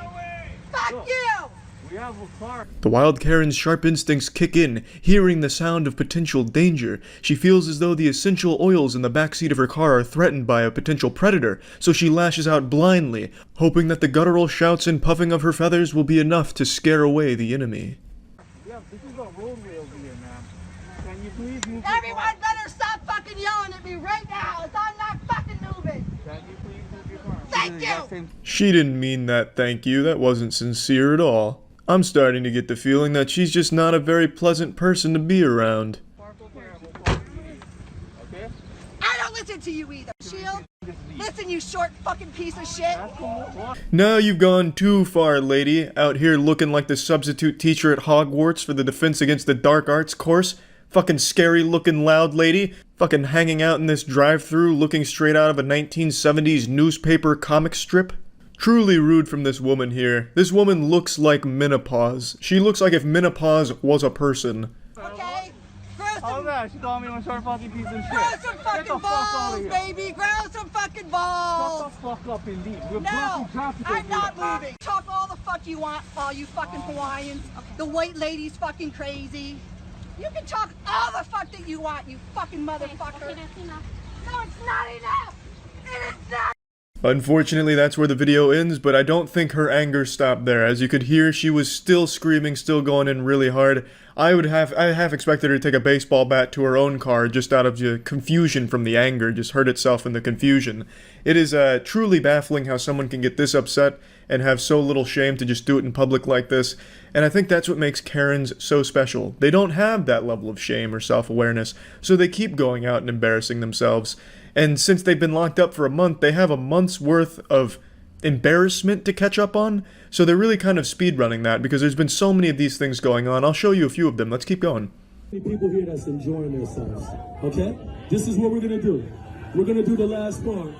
Fuck you! We have a car. The wild Karen's sharp instincts kick in, hearing the sound of potential danger. She feels as though the essential oils in the backseat of her car are threatened by a potential predator, so she lashes out blindly, hoping that the guttural shouts and puffing of her feathers will be enough to scare away the enemy. Yeah, this is a roadway over here, ma'am. Can you please move? Everyone better stop fucking yelling at me right now, as I'm not fucking moving. Can you please move your car? Thank you! She didn't mean that thank you. That wasn't sincere at all. I'm starting to get the feeling that she's just not a very pleasant person to be around. I don't listen to you either, Shield. Listen, you short fucking piece of shit. Now you've gone too far, lady. Out here looking like the substitute teacher at Hogwarts for the Defense Against the Dark Arts course. Fucking scary looking loud lady. Fucking hanging out in this drive-thru looking straight out of a 1970s newspaper comic strip. Truly rude from this woman here. This woman looks like menopause. She looks like if menopause was a person. Okay? Grow some, Oh god, she called me a short fucking piece of shit. grow some fucking balls, baby. Grow some fucking balls. Shut the fuck up and leave. We're No, blocking traffic I'm over not here. moving. Talk all the fuck you want, all you fucking Hawaiians. The white lady's fucking crazy. You can talk all the fuck that you want, you fucking motherfucker. Okay, that's enough. No, it's not enough. It is not. Unfortunately, that's where the video ends, but I don't think her anger stopped there. As you could hear, she was still screaming, still going in really hard. I half expected her to take a baseball bat to her own car just out of the confusion from the anger, just hurt itself in the confusion. It is truly baffling how someone can get this upset and have so little shame to just do it in public like this, and I think that's what makes Karens so special. They don't have that level of shame or self-awareness, so they keep going out and embarrassing themselves. And since they've been locked up for a month, they have a month's worth of embarrassment to catch up on, so they're really kind of speedrunning that because there's been so many of these things going on. I'll show you a few of them. Let's keep going. People here that's enjoying themselves, okay? This is what we're gonna do. We're gonna do the last part.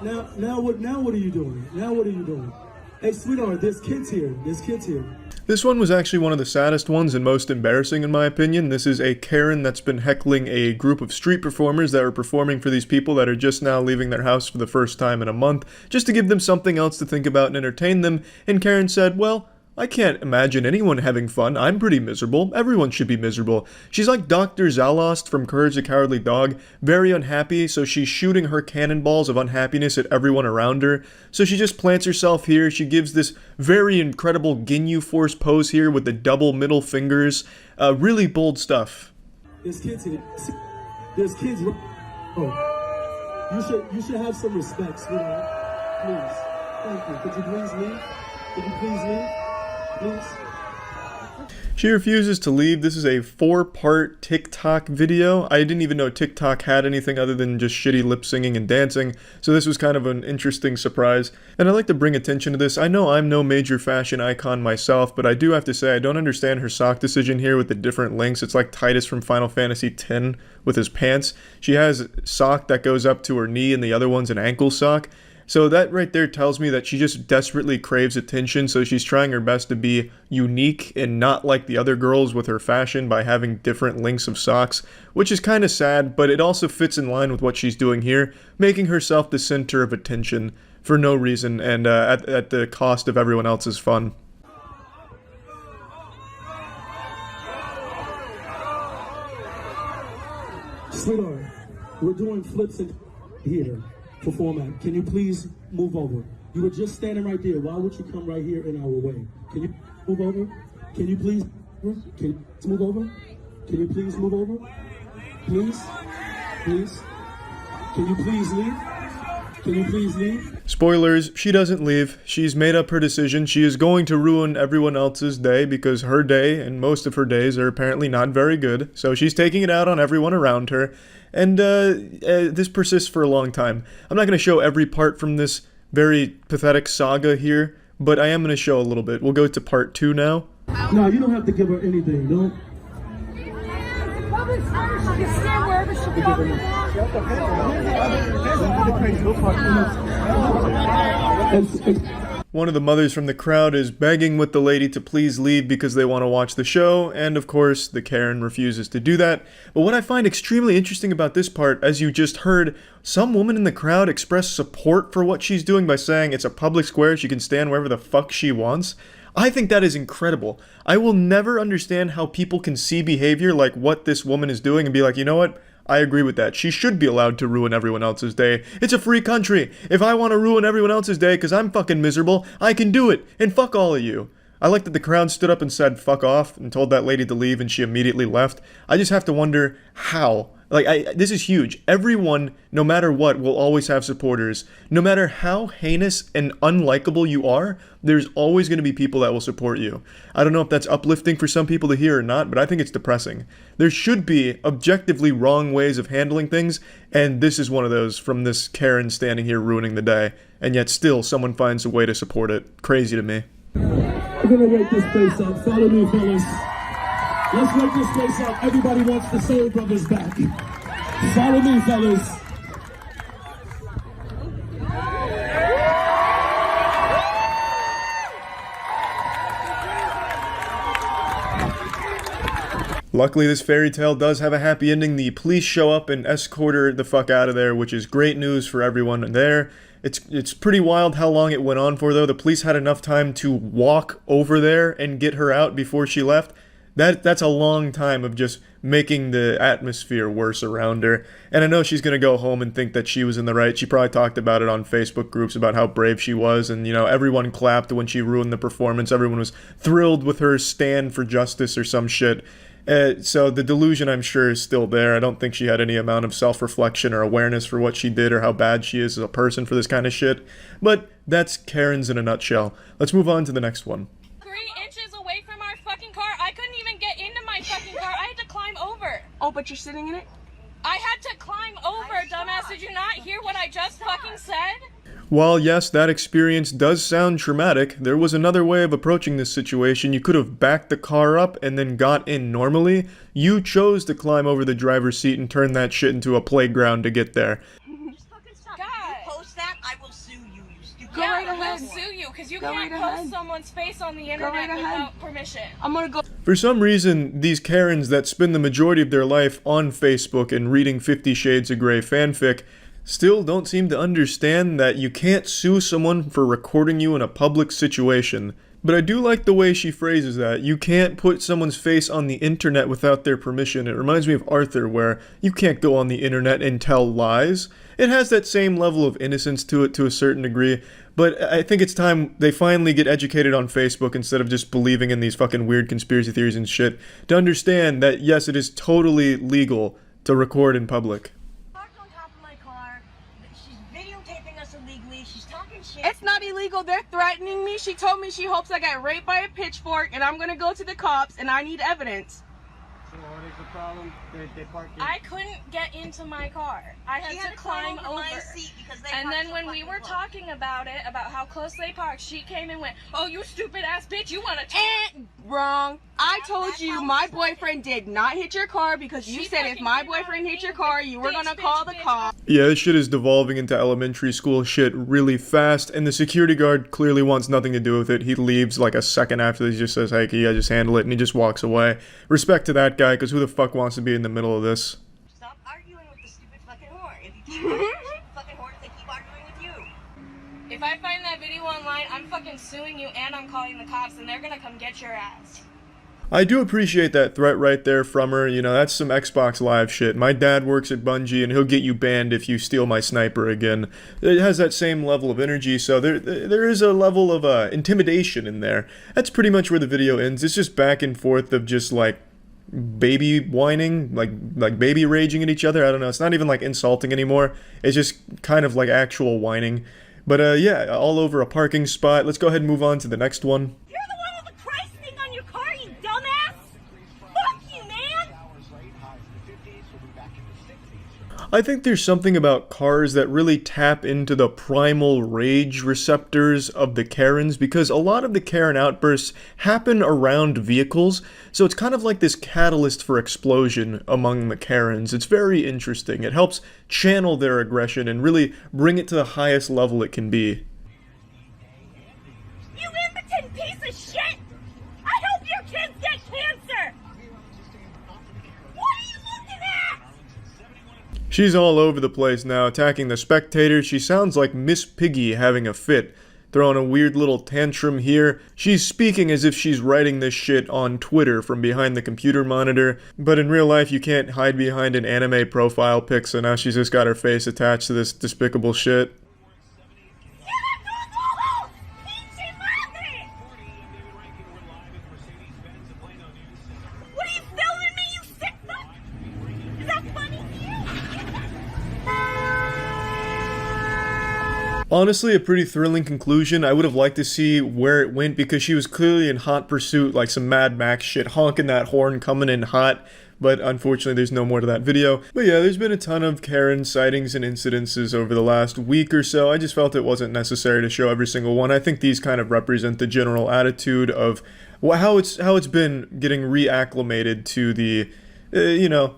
Now what are you doing? Now what are you doing? Hey, sweetheart, there's kids here. There's kids here. This one was actually one of the saddest ones and most embarrassing in my opinion. This is a Karen that's been heckling a group of street performers that are performing for these people that are just now leaving their house for the first time in a month, just to give them something else to think about and entertain them. And Karen said, well, I can't imagine anyone having fun. I'm pretty miserable. Everyone should be miserable. She's like Dr. Zalost from Courage the Cowardly Dog, very unhappy, so she's shooting her cannonballs of unhappiness at everyone around her. So she just plants herself here. She gives this very incredible Ginyu Force pose here with the double middle fingers. Really bold stuff. There's kids here. There's kids. Oh, you should have some respect, sweetheart. Please. Thank you. Could you please leave? Could you please leave? Please. She refuses to leave. This is a 4-part TikTok video. I didn't even know TikTok had anything other than just shitty lip singing and dancing, so this was kind of an interesting surprise. And I'd like to bring attention to this. I know I'm no major fashion icon myself, but I do have to say I don't understand her sock decision here with the different lengths. It's like Titus from Final Fantasy X with his pants. She has a sock that goes up to her knee and the other one's an ankle sock. So that right there tells me that she just desperately craves attention, so she's trying her best to be unique and not like the other girls with her fashion by having different lengths of socks, which is kind of sad, but it also fits in line with what she's doing here, making herself the center of attention for no reason and at the cost of everyone else's fun. Sweetheart, we're doing flips in here. Format. Can you please move over? You were just standing right there. Why would you come right here in our way? Can you move over? Can you please? Can you move over? Can you please move over? Please? Please? Can you please leave? Can you please leave? Spoilers, she doesn't leave. She's made up her decision. She is going to ruin everyone else's day because her day and most of her days are apparently not very good. So she's taking it out on everyone around her. And this persists for a long time. I'm not going to show every part from this very pathetic saga here, but I am going to show a little bit. We'll go to part 2 now. No, you don't have to give her anything. Don't. One of the mothers from the crowd is begging with the lady to please leave because they want to watch the show, and of course, the Karen refuses to do that. But what I find extremely interesting about this part, as you just heard, some woman in the crowd express support for what she's doing by saying it's a public square, she can stand wherever the fuck she wants. I think that is incredible. I will never understand how people can see behavior like what this woman is doing and be like, you know what? I agree with that. She should be allowed to ruin everyone else's day. It's a free country. If I want to ruin everyone else's day because I'm fucking miserable, I can do it. And fuck all of you. I like that the crowd stood up and said fuck off and told that lady to leave and she immediately left. I just have to wonder how. This is huge. Everyone, no matter what, will always have supporters. No matter how heinous and unlikable you are, there's always going to be people that will support you. I don't know if that's uplifting for some people to hear or not, but I think it's depressing. There should be objectively wrong ways of handling things, and this is one of those from this Karen standing here ruining the day, and yet still someone finds a way to support it. Crazy to me. We're gonna wake this place up. Follow me, fellas. Let's wake this place up. Everybody wants the Soul Brothers back. Follow me, fellas. Luckily, this fairy tale does have a happy ending. The police show up and escort her the fuck out of there, which is great news for everyone there. It's pretty wild how long it went on for, though. The police had enough time to walk over there and get her out before she left. That's a long time of just making the atmosphere worse around her. And I know she's going to go home and think that she was in the right. She probably talked about it on Facebook groups about how brave she was. And, everyone clapped when she ruined the performance. Everyone was thrilled with her stand for justice or some shit. So the delusion, I'm sure, is still there. I don't think she had any amount of self-reflection or awareness for what she did or how bad she is as a person for this kind of shit. But that's Karen's in a nutshell. Let's move on to the next one. 3 inches away from our fucking car. I couldn't even get into my fucking car. I had to climb over. Oh, but you're sitting in it? I had to climb over, dumbass. Did you not hear what I just fucking said? While yes, that experience does sound traumatic, there was another way of approaching this situation. You could have backed the car up and then got in normally. You chose to climb over the driver's seat and turn that shit into a playground to get there. Just fucking stop. If you post that, I Go right ahead. We'll sue you because you Go can't right post ahead. someone's face on the Go internet right ahead. without permission. I'm gonna go. For some reason, these Karens that spend the majority of their life on Facebook and reading 50 Shades of Grey fanfic still don't seem to understand that you can't sue someone for recording you in a public situation. But I do like the way she phrases that. You can't put someone's face on the internet without their permission. It reminds me of Arthur, where you can't go on the internet and tell lies. It has that same level of innocence to it to a certain degree, but I think it's time they finally get educated on Facebook instead of just believing in these fucking weird conspiracy theories and shit, to understand that yes, it is totally legal to record in public. It's not illegal. They're threatening me. She told me she hopes I get raped by a pitchfork, and I'm gonna go to the cops, and I need evidence. So what is the problem? They park it. I couldn't get into my car. I had to climb over. And then when we were talking about it, about how close they parked, she came and went, "Oh, you stupid ass bitch, you want to talk?" Wrong. I told you my boyfriend did not hit your car because you said if my boyfriend hit your car, you were gonna call the cops. Yeah, this shit is devolving into elementary school shit really fast, and the security guard clearly wants nothing to do with it. He leaves like a second after he just says, "Hey, can you guys just handle it?" and he just walks away. Respect to that guy, because who the fuck wants to be in the middle of this? Stop arguing with the stupid fucking whore. If you keep arguing with the stupid fucking whore, they keep arguing with you. If I find that video online, I'm fucking suing you and I'm calling the cops and they're gonna come get your ass. I do appreciate that threat right there from her. You know, that's some Xbox Live shit. My dad works at Bungie and he'll get you banned if you steal my sniper again. It has that same level of energy, so there is a level of intimidation in there. That's pretty much where the video ends. It's just back and forth of just like baby whining, like baby raging at each other. I don't know, it's not even like insulting anymore. It's just kind of like actual whining. But yeah, all over a parking spot. Let's go ahead and move on to the next one. You're the one with the Christ thing on your car, you dumbass! Fuck you, man! I think there's something about cars that really tap into the primal rage receptors of the Karens, because a lot of the Karen outbursts happen around vehicles, so it's kind of like this catalyst for explosion among the Karens. It's very interesting. It helps channel their aggression and really bring it to the highest level it can be. You impotent piece of shit! I hope your kids get cancer! What are you looking at? She's all over the place now, attacking the spectators. She sounds like Miss Piggy having a fit, throwing a weird little tantrum here. She's speaking as if she's writing this shit on Twitter from behind the computer monitor, but in real life you can't hide behind an anime profile pic, so now she's just got her face attached to this despicable shit. What are you filming me, you sick fuck? Is that funny to you? Honestly, a pretty thrilling conclusion. I would have liked to see where it went, because she was clearly in hot pursuit, like some Mad Max shit, honking that horn, coming in hot. But unfortunately, there's no more to that video. But yeah, there's been a ton of Karen sightings and incidences over the last week or so. I just felt it wasn't necessary to show every single one. I think these kind of represent the general attitude of how it's been getting reacclimated to the, you know,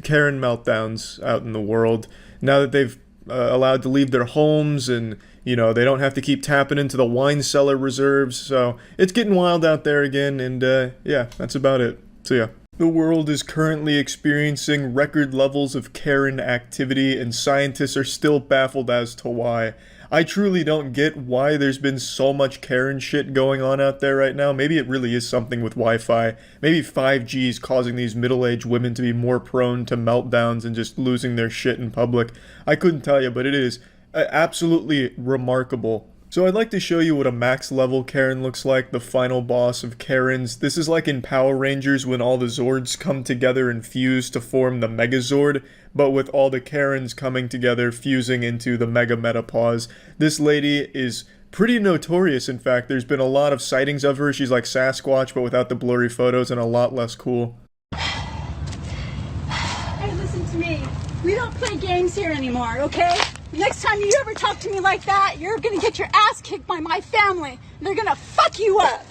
Karen meltdowns out in the world. Now that they've allowed to leave their homes, and you know, they don't have to keep tapping into the wine cellar reserves, so it's getting wild out there again. And yeah, that's about it. So yeah, the world is currently experiencing record levels of Karen activity, and scientists are still baffled as to why. I truly don't get why there's been so much Karen shit going on out there right now. Maybe it really is something with Wi-Fi. Maybe 5G is causing these middle-aged women to be more prone to meltdowns and just losing their shit in public. I couldn't tell you, but it is absolutely remarkable. So I'd like to show you what a max level Karen looks like, the final boss of Karens. This is like in Power Rangers when all the Zords come together and fuse to form the Megazord, but with all the Karens coming together, fusing into the Mega Metapause. This lady is pretty notorious, in fact. There's been a lot of sightings of her. She's like Sasquatch, but without the blurry photos, and a lot less cool. Hey, listen to me. We don't play games here anymore, okay? Next time you ever talk to me like that, you're gonna get your ass kicked by my family. They're gonna fuck you up.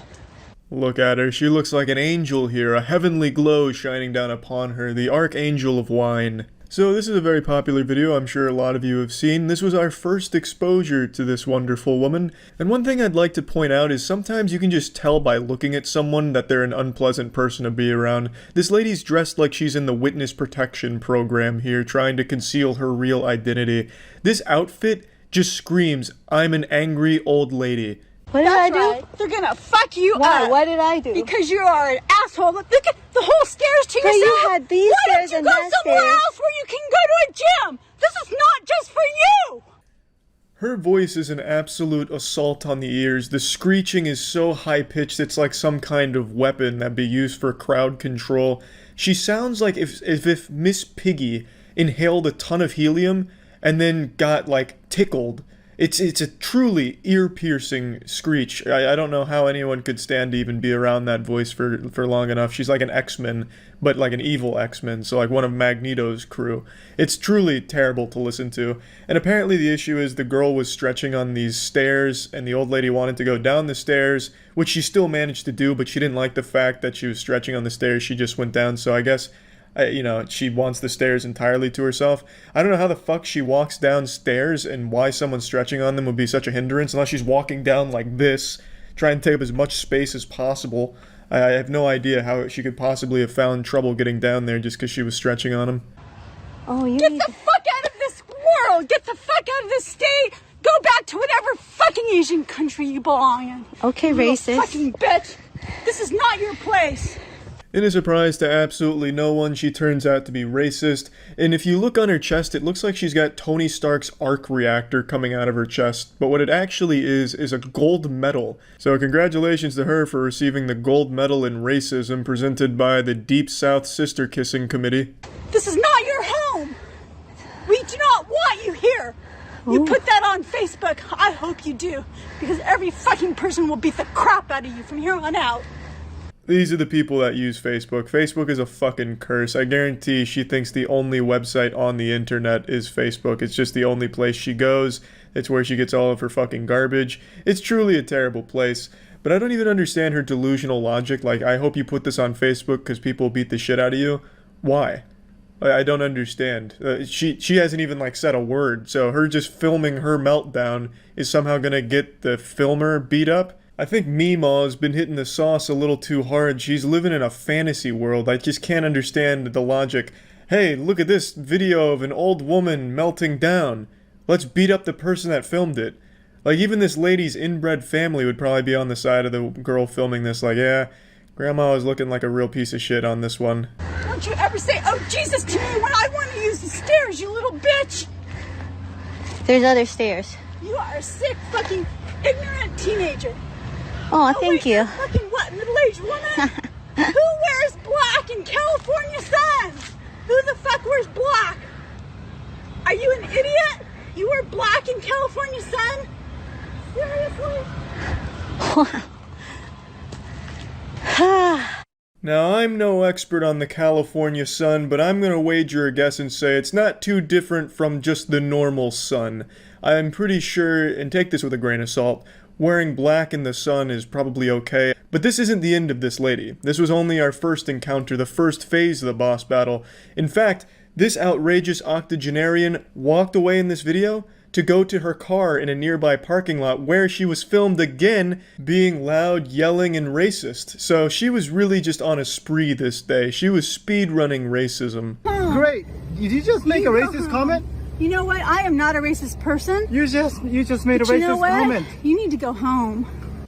Look at her. She looks like an angel here, a heavenly glow shining down upon her, the Archangel of Wine. So this is a very popular video I'm sure a lot of you have seen. This was our first exposure to this wonderful woman. And one thing I'd like to point out is sometimes you can just tell by looking at someone that they're an unpleasant person to be around. This lady's dressed like she's in the witness protection program here, trying to conceal her real identity. This outfit just screams, I'm an angry old lady. What did I do? Right. They're gonna fuck you up. What did I do? Because you are an asshole. Look at the whole stairs to yourself. You had these stairs and that Why don't you go somewhere else where you can go to a gym? This is not just for you. Her voice is an absolute assault on the ears. The screeching is so high-pitched it's like some kind of weapon that'd be used for crowd control. She sounds like if Miss Piggy inhaled a ton of helium and then got, like, tickled. It's a truly ear-piercing screech. I don't know how anyone could stand to even be around that voice for long enough. She's like an X-Men, but like an evil X-Men, so like one of Magneto's crew. It's truly terrible to listen to. And apparently the issue is the girl was stretching on these stairs, and the old lady wanted to go down the stairs, which she still managed to do, but she didn't like the fact that she was stretching on the stairs. She just went down, so I guess she wants the stairs entirely to herself. I don't know how the fuck she walks downstairs and why someone stretching on them would be such a hindrance unless she's walking down like this, trying to take up as much space as possible. I have no idea how she could possibly have found trouble getting down there just because she was stretching on them. Oh, Get the fuck out of this world! Get the fuck out of this state! Go back to whatever fucking Asian country you belong in. Okay, you racist. Fucking bitch! This is not your place! In a surprise to absolutely no one, she turns out to be racist, and if you look on her chest, it looks like she's got Tony Stark's arc reactor coming out of her chest, but what it actually is a gold medal. So congratulations to her for receiving the gold medal in racism presented by the Deep South Sister Kissing Committee. This is not your home! We do not want you here! You put that on Facebook, I hope you do, because every fucking person will beat the crap out of you from here on out. These are the people that use Facebook. Facebook is a fucking curse. I guarantee she thinks the only website on the internet is Facebook. It's just the only place she goes. It's where she gets all of her fucking garbage. It's truly a terrible place. But I don't even understand her delusional logic. Like, I hope you put this on Facebook because people beat the shit out of you. Why? I don't understand. She hasn't even, like, said a word. So her just filming her meltdown is somehow gonna get the filmer beat up? I think Meemaw's been hitting the sauce a little too hard. She's living in a fantasy world. I just can't understand the logic. Hey, look at this video of an old woman melting down. Let's beat up the person that filmed it. Like, even this lady's inbred family would probably be on the side of the girl filming this. Like, yeah, Grandma was looking like a real piece of shit on this one. Don't you ever say, oh Jesus, to me when I want to use the stairs, you little bitch! There's other stairs. You are a sick, fucking, ignorant teenager. Oh, thank you. Fucking what, middle-aged woman? Who wears black in California sun? Who the fuck wears black? Are you an idiot? You wear black in California sun? Seriously? Now, I'm no expert on the California sun, but I'm gonna wager a guess and say it's not too different from just the normal sun. I'm pretty sure, and take this with a grain of salt, wearing black in the sun is probably okay, but this isn't the end of this lady. This was only our first encounter, the first phase of the boss battle. In fact, this outrageous octogenarian walked away in this video to go to her car in a nearby parking lot where she was filmed again being loud, yelling, and racist. So she was really just on a spree this day. She was speedrunning racism. Great. Did you just make a racist comment? You know what? I am not a racist person. You just made a racist comment. You need to go home.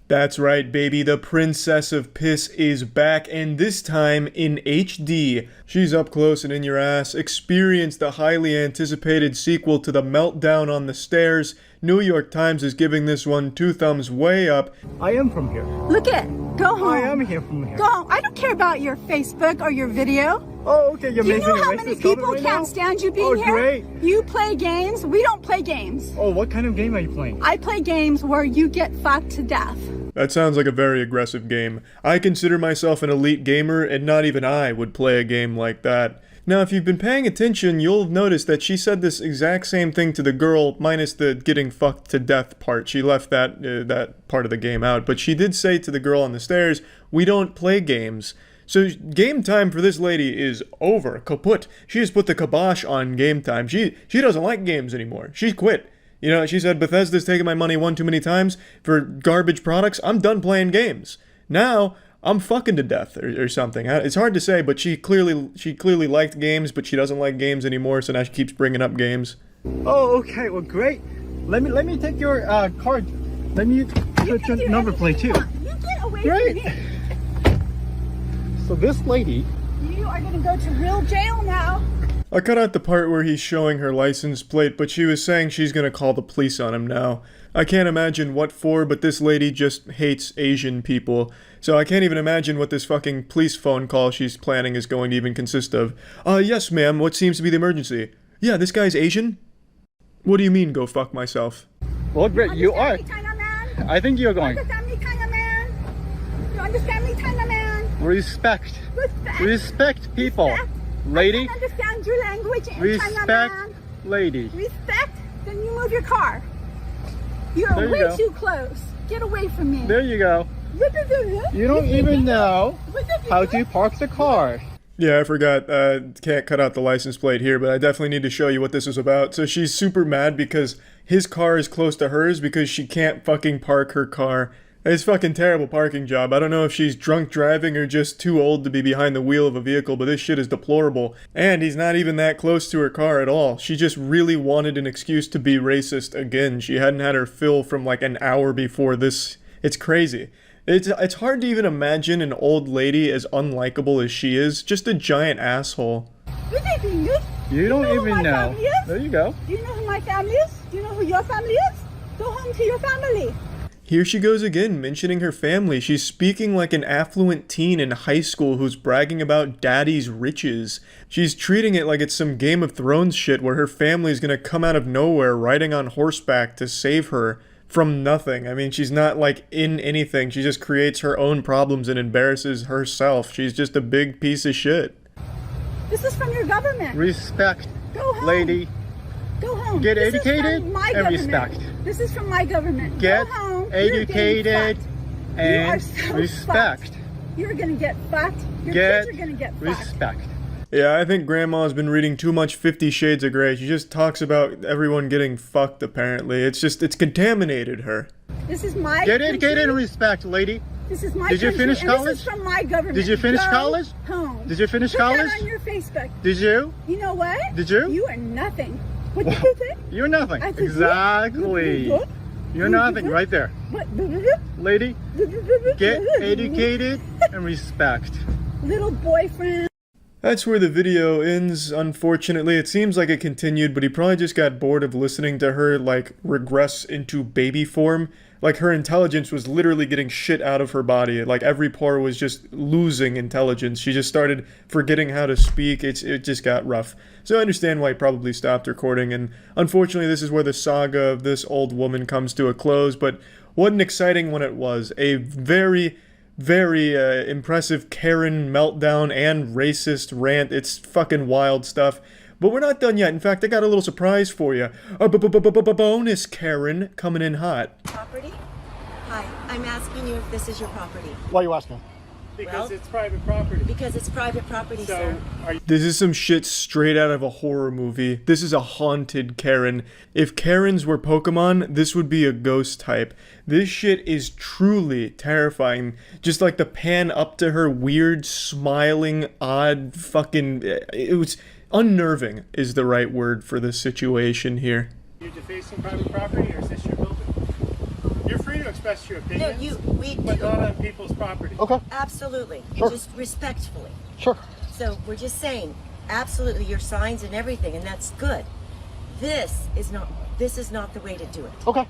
That's right, baby. The Princess of Piss is back, and this time in HD. She's up close and in your ass. Experience the highly anticipated sequel to the Meltdown on the Stairs. New York Times is giving this one 2 thumbs way up. I am from here. Look it. Go home. I am here from here. Go home. I don't care about your Facebook or your video. Oh, okay. You're making a racist comment right now? Do you know how many people can't stand you being here? Oh, great. You play games. We don't play games. Oh, what kind of game are you playing? I play games where you get fucked to death. That sounds like a very aggressive game. I consider myself an elite gamer, and not even I would play a game like that. Now, if you've been paying attention, you'll notice that she said this exact same thing to the girl, minus the getting fucked to death part. She left that part of the game out, but she did say to the girl on the stairs, "We don't play games." So game time for this lady is over, kaput. She has put the kibosh on game time. She doesn't like games anymore. She quit. You know, she said, Bethesda's taken my money one too many times for garbage products. I'm done playing games. Now, I'm fucking to death or something. It's hard to say, but she clearly liked games, but she doesn't like games anymore, so now she keeps bringing up games. Oh, okay. Well, great. Let me take your card. Let me put your number plate too. You get away Great. from me. So this lady. You are going to go to real jail now. I cut out the part where he's showing her license plate, but she was saying she's gonna call the police on him now. I can't imagine what for, but this lady just hates Asian people. So I can't even imagine what this fucking police phone call she's planning is going to even consist of. Yes ma'am, what seems to be the emergency? Yeah, this guy's Asian? What do you mean, go fuck myself? Well, great, you are. I think you're going. Understand me, kind of man? You understand me, kind of man? Respect. Respect. Respect people. Respect. Lady. I don't understand your language. Respect, man. lady. Respect? Then you move your car. You're there way you too close. Get away from me. There you go. You don't even know how to park the car. Yeah, I forgot. Can't cut out the license plate here, but I definitely need to show you what this is about. So she's super mad because his car is close to hers because she can't fucking park her car. It's fucking terrible parking job. I don't know if she's drunk driving or just too old to be behind the wheel of a vehicle, but this shit is deplorable. And he's not even that close to her car at all. She just really wanted an excuse to be racist again. She hadn't had her fill from like an hour before this. It's crazy. It's hard to even imagine an old lady as unlikable as she is. Just a giant asshole. You don't even know. There you go. Do you know who my family is? Do you know who your family is? Go home to your family. Here she goes again, mentioning her family. She's speaking like an affluent teen in high school who's bragging about daddy's riches. She's treating it like it's some Game of Thrones shit where her family's gonna come out of nowhere riding on horseback to save her from nothing. I mean, she's not like in anything. She just creates her own problems and embarrasses herself. She's just a big piece of shit. This is from your government. Respect, go home. Lady. Go home. Get this educated and government. Respect. This is from my government. Get go home. Educated and so respect. Fucked. You're gonna get fucked. Your kids are gonna get respect. Fucked. Yeah, I think Grandma's been reading too much 50 Shades of Grey. She just talks about everyone getting fucked, apparently. It's contaminated her. This is my Get educated and respect, lady. This is my Did you finish college? This is from my government. Did you finish go college? Home. Did you finish Put college? that on your Facebook. Did you? You know what? Did you? You are nothing. What did you say? You're nothing. Exactly. You're nothing right there. What? Lady, get educated and respect. Little boyfriend. That's where the video ends, unfortunately. It seems like it continued, but he probably just got bored of listening to her, like, regress into baby form. Like, her intelligence was literally getting shit out of her body. Like, every pore was just losing intelligence. She just started forgetting how to speak. It just got rough. So I understand why he probably stopped recording, and unfortunately this is where the saga of this old woman comes to a close, but what an exciting one it was. A very impressive Karen meltdown and racist rant. It's fucking wild stuff. But we're not done yet. In fact, I got a little surprise for you. A bonus Karen coming in hot. Property? Hi, I'm asking you if this is your property. Why are you asking? Because it's private property. Because it's private property, sir. This is some shit straight out of a horror movie. This is a haunted Karen. If Karens were Pokemon, this would be a ghost type. This shit is truly terrifying. Just like the pan up to her weird, smiling, odd fucking... It was... unnerving is the right word for this situation here. You're defacing private property, or is this your building? You're free to express your opinions, but not on people's property. Okay. Absolutely. Sure. Just respectfully. Sure. So we're just saying, absolutely, your signs and everything, and that's good. This is not the way to do it. Okay.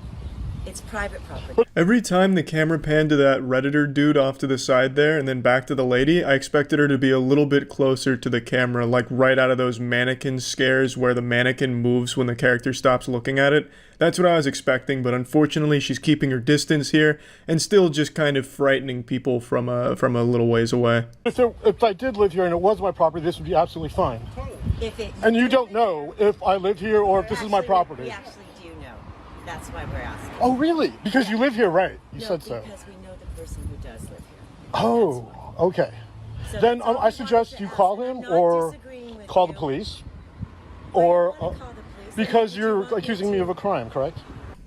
It's private property. Every time the camera panned to that Redditor dude off to the side there and then back to the lady, I expected her to be a little bit closer to the camera, like right out of those mannequin scares where the mannequin moves when the character stops looking at it. That's what I was expecting, but unfortunately she's keeping her distance here and still just kind of frightening people from a little ways away. So if I did live here and it was my property, this would be absolutely fine. And you don't know if I live here or if this is my property. We actually do know. That's why we're asking. Oh, really? Because you live here, right? You said so. Because we know the person who does live here. Oh, okay. then I suggest you call him or call the police, or because you're accusing me of a crime, correct?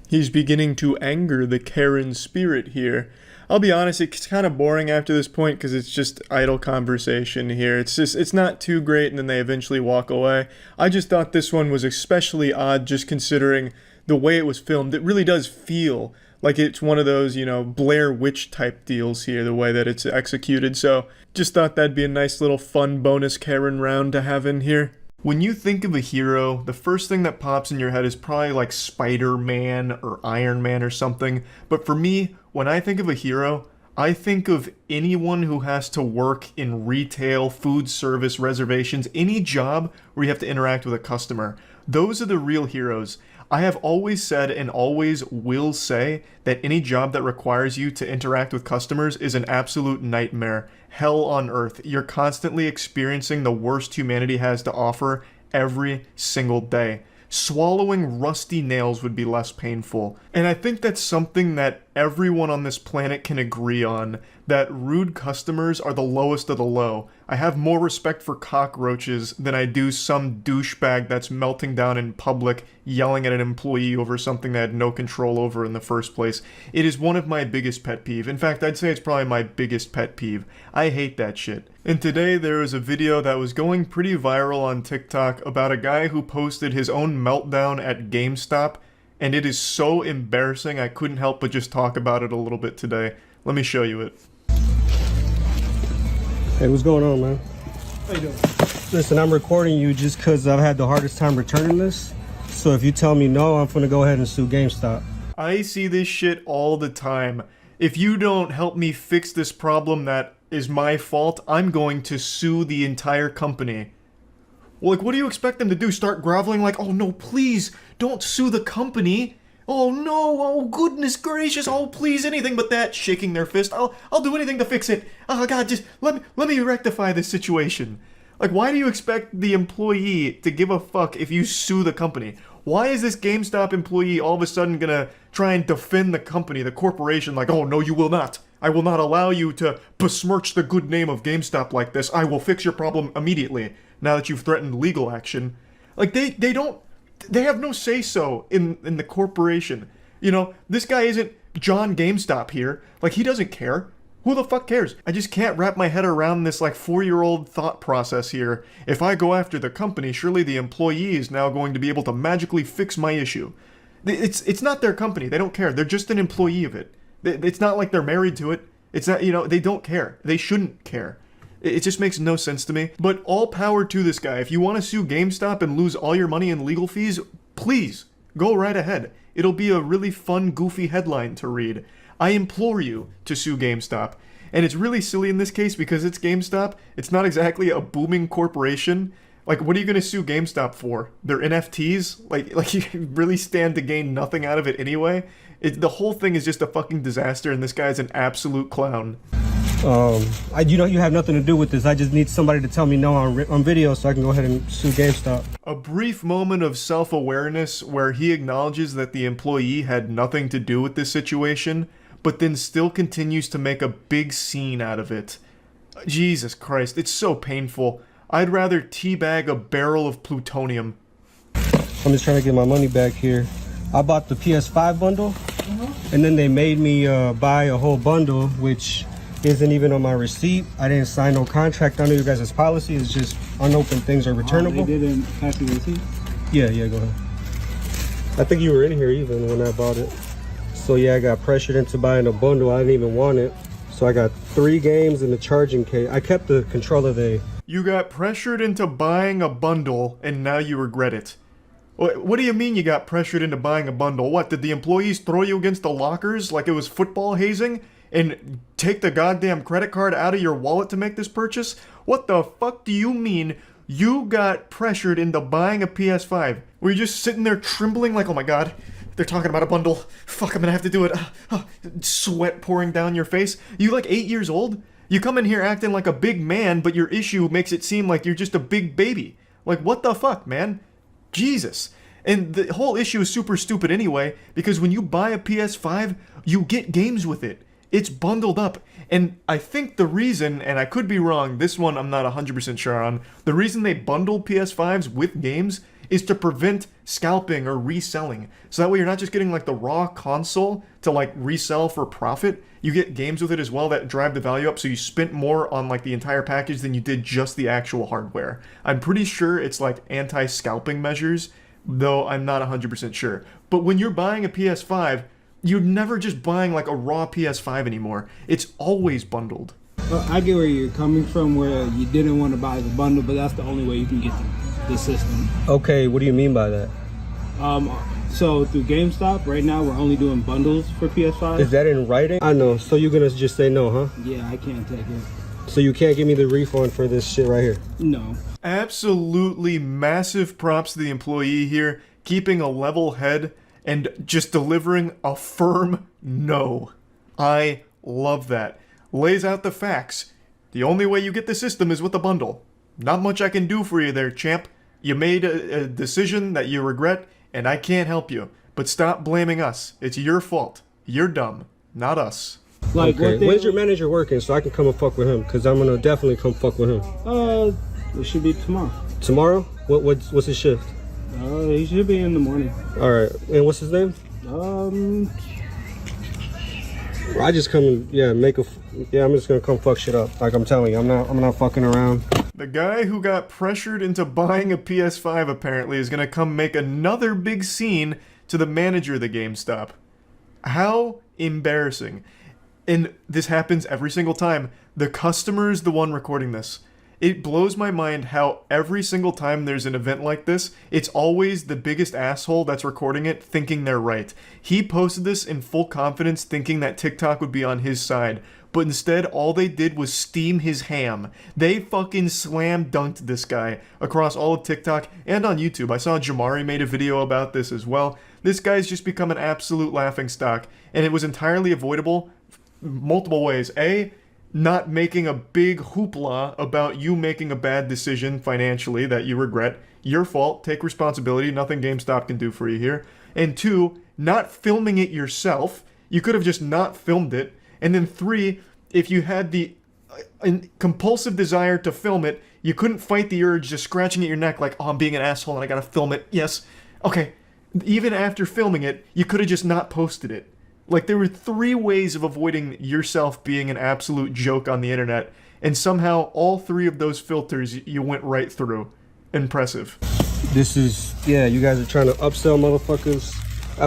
He's beginning to anger the Karen spirit here. I'll be honest, it's kind of boring after this point because it's just idle conversation here. It's not too great, and then they eventually walk away. I just thought this one was especially odd just considering the way it was filmed. It really does feel like it's one of those, you know, Blair Witch type deals here, the way that it's executed. So just thought that'd be a nice little fun bonus Karen round to have in here. When you think of a hero, the first thing that pops in your head is probably like Spider-Man or Iron Man or something. But for me, when I think of a hero, I think of anyone who has to work in retail, food service, reservations, any job where you have to interact with a customer. Those are the real heroes. I have always said and always will say that any job that requires you to interact with customers is an absolute nightmare. Hell on earth. You're constantly experiencing the worst humanity has to offer every single day. Swallowing rusty nails would be less painful. And I think that's something that everyone on this planet can agree on, that rude customers are the lowest of the low. I have more respect for cockroaches than I do some douchebag that's melting down in public, yelling at an employee over something they had no control over in the first place. It is one of my biggest pet peeve. In fact, I'd say it's probably my biggest pet peeve. I hate that shit. And today there was a video that was going pretty viral on TikTok about a guy who posted his own meltdown at GameStop, and it is so embarrassing I couldn't help but just talk about it a little bit today. Let me show you it. Hey, what's going on, man? How you doing? Listen, I'm recording you just because I've had the hardest time returning this. So if you tell me no, I'm gonna go ahead and sue GameStop. I see this shit all the time. If you don't help me fix this problem that is my fault, I'm going to sue the entire company. Well, like, what do you expect them to do? Start groveling like, oh no, please, don't sue the company. Oh no, oh goodness gracious, oh please, anything but that, shaking their fist. I'll do anything to fix it. Oh god, just let me rectify this situation. Like, why do you expect the employee to give a fuck if you sue the company? Why is this GameStop employee all of a sudden gonna try and defend the company, the corporation, like, oh no, you will not. I will not allow you to besmirch the good name of GameStop like this. I will fix your problem immediately, now that you've threatened legal action. Like, they have no say-so in the corporation. You know, this guy isn't John GameStop here. Like, he doesn't care. Who the fuck cares? I just can't wrap my head around this, like, 4-year-old thought process here. If I go after the company, surely the employee is now going to be able to magically fix my issue. It's not their company. They don't care. They're just an employee of it. It's not like they're married to it. It's not, you know, they don't care. They shouldn't care. It just makes no sense to me. But all power to this guy. If you want to sue GameStop and lose all your money in legal fees, please, go right ahead. It'll be a really fun, goofy headline to read. I implore you to sue GameStop. And it's really silly in this case because it's GameStop. It's not exactly a booming corporation. Like, what are you going to sue GameStop for? Their NFTs? Like you really stand to gain nothing out of it anyway? The whole thing is just a fucking disaster, and this guy's an absolute clown. You have nothing to do with this. I just need somebody to tell me no on video so I can go ahead and sue GameStop. A brief moment of self-awareness where he acknowledges that the employee had nothing to do with this situation, but then still continues to make a big scene out of it. Jesus Christ, it's so painful. I'd rather teabag a barrel of plutonium. I'm just trying to get my money back here. I bought the PS5 bundle, and then they made me buy a whole bundle, which isn't even on my receipt. I didn't sign no contract under you guys' policy. It's just unopened things are returnable. They didn't pass you the receipt? Yeah, go ahead. I think you were in here even when I bought it. So yeah, I got pressured into buying a bundle. I didn't even want it. So I got 3 games and the charging case. I kept the controller there. You got pressured into buying a bundle, and now you regret it. What do you mean you got pressured into buying a bundle? What, did the employees throw you against the lockers like it was football hazing? And take the goddamn credit card out of your wallet to make this purchase? What the fuck do you mean you got pressured into buying a PS5? Were you just sitting there trembling like, oh my god, they're talking about a bundle. Fuck, I'm gonna have to do it. Sweat pouring down your face. You like 8 years old? You come in here acting like a big man, but your issue makes it seem like you're just a big baby. Like, what the fuck, man? Jesus. And the whole issue is super stupid anyway, because when you buy a PS5, you get games with it. It's bundled up. And I think the reason, and I could be wrong, this one I'm not 100% sure on, the reason they bundle PS5s with games is to prevent scalping or reselling. So that way you're not just getting like the raw console to like resell for profit, you get games with it as well that drive the value up, so you spent more on like the entire package than you did just the actual hardware. I'm pretty sure it's like anti-scalping measures, though I'm not 100% sure. But when you're buying a PS5, you're never just buying like a raw PS5 anymore. It's always bundled. Well, I get where you're coming from, where you didn't want to buy the bundle, but that's the only way you can get the system. Okay, what do you mean by that? So through GameStop, right now we're only doing bundles for PS5. Is that in writing? I know. So you're gonna just say no, huh? Yeah, I can't take it. So you can't give me the refund for this shit right here? No. Absolutely massive props to the employee here, keeping a level head and just delivering a firm no. I love that. Lays out the facts. The only way you get the system is with a bundle. Not much I can do for you there, champ. You made a decision that you regret, and I can't help you. But stop blaming us. It's your fault. You're dumb, not us. Like, okay, when's your manager working so I can come and fuck with him? Because I'm gonna definitely come fuck with him. It should be tomorrow. Tomorrow? What's his shift? He should be in the morning. All right, and what's his name? I just come and I'm just gonna come fuck shit up. Like I'm telling you, I'm not fucking around. The guy who got pressured into buying a PS5 apparently is gonna come make another big scene to the manager of the GameStop. How embarrassing. And this happens every single time. The customer is the one recording this. It blows my mind how every single time there's an event like this, it's always the biggest asshole that's recording it thinking they're right. He posted this in full confidence thinking that TikTok would be on his side, but instead all they did was steam his ham. They fucking slam dunked this guy across all of TikTok and on YouTube. I saw Jamari made a video about this as well. This guy's just become an absolute laughingstock, and it was entirely avoidable multiple ways. A, not making a big hoopla about you making a bad decision financially that you regret. Your fault. Take responsibility. Nothing GameStop can do for you here. And 2, not filming it yourself. You could have just not filmed it. And then 3, if you had the compulsive desire to film it, you couldn't fight the urge just scratching at your neck like, oh, I'm being an asshole and I gotta film it. Yes. Okay. Even after filming it, you could have just not posted it. Like, there were 3 ways of avoiding yourself being an absolute joke on the internet, and somehow all 3 of those filters you went right through. Impressive. This is, you guys are trying to upsell motherfuckers.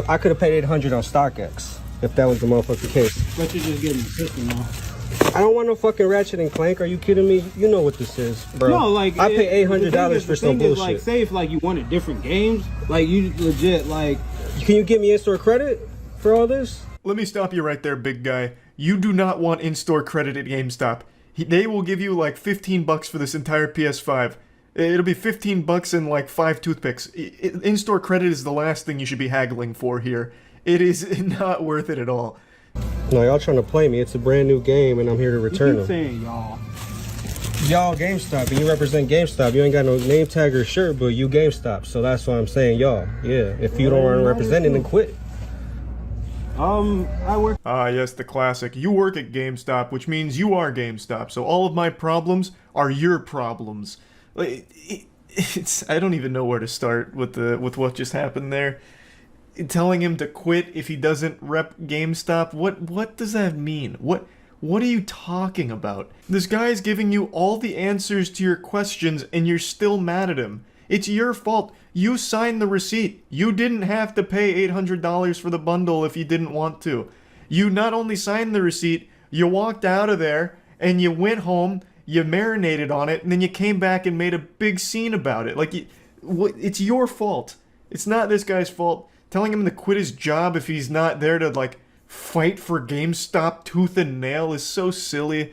I could have paid $800 on StockX if that was the motherfucking case. But you're just getting the system off. I don't want no fucking Ratchet and Clank. Are you kidding me? You know what this is, bro. No, like, I pay $800 for some bullshit. Like, say if like you wanted different games, like you legit like. Can you give me in-store credit for all this? Let me stop you right there, big guy. You do not want in-store credit at GameStop. They will give you like $15 for this entire PS5. It'll be $15 and like 5 toothpicks. In-store credit is the last thing you should be haggling for here. It is not worth it at all. No, y'all trying to play me. It's a brand new game and I'm here to return them. Saying y'all. Y'all GameStop, and you represent GameStop. You ain't got no name tag or shirt, but you GameStop. So that's why I'm saying y'all. Yeah, if you don't want to represent it, then quit. I work. Ah, yes, the classic. You work at GameStop, which means you are GameStop. So all of my problems are your problems. I don't even know where to start with what just happened there. Telling him to quit if he doesn't rep GameStop. What does that mean? What are you talking about? This guy's giving you all the answers to your questions and you're still mad at him. It's your fault. You signed the receipt. You didn't have to pay $800 for the bundle if you didn't want to. You not only signed the receipt, you walked out of there and you went home, you marinated on it, and then you came back and made a big scene about it. Like, it's your fault. It's not this guy's fault. Telling him to quit his job if he's not there to, like, fight for GameStop tooth and nail is so silly.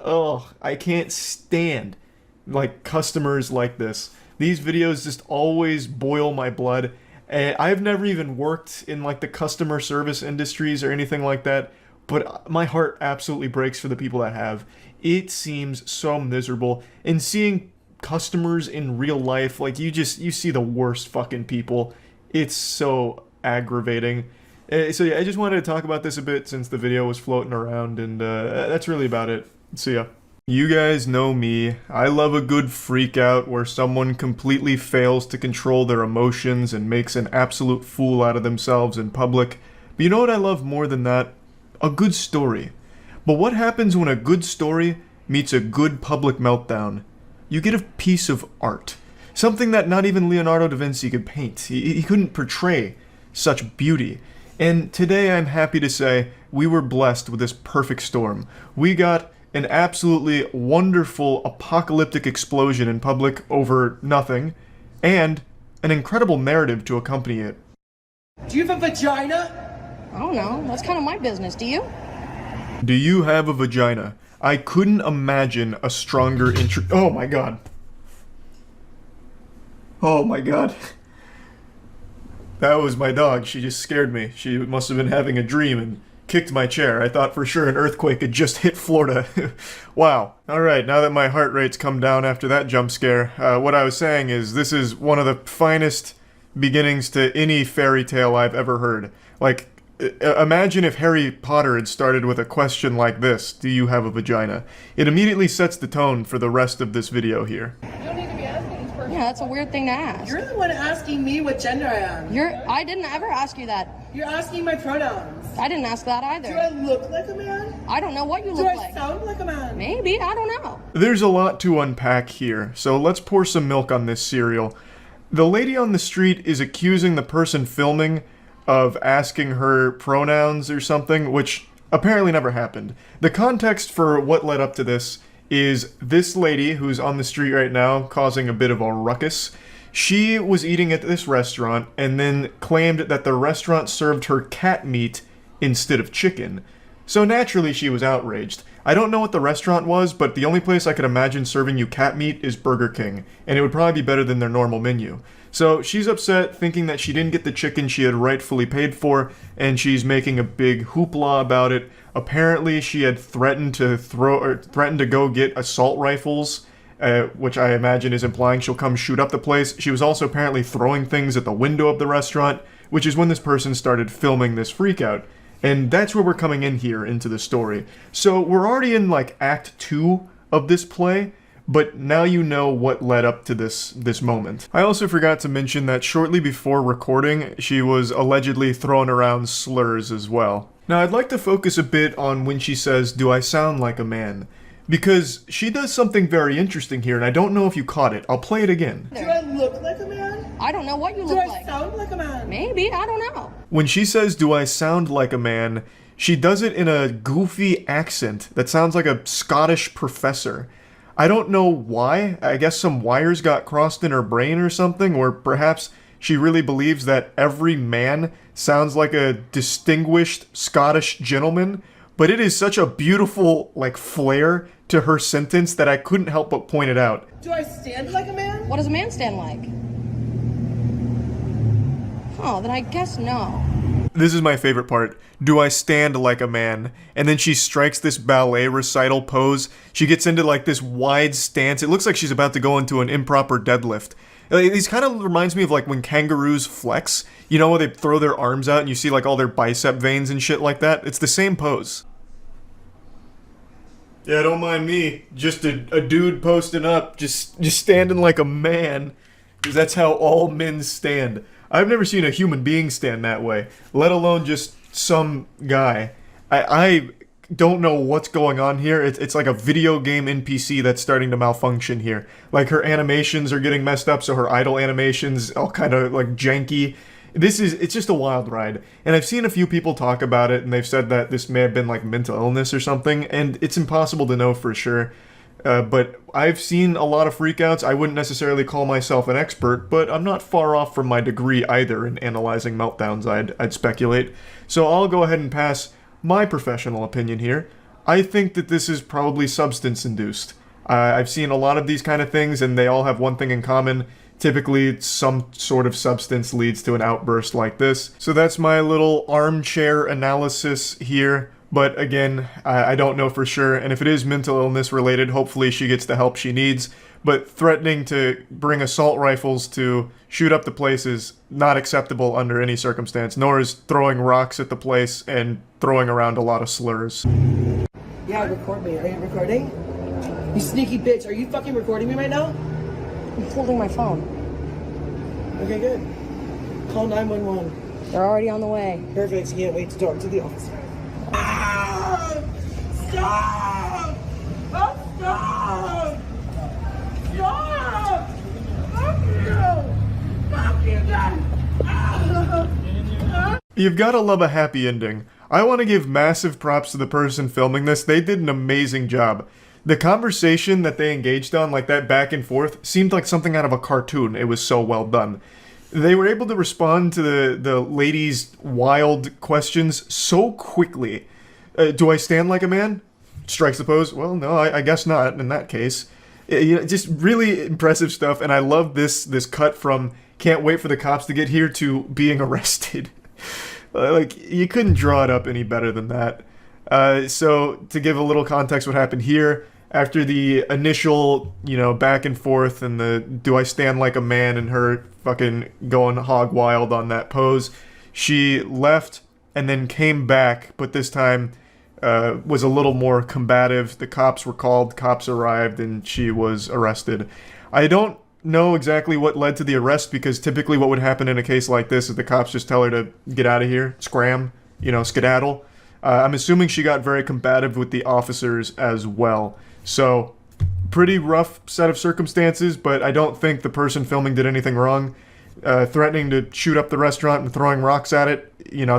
Oh, I can't stand, like, customers like this. These videos just always boil my blood. I've never even worked in like the customer service industries or anything like that, but my heart absolutely breaks for the people that have. It seems so miserable. And seeing customers in real life, like you see the worst fucking people. It's so aggravating. So yeah, I just wanted to talk about this a bit since the video was floating around, and that's really about it. See ya. You guys know me. I love a good freak out where someone completely fails to control their emotions and makes an absolute fool out of themselves in public. But you know what I love more than that? A good story. But what happens when a good story meets a good public meltdown? You get a piece of art. Something that not even Leonardo da Vinci could paint. He couldn't portray such beauty. And today I'm happy to say we were blessed with this perfect storm. We got an absolutely wonderful apocalyptic explosion in public over nothing, and an incredible narrative to accompany it. Do you have a vagina? I don't know. That's kind of my business. Do you? Do you have a vagina? I couldn't imagine a stronger intro- Oh my god. Oh my god. That was my dog. She just scared me. She must have been having a dream and kicked my chair. I thought for sure an earthquake had just hit Florida. Wow. Alright, now that my heart rate's come down after that jump scare, what I was saying is this is one of the finest beginnings to any fairy tale I've ever heard. Like, imagine if Harry Potter had started with a question like this: do you have a vagina? It immediately sets the tone for the rest of this video here. Yeah, that's a weird thing to ask. You're the one asking me what gender I am. I didn't ever ask you that. You're asking my pronouns. I didn't ask that either. Do I look like a man? I don't know what you look like. Do I sound like a man? Maybe, I don't know. There's a lot to unpack here, so let's pour some milk on this cereal. The lady on the street is accusing the person filming of asking her pronouns or something, which apparently never happened. The context for what led up to this is this lady who's on the street right now causing a bit of a ruckus. She was eating at this restaurant and then claimed that the restaurant served her cat meat instead of chicken. So naturally she was outraged. I don't know what the restaurant was, but the only place I could imagine serving you cat meat is Burger King, and it would probably be better than their normal menu. So she's upset, thinking that she didn't get the chicken she had rightfully paid for, and she's making a big hoopla about it. Apparently she had threatened to go get assault rifles, which I imagine is implying she'll come shoot up the place. She was also apparently throwing things at the window of the restaurant, which is when this person started filming this freakout. And that's where we're coming in here into the story. So we're already in like Act 2 of this play, but now you know what led up to this moment. I also forgot to mention that shortly before recording, she was allegedly throwing around slurs as well. Now I'd like to focus a bit on when she says, "Do I sound like a man?" Because she does something very interesting here, and I don't know if you caught it. I'll play it again. Do I look like a man? I don't know what you look like. Do I sound like a man? Maybe, I don't know. When she says, "Do I sound like a man?" she does it in a goofy accent that sounds like a Scottish professor. I don't know why. I guess some wires got crossed in her brain or something, or perhaps she really believes that every man sounds like a distinguished Scottish gentleman, but it is such a beautiful, like, flair to her sentence that I couldn't help but point it out. Do I stand like a man? What does a man stand like? Oh, then I guess no. This is my favorite part. Do I stand like a man? And then she strikes this ballet recital pose. She gets into like this wide stance. It looks like she's about to go into an improper deadlift. These kind of reminds me of like when kangaroos flex. You know, where they throw their arms out and you see like all their bicep veins and shit like that? It's the same pose. Yeah, don't mind me. Just a dude posting up, just standing like a man. Because that's how all men stand. I've never seen a human being stand that way, let alone just some guy. I don't know what's going on here. It's like a video game NPC that's starting to malfunction here. Like her animations are getting messed up, so her idle animations all kind of like janky. It's just a wild ride. And I've seen a few people talk about it, and they've said that this may have been like mental illness or something, and it's impossible to know for sure. But I've seen a lot of freakouts. I wouldn't necessarily call myself an expert, but I'm not far off from my degree either in analyzing meltdowns, I'd speculate. So I'll go ahead and pass my professional opinion here. I think that this is probably substance-induced. I've seen a lot of these kind of things, and they all have one thing in common. Typically, some sort of substance leads to an outburst like this. So that's my little armchair analysis here. But again, I don't know for sure, and if it is mental illness related, hopefully she gets the help she needs. But threatening to bring assault rifles to shoot up the place is not acceptable under any circumstance, nor is throwing rocks at the place and throwing around a lot of slurs. Yeah, record me. Are you recording? You sneaky bitch. Are you fucking recording me right now? I'm holding my phone. Okay, good. Call 911. They're already on the way. Perfect. Can't wait to talk to the officer. Ah! Stop! Oh, stop! Stop! Fuck you! Fuck you, Dad! You've gotta love a happy ending. I want to give massive props to the person filming this. They did an amazing job. The conversation that they engaged on, like that back and forth, seemed like something out of a cartoon. It was so well done. They were able to respond to the lady's wild questions so quickly. Do I stand like a man? Strikes the pose. Well, no, I guess not in that case. Just really impressive stuff, and I love this cut from can't wait for the cops to get here to being arrested. Like, you couldn't draw it up any better than that. So, to give a little context what happened here, after the initial, back and forth and the do I stand like a man and her fucking going hog wild on that pose, she left and then came back, but this time was a little more combative. The cops were called, cops arrived, and she was arrested. I don't know exactly what led to the arrest, because typically what would happen in a case like this is the cops just tell her to get out of here, scram, skedaddle. I'm assuming she got very combative with the officers as well. So, pretty rough set of circumstances, but I don't think the person filming did anything wrong. Threatening to shoot up the restaurant and throwing rocks at it,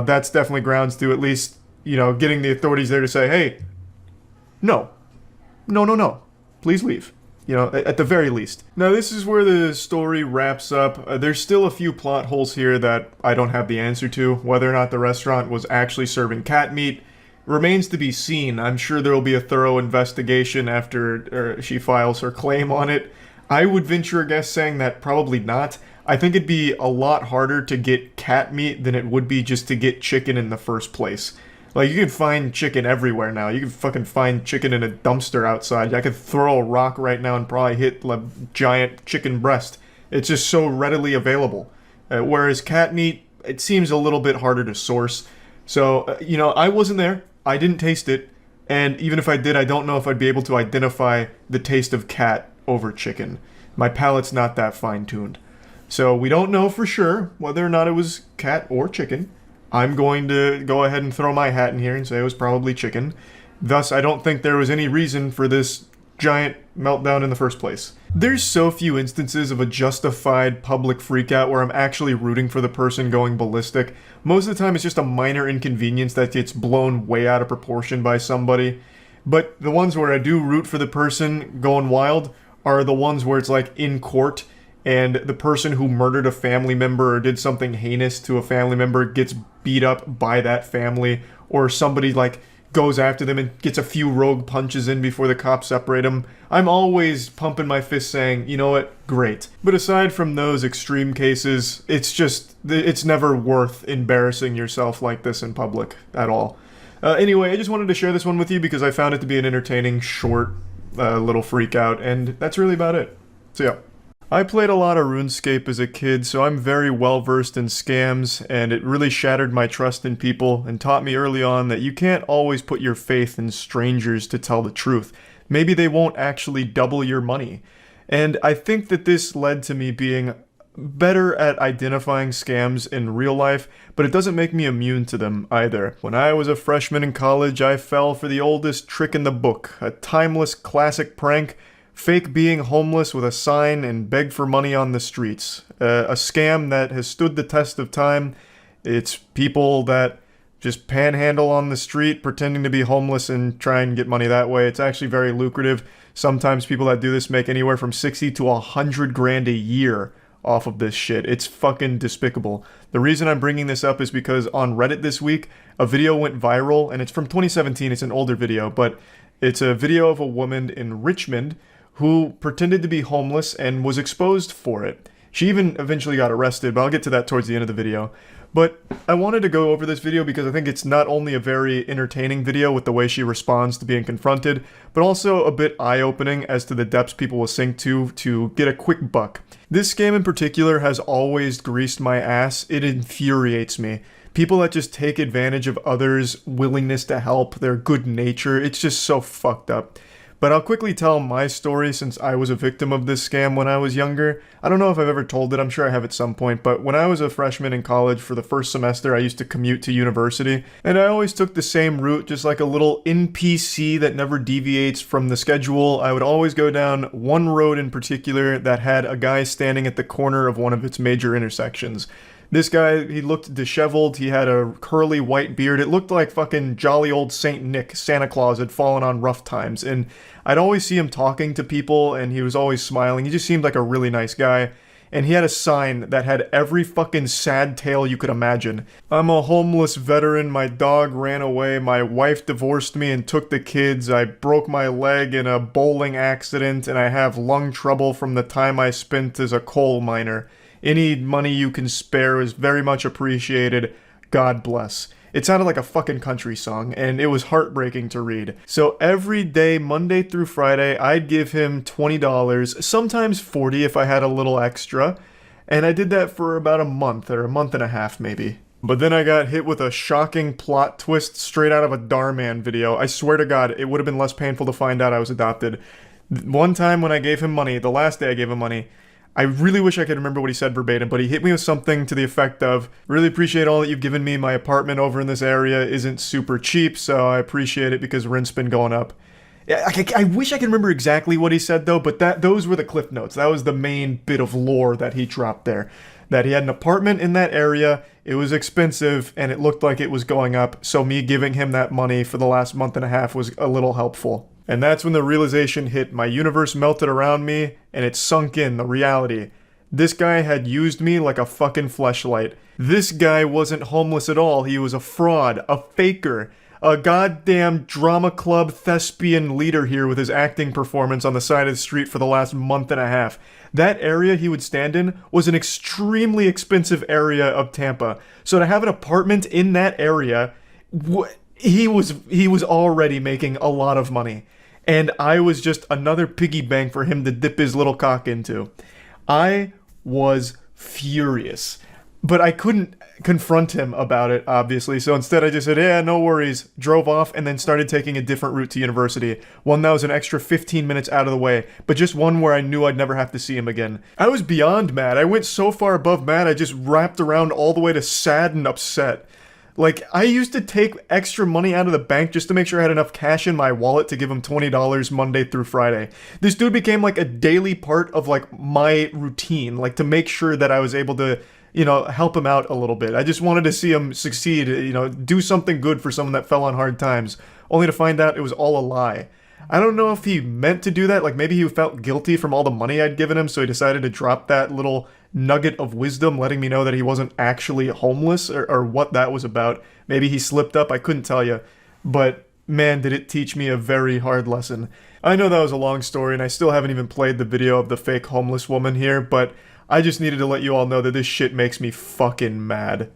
that's definitely grounds to at least, getting the authorities there to say, hey, no, please leave. At the very least. Now, this is where the story wraps up. There's still a few plot holes here that I don't have the answer to. Whether or not the restaurant was actually serving cat meat remains to be seen. I'm sure there will be a thorough investigation after she files her claim on it. I would venture a guess saying that probably not. I think it'd be a lot harder to get cat meat than it would be just to get chicken in the first place. Like, you can find chicken everywhere now. You can fucking find chicken in a dumpster outside. I could throw a rock right now and probably hit a giant chicken breast. It's just so readily available. Whereas cat meat, it seems a little bit harder to source. So, I wasn't there. I didn't taste it. And even if I did, I don't know if I'd be able to identify the taste of cat over chicken. My palate's not that fine-tuned. So, we don't know for sure whether or not it was cat or chicken. I'm going to go ahead and throw my hat in here and say it was probably chicken. Thus, I don't think there was any reason for this giant meltdown in the first place. There's so few instances of a justified public freakout where I'm actually rooting for the person going ballistic. Most of the time it's just a minor inconvenience that gets blown way out of proportion by somebody. But the ones where I do root for the person going wild are the ones where it's like in court, and the person who murdered a family member or did something heinous to a family member gets beat up by that family, or somebody like goes after them and gets a few rogue punches in before the cops separate them. I'm always pumping my fist saying, you know what, great. But aside from those extreme cases, it's never worth embarrassing yourself like this in public at all. Anyway, I just wanted to share this one with you because I found it to be an entertaining, short, little freak out, and that's really about it. So yeah. I played a lot of RuneScape as a kid, so I'm very well versed in scams, and it really shattered my trust in people and taught me early on that you can't always put your faith in strangers to tell the truth. Maybe they won't actually double your money. And I think that this led to me being better at identifying scams in real life, but it doesn't make me immune to them either. When I was a freshman in college, I fell for the oldest trick in the book, a timeless classic prank: fake being homeless with a sign and beg for money on the streets. A scam that has stood the test of time. It's people that just panhandle on the street pretending to be homeless and try and get money that way. It's actually very lucrative. Sometimes people that do this make anywhere from 60 to 100 grand a year off of this shit. It's fucking despicable. The reason I'm bringing this up is because on Reddit this week, a video went viral, and it's from 2017. It's an older video, but it's a video of a woman in Richmond who pretended to be homeless and was exposed for it. She even eventually got arrested, but I'll get to that towards the end of the video. But I wanted to go over this video because I think it's not only a very entertaining video with the way she responds to being confronted, but also a bit eye-opening as to the depths people will sink to get a quick buck. This scam in particular has always greased my ass. It infuriates me. People that just take advantage of others' willingness to help, their good nature, it's just so fucked up. But I'll quickly tell my story since I was a victim of this scam when I was younger. I don't know if I've ever told it, I'm sure I have at some point, but when I was a freshman in college for the first semester, I used to commute to university, and I always took the same route, just like a little NPC that never deviates from the schedule. I would always go down one road in particular that had a guy standing at the corner of one of its major intersections. This guy, he looked disheveled, he had a curly white beard, it looked like fucking jolly old Saint Nick, Santa Claus had fallen on rough times, and I'd always see him talking to people, and he was always smiling, he just seemed like a really nice guy, and he had a sign that had every fucking sad tale you could imagine. I'm a homeless veteran, my dog ran away, my wife divorced me and took the kids, I broke my leg in a bowling accident, and I have lung trouble from the time I spent as a coal miner. Any money you can spare is very much appreciated. God bless. It sounded like a fucking country song, and it was heartbreaking to read. So every day, Monday through Friday, I'd give him $20, sometimes $40 if I had a little extra, and I did that for about a month, or a month and a half maybe. But then I got hit with a shocking plot twist straight out of a Darman video. I swear to God, it would have been less painful to find out I was adopted. One time when I gave him money, the last day I gave him money, I really wish I could remember what he said verbatim, but he hit me with something to the effect of, really appreciate all that you've given me, my apartment over in this area isn't super cheap, so I appreciate it because rent's been going up. I wish I could remember exactly what he said though, but those were the cliff notes. That was the main bit of lore that he dropped there. That he had an apartment in that area, it was expensive, and it looked like it was going up, so me giving him that money for the last month and a half was a little helpful. And that's when the realization hit. My universe melted around me, and it sunk in, the reality. This guy had used me like a fucking fleshlight. This guy wasn't homeless at all. He was a fraud, a faker, a goddamn drama club thespian leader here with his acting performance on the side of the street for the last month and a half. That area he would stand in was an extremely expensive area of Tampa. So to have an apartment in that area, he was already making a lot of money. And I was just another piggy bank for him to dip his little cock into. I was furious. But I couldn't confront him about it, obviously, so instead I just said, yeah, no worries, drove off, and then started taking a different route to university. One that was an extra 15 minutes out of the way, but just one where I knew I'd never have to see him again. I was beyond mad. I went so far above mad, I just wrapped around all the way to sad and upset. Like, I used to take extra money out of the bank just to make sure I had enough cash in my wallet to give him $20 Monday through Friday. This dude became like a daily part of like my routine, like to make sure that I was able to, you know, help him out a little bit. I just wanted to see him succeed, you know, do something good for someone that fell on hard times, only to find out it was all a lie. I don't know if he meant to do that, like maybe he felt guilty from all the money I'd given him, so he decided to drop that little nugget of wisdom, letting me know that he wasn't actually homeless, or what that was about. Maybe he slipped up, I couldn't tell you. But man, did it teach me a very hard lesson. I know that was a long story, and I still haven't even played the video of the fake homeless woman here, but I just needed to let you all know that this shit makes me fucking mad.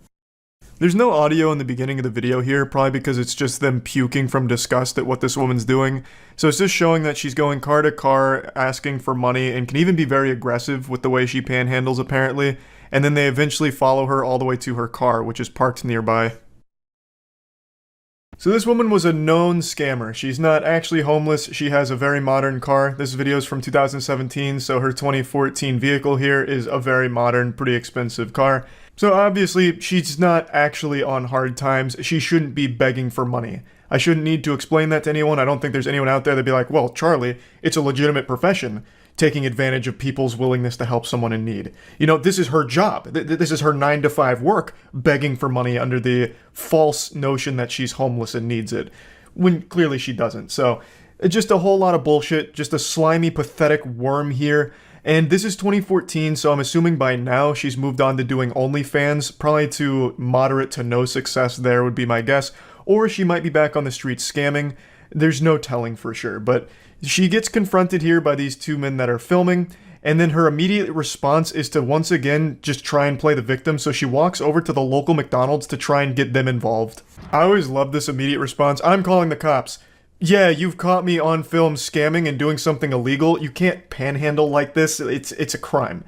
There's no audio in the beginning of the video here, probably because it's just them puking from disgust at what this woman's doing. So it's just showing that she's going car to car, asking for money, and can even be very aggressive with the way she panhandles apparently. And then they eventually follow her all the way to her car, which is parked nearby. So this woman was a known scammer. She's not actually homeless, she has a very modern car. This video is from 2017, so her 2014 vehicle here is a very modern, pretty expensive car. So obviously, she's not actually on hard times. She shouldn't be begging for money. I shouldn't need to explain that to anyone. I don't think there's anyone out there that'd be like, well, Charlie, it's a legitimate profession, taking advantage of people's willingness to help someone in need. You know, this is her job. This is her 9-to-5 work, begging for money under the false notion that she's homeless and needs it, when clearly she doesn't. So, just a whole lot of bullshit, just a slimy, pathetic worm here. And this is 2014, so I'm assuming by now she's moved on to doing OnlyFans, probably to moderate to no success there would be my guess, or she might be back on the streets scamming. There's no telling for sure, but she gets confronted here by these two men that are filming, and then her immediate response is to once again just try and play the victim, so she walks over to the local McDonald's to try and get them involved. I always love this immediate response. I'm calling the cops. Yeah, you've caught me on film scamming and doing something illegal. You can't panhandle like this. It's a crime.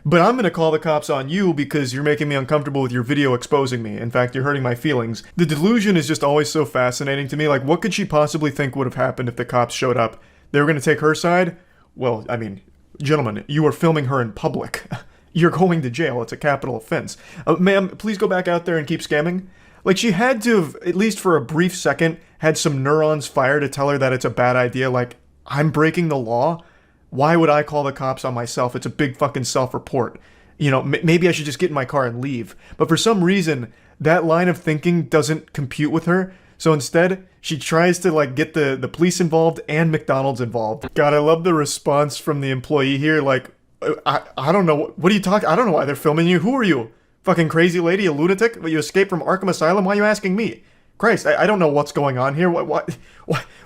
But I'm gonna call the cops on you because you're making me uncomfortable with your video exposing me. In fact, you're hurting my feelings. The delusion is just always so fascinating to me. Like, what could she possibly think would have happened if the cops showed up? They were gonna take her side? Well, I mean, gentlemen, you are filming her in public. You're going to jail. It's a capital offense. Ma'am, please go back out there and keep scamming. Like, she had to have, at least for a brief second, had some neurons fire to tell her that it's a bad idea. Like, I'm breaking the law? Why would I call the cops on myself? It's a big fucking self-report. You know, maybe I should just get in my car and leave. But for some reason, that line of thinking doesn't compute with her. So instead, she tries to, like, get the police involved and McDonald's involved. God, I love the response from the employee here. Like, I don't know. What are you talking? I don't know why they're filming you. Who are you? Fucking crazy lady? A lunatic? You escaped from Arkham Asylum? Why are you asking me? Christ, I don't know what's going on here. Why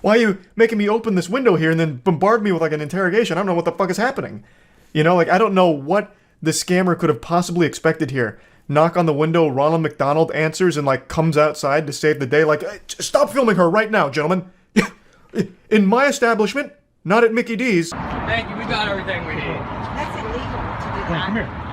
are you making me open this window here and then bombard me with like an interrogation? I don't know what the fuck is happening. You know, like, I don't know what the scammer could have possibly expected here. Knock on the window, Ronald McDonald answers and like comes outside to save the day. Like, hey, stop filming her right now, gentlemen. In my establishment, not at Mickey D's. Thank you, we got everything we need. That's illegal to do that. Come here.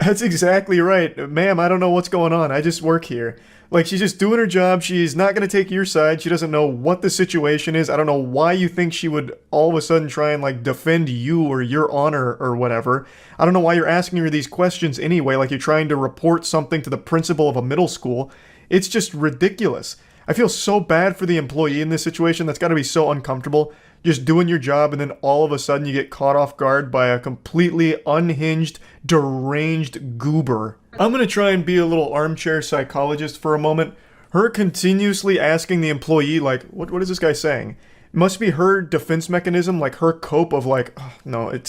That's exactly right. Ma'am, I don't know what's going on. I just work here. Like, she's just doing her job. She's not going to take your side. She doesn't know what the situation is. I don't know why you think she would all of a sudden try and, like, defend you or your honor or whatever. I don't know why you're asking her these questions anyway, like you're trying to report something to the principal of a middle school. It's just ridiculous. I feel so bad for the employee in this situation. That's got to be so uncomfortable. Just doing your job and then all of a sudden you get caught off guard by a completely unhinged, deranged goober. I'm gonna try and be a little armchair psychologist for a moment. Her continuously asking the employee, like, what is this guy saying? It must be her defense mechanism, like her cope of like, oh, no,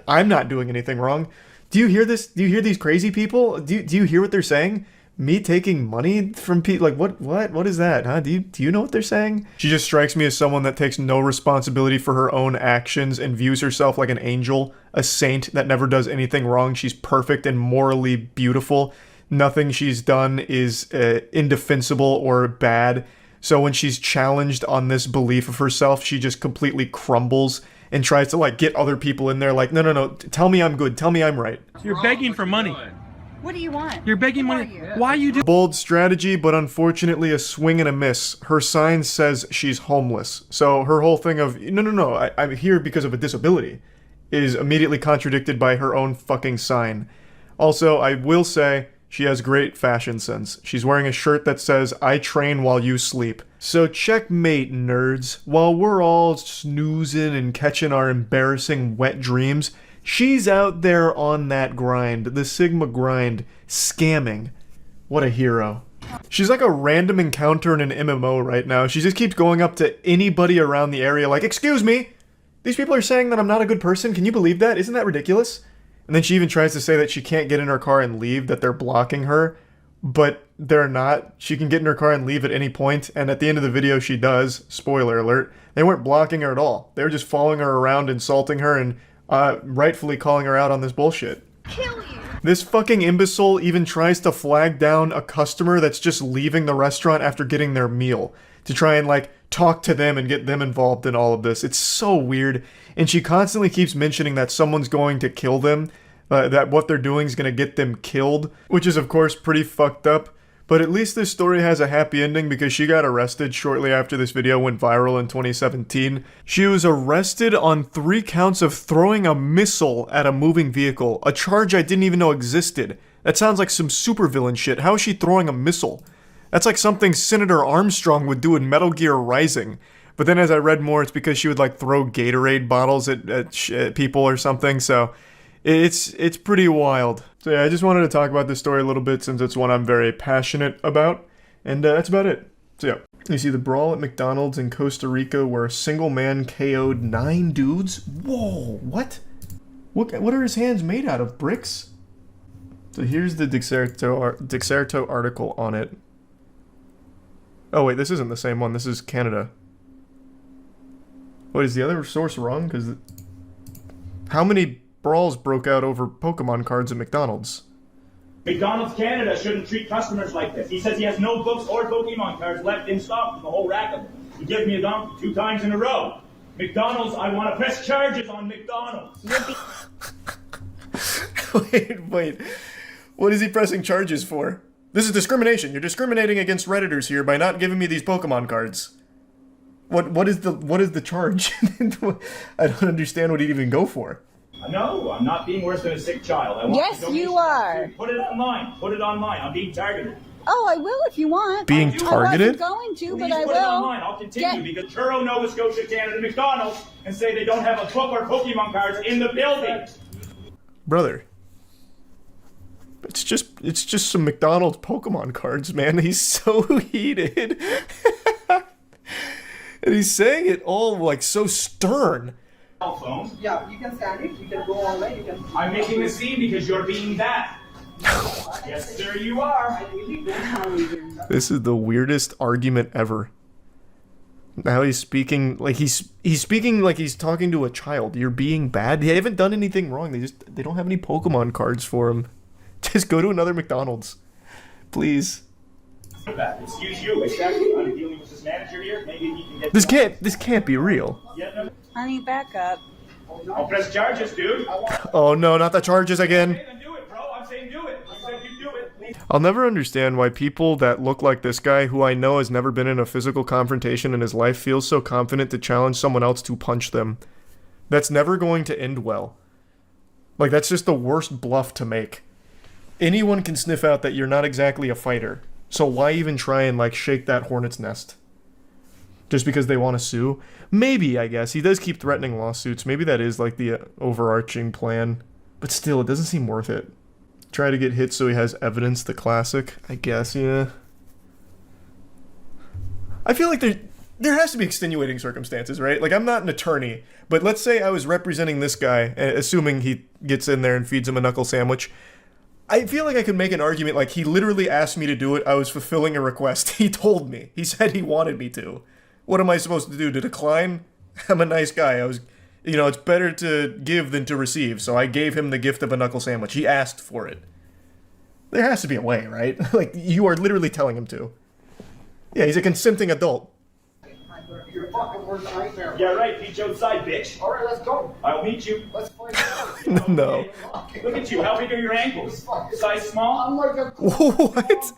I'm not doing anything wrong. Do you hear this? Do you hear these crazy people? Do you hear what they're saying? Me taking money from people? Like, what is that, huh? Do you know what they're saying? She just strikes me as someone that takes no responsibility for her own actions and views herself like an angel, a saint that never does anything wrong. She's perfect and morally beautiful. Nothing she's done is indefensible or bad. So when she's challenged on this belief of herself, she just completely crumbles and tries to, like, get other people in there like, no, tell me I'm good, tell me I'm right. You're begging for money. What do you want? You're begging money. Why you do? Bold strategy, but unfortunately a swing and a miss. Her sign says she's homeless. So her whole thing of, no, I'm here because of a disability is immediately contradicted by her own fucking sign. Also, I will say, she has great fashion sense. She's wearing a shirt that says, I train while you sleep. So checkmate, nerds. While we're all snoozing and catching our embarrassing wet dreams, she's out there on that grind, the Sigma grind, scamming. What a hero. She's like a random encounter in an MMO right now. She just keeps going up to anybody around the area like, excuse me, these people are saying that I'm not a good person. Can you believe that? Isn't that ridiculous? And then she even tries to say that she can't get in her car and leave, that they're blocking her. But they're not. She can get in her car and leave at any point, and at the end of the video she does. Spoiler alert. They weren't blocking her at all. They were just following her around, insulting her, and rightfully calling her out on this bullshit. Kill you. This fucking imbecile even tries to flag down a customer that's just leaving the restaurant after getting their meal to try and, like, talk to them and get them involved in all of this. It's so weird. And she constantly keeps mentioning that someone's going to kill them, that what they're doing is going to get them killed, which is of course pretty fucked up. But at least this story has a happy ending because she got arrested shortly after this video went viral in 2017. She was arrested on 3 counts of throwing a missile at a moving vehicle, a charge I didn't even know existed. That sounds like some supervillain shit. How is she throwing a missile? That's like something Senator Armstrong would do in Metal Gear Rising. But then as I read more, it's because she would like throw Gatorade bottles at people or something, so it's pretty wild. So yeah, I just wanted to talk about this story a little bit since it's one I'm very passionate about, and that's about it. So yeah, you see the brawl at McDonald's in Costa Rica where a single man KO'd 9 dudes? Whoa, what? What are his hands made out of, bricks? So here's the Dexerto article on it. Oh wait, this isn't the same one, this is Canada. Wait, is the other source wrong? Because How many brawls broke out over Pokemon cards at McDonald's? McDonald's Canada shouldn't treat customers like this. He says he has no books or Pokemon cards left in stock for the whole rack of them. He gave me a donkey 2 times in a row. McDonald's, I want to press charges on McDonald's. Wait. What is he pressing charges for? This is discrimination. You're discriminating against Redditors here by not giving me these Pokemon cards. What is the charge? I don't understand what he'd even go for. No, I'm not being worse than a sick child. I want Yes, you are. Put it online. Put it online. I'm being targeted. Oh, I will if you want. Being targeted? I wasn't going to, but Please I put it will. online. I'll continue because Churro, Nova Scotia, Canada, McDonald's, and say they don't have a book or Pokemon cards in the building. Brother. It's just some McDonald's Pokemon cards, man. He's so heated. And he's saying it all like so stern. Cell phone. Yeah, you can stand it. You can go all the way. You can. I'm making a scene because you're being that. Yes, sir, you are. This is the weirdest argument ever. Now he's speaking like he's speaking like he's talking to a child. You're being bad. They haven't done anything wrong. They don't have any Pokemon cards for him. Just go to another McDonald's, please. Excuse you. Exactly. I'm dealing with this manager here. Maybe he can get. This can't be real. Honey, back up. I'll press charges, dude. Oh no, not the charges again. Then do it, bro. I'm saying do it. You said you do it. I'll never understand why people that look like this guy, who I know has never been in a physical confrontation in his life, feels so confident to challenge someone else to punch them. That's never going to end well. Like, that's just the worst bluff to make. Anyone can sniff out that you're not exactly a fighter. So why even try and, like, shake that hornet's nest? Just because they want to sue? Maybe, I guess. He does keep threatening lawsuits. Maybe that is, like, the overarching plan. But still, it doesn't seem worth it. Try to get hit so he has evidence, the classic. I guess, yeah. I feel like there has to be extenuating circumstances, right? Like, I'm not an attorney, but let's say I was representing this guy, assuming he gets in there and feeds him a knuckle sandwich. I feel like I could make an argument like he literally asked me to do it. I was fulfilling a request. He told me. He said he wanted me to. What am I supposed to do? To decline? I'm a nice guy. It's better to give than to receive. So I gave him the gift of a knuckle sandwich. He asked for it. There has to be a way, right? Like, you are literally telling him to. Yeah, he's a consenting adult. You're fucking worst nightmare. Yeah, right. Meet you outside, bitch. All right, let's go. I'll meet you. Let's find out. No. Look at you. How big are your ankles? Size small? I'm like a. What?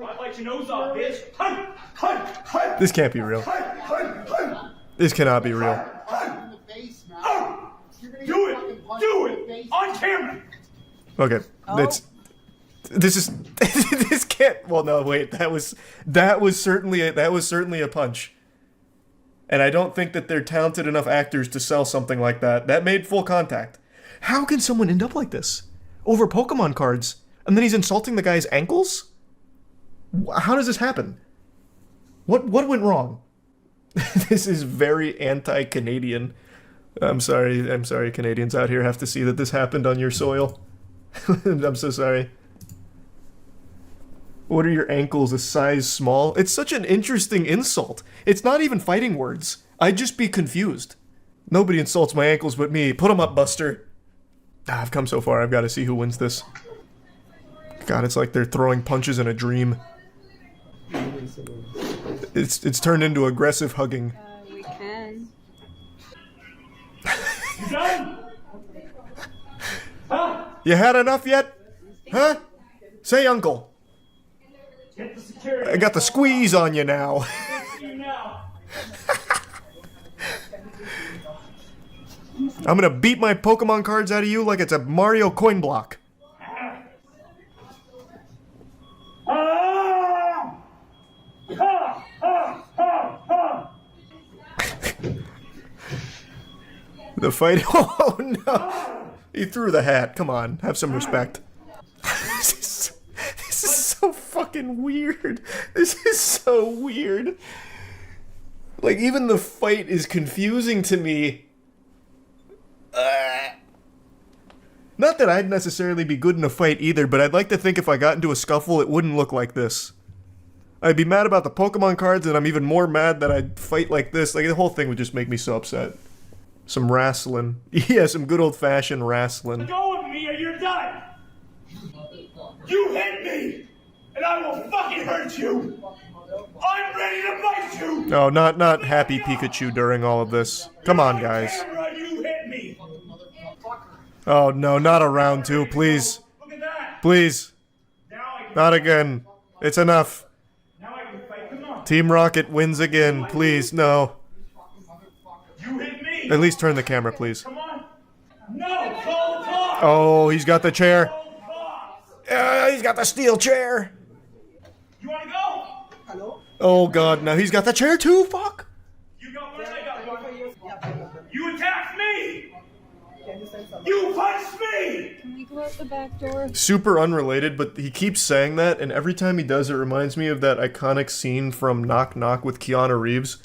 I'd like your nose off, bitch. This can't be real. This cannot be real. Do it. Do it. On camera. Okay, this can't. Well, no, wait. That was certainly a punch. And I don't think that they're talented enough actors to sell something like that. That made full contact. How can someone end up like this over Pokemon cards? And then he's insulting the guy's ankles? How does this happen? What went wrong? This is very anti-Canadian. I'm sorry, Canadians out here have to see that this happened on your soil. I'm so sorry. What are your ankles, a size small? It's such an interesting insult. It's not even fighting words. I'd just be confused. Nobody insults my ankles but me. Put 'em up, Buster. I've come so far, I've got to see who wins this. God, it's like they're throwing punches in a dream. It's turned into aggressive hugging. We can. You done? Huh? You had enough yet? Huh? Say uncle. Get the security. I got the squeeze on you now. I'm gonna beat my Pokemon cards out of you like it's a Mario coin block. The fight. Oh no! He threw the hat. Come on, have some respect. This is so fucking weird. This is so weird. Like, even the fight is confusing to me. Not that I'd necessarily be good in a fight either, but I'd like to think if I got into a scuffle, it wouldn't look like this. I'd be mad about the Pokemon cards, and I'm even more mad that I'd fight like this. Like, the whole thing would just make me so upset. Some wrestling. Yeah, some good old-fashioned wrestling. Go with me or you're done. You hit me, and I will fucking hurt you. I'm ready to bite you. No, not happy Pikachu during all of this. Come on, guys. Camera, you hit me. Oh no, not a round two, please. Please. Not again. It's enough. Team Rocket wins again, please, no. At least turn the camera, please. No, call the clock. Oh, he's got the chair. He's got the steel chair. You want to go? Hello? Oh god, now he's got the chair too, fuck. You got one, I got one. You attacked me. You punched me. Can we go out the back door? Super unrelated, but he keeps saying that, and every time he does, it reminds me of that iconic scene from Knock Knock with Keanu Reeves,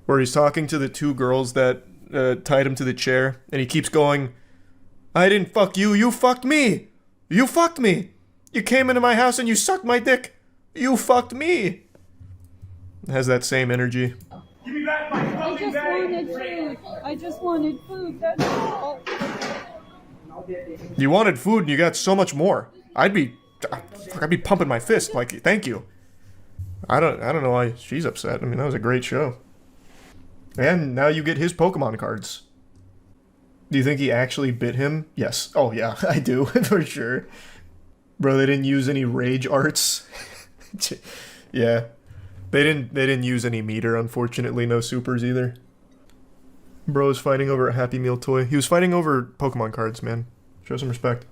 where he's talking to the two girls that tied him to the chair, and he keeps going, I didn't fuck you, you fucked me! You fucked me! You came into my house and you sucked my dick! You fucked me! It has that same energy. Give me back my fucking bag. I just wanted food, that's all. You wanted food and you got so much more. I'd be pumping my fist like, thank you. I don't know why she's upset. I mean, that was a great show. And now you get his Pokemon cards. Do you think he actually bit him? Yes. Oh yeah, I do, for sure. Bro, they didn't use any rage arts. Yeah. They didn't use any meter, unfortunately, no supers either. Bro's fighting over a Happy Meal toy. He was fighting over Pokemon cards, man. Show some respect.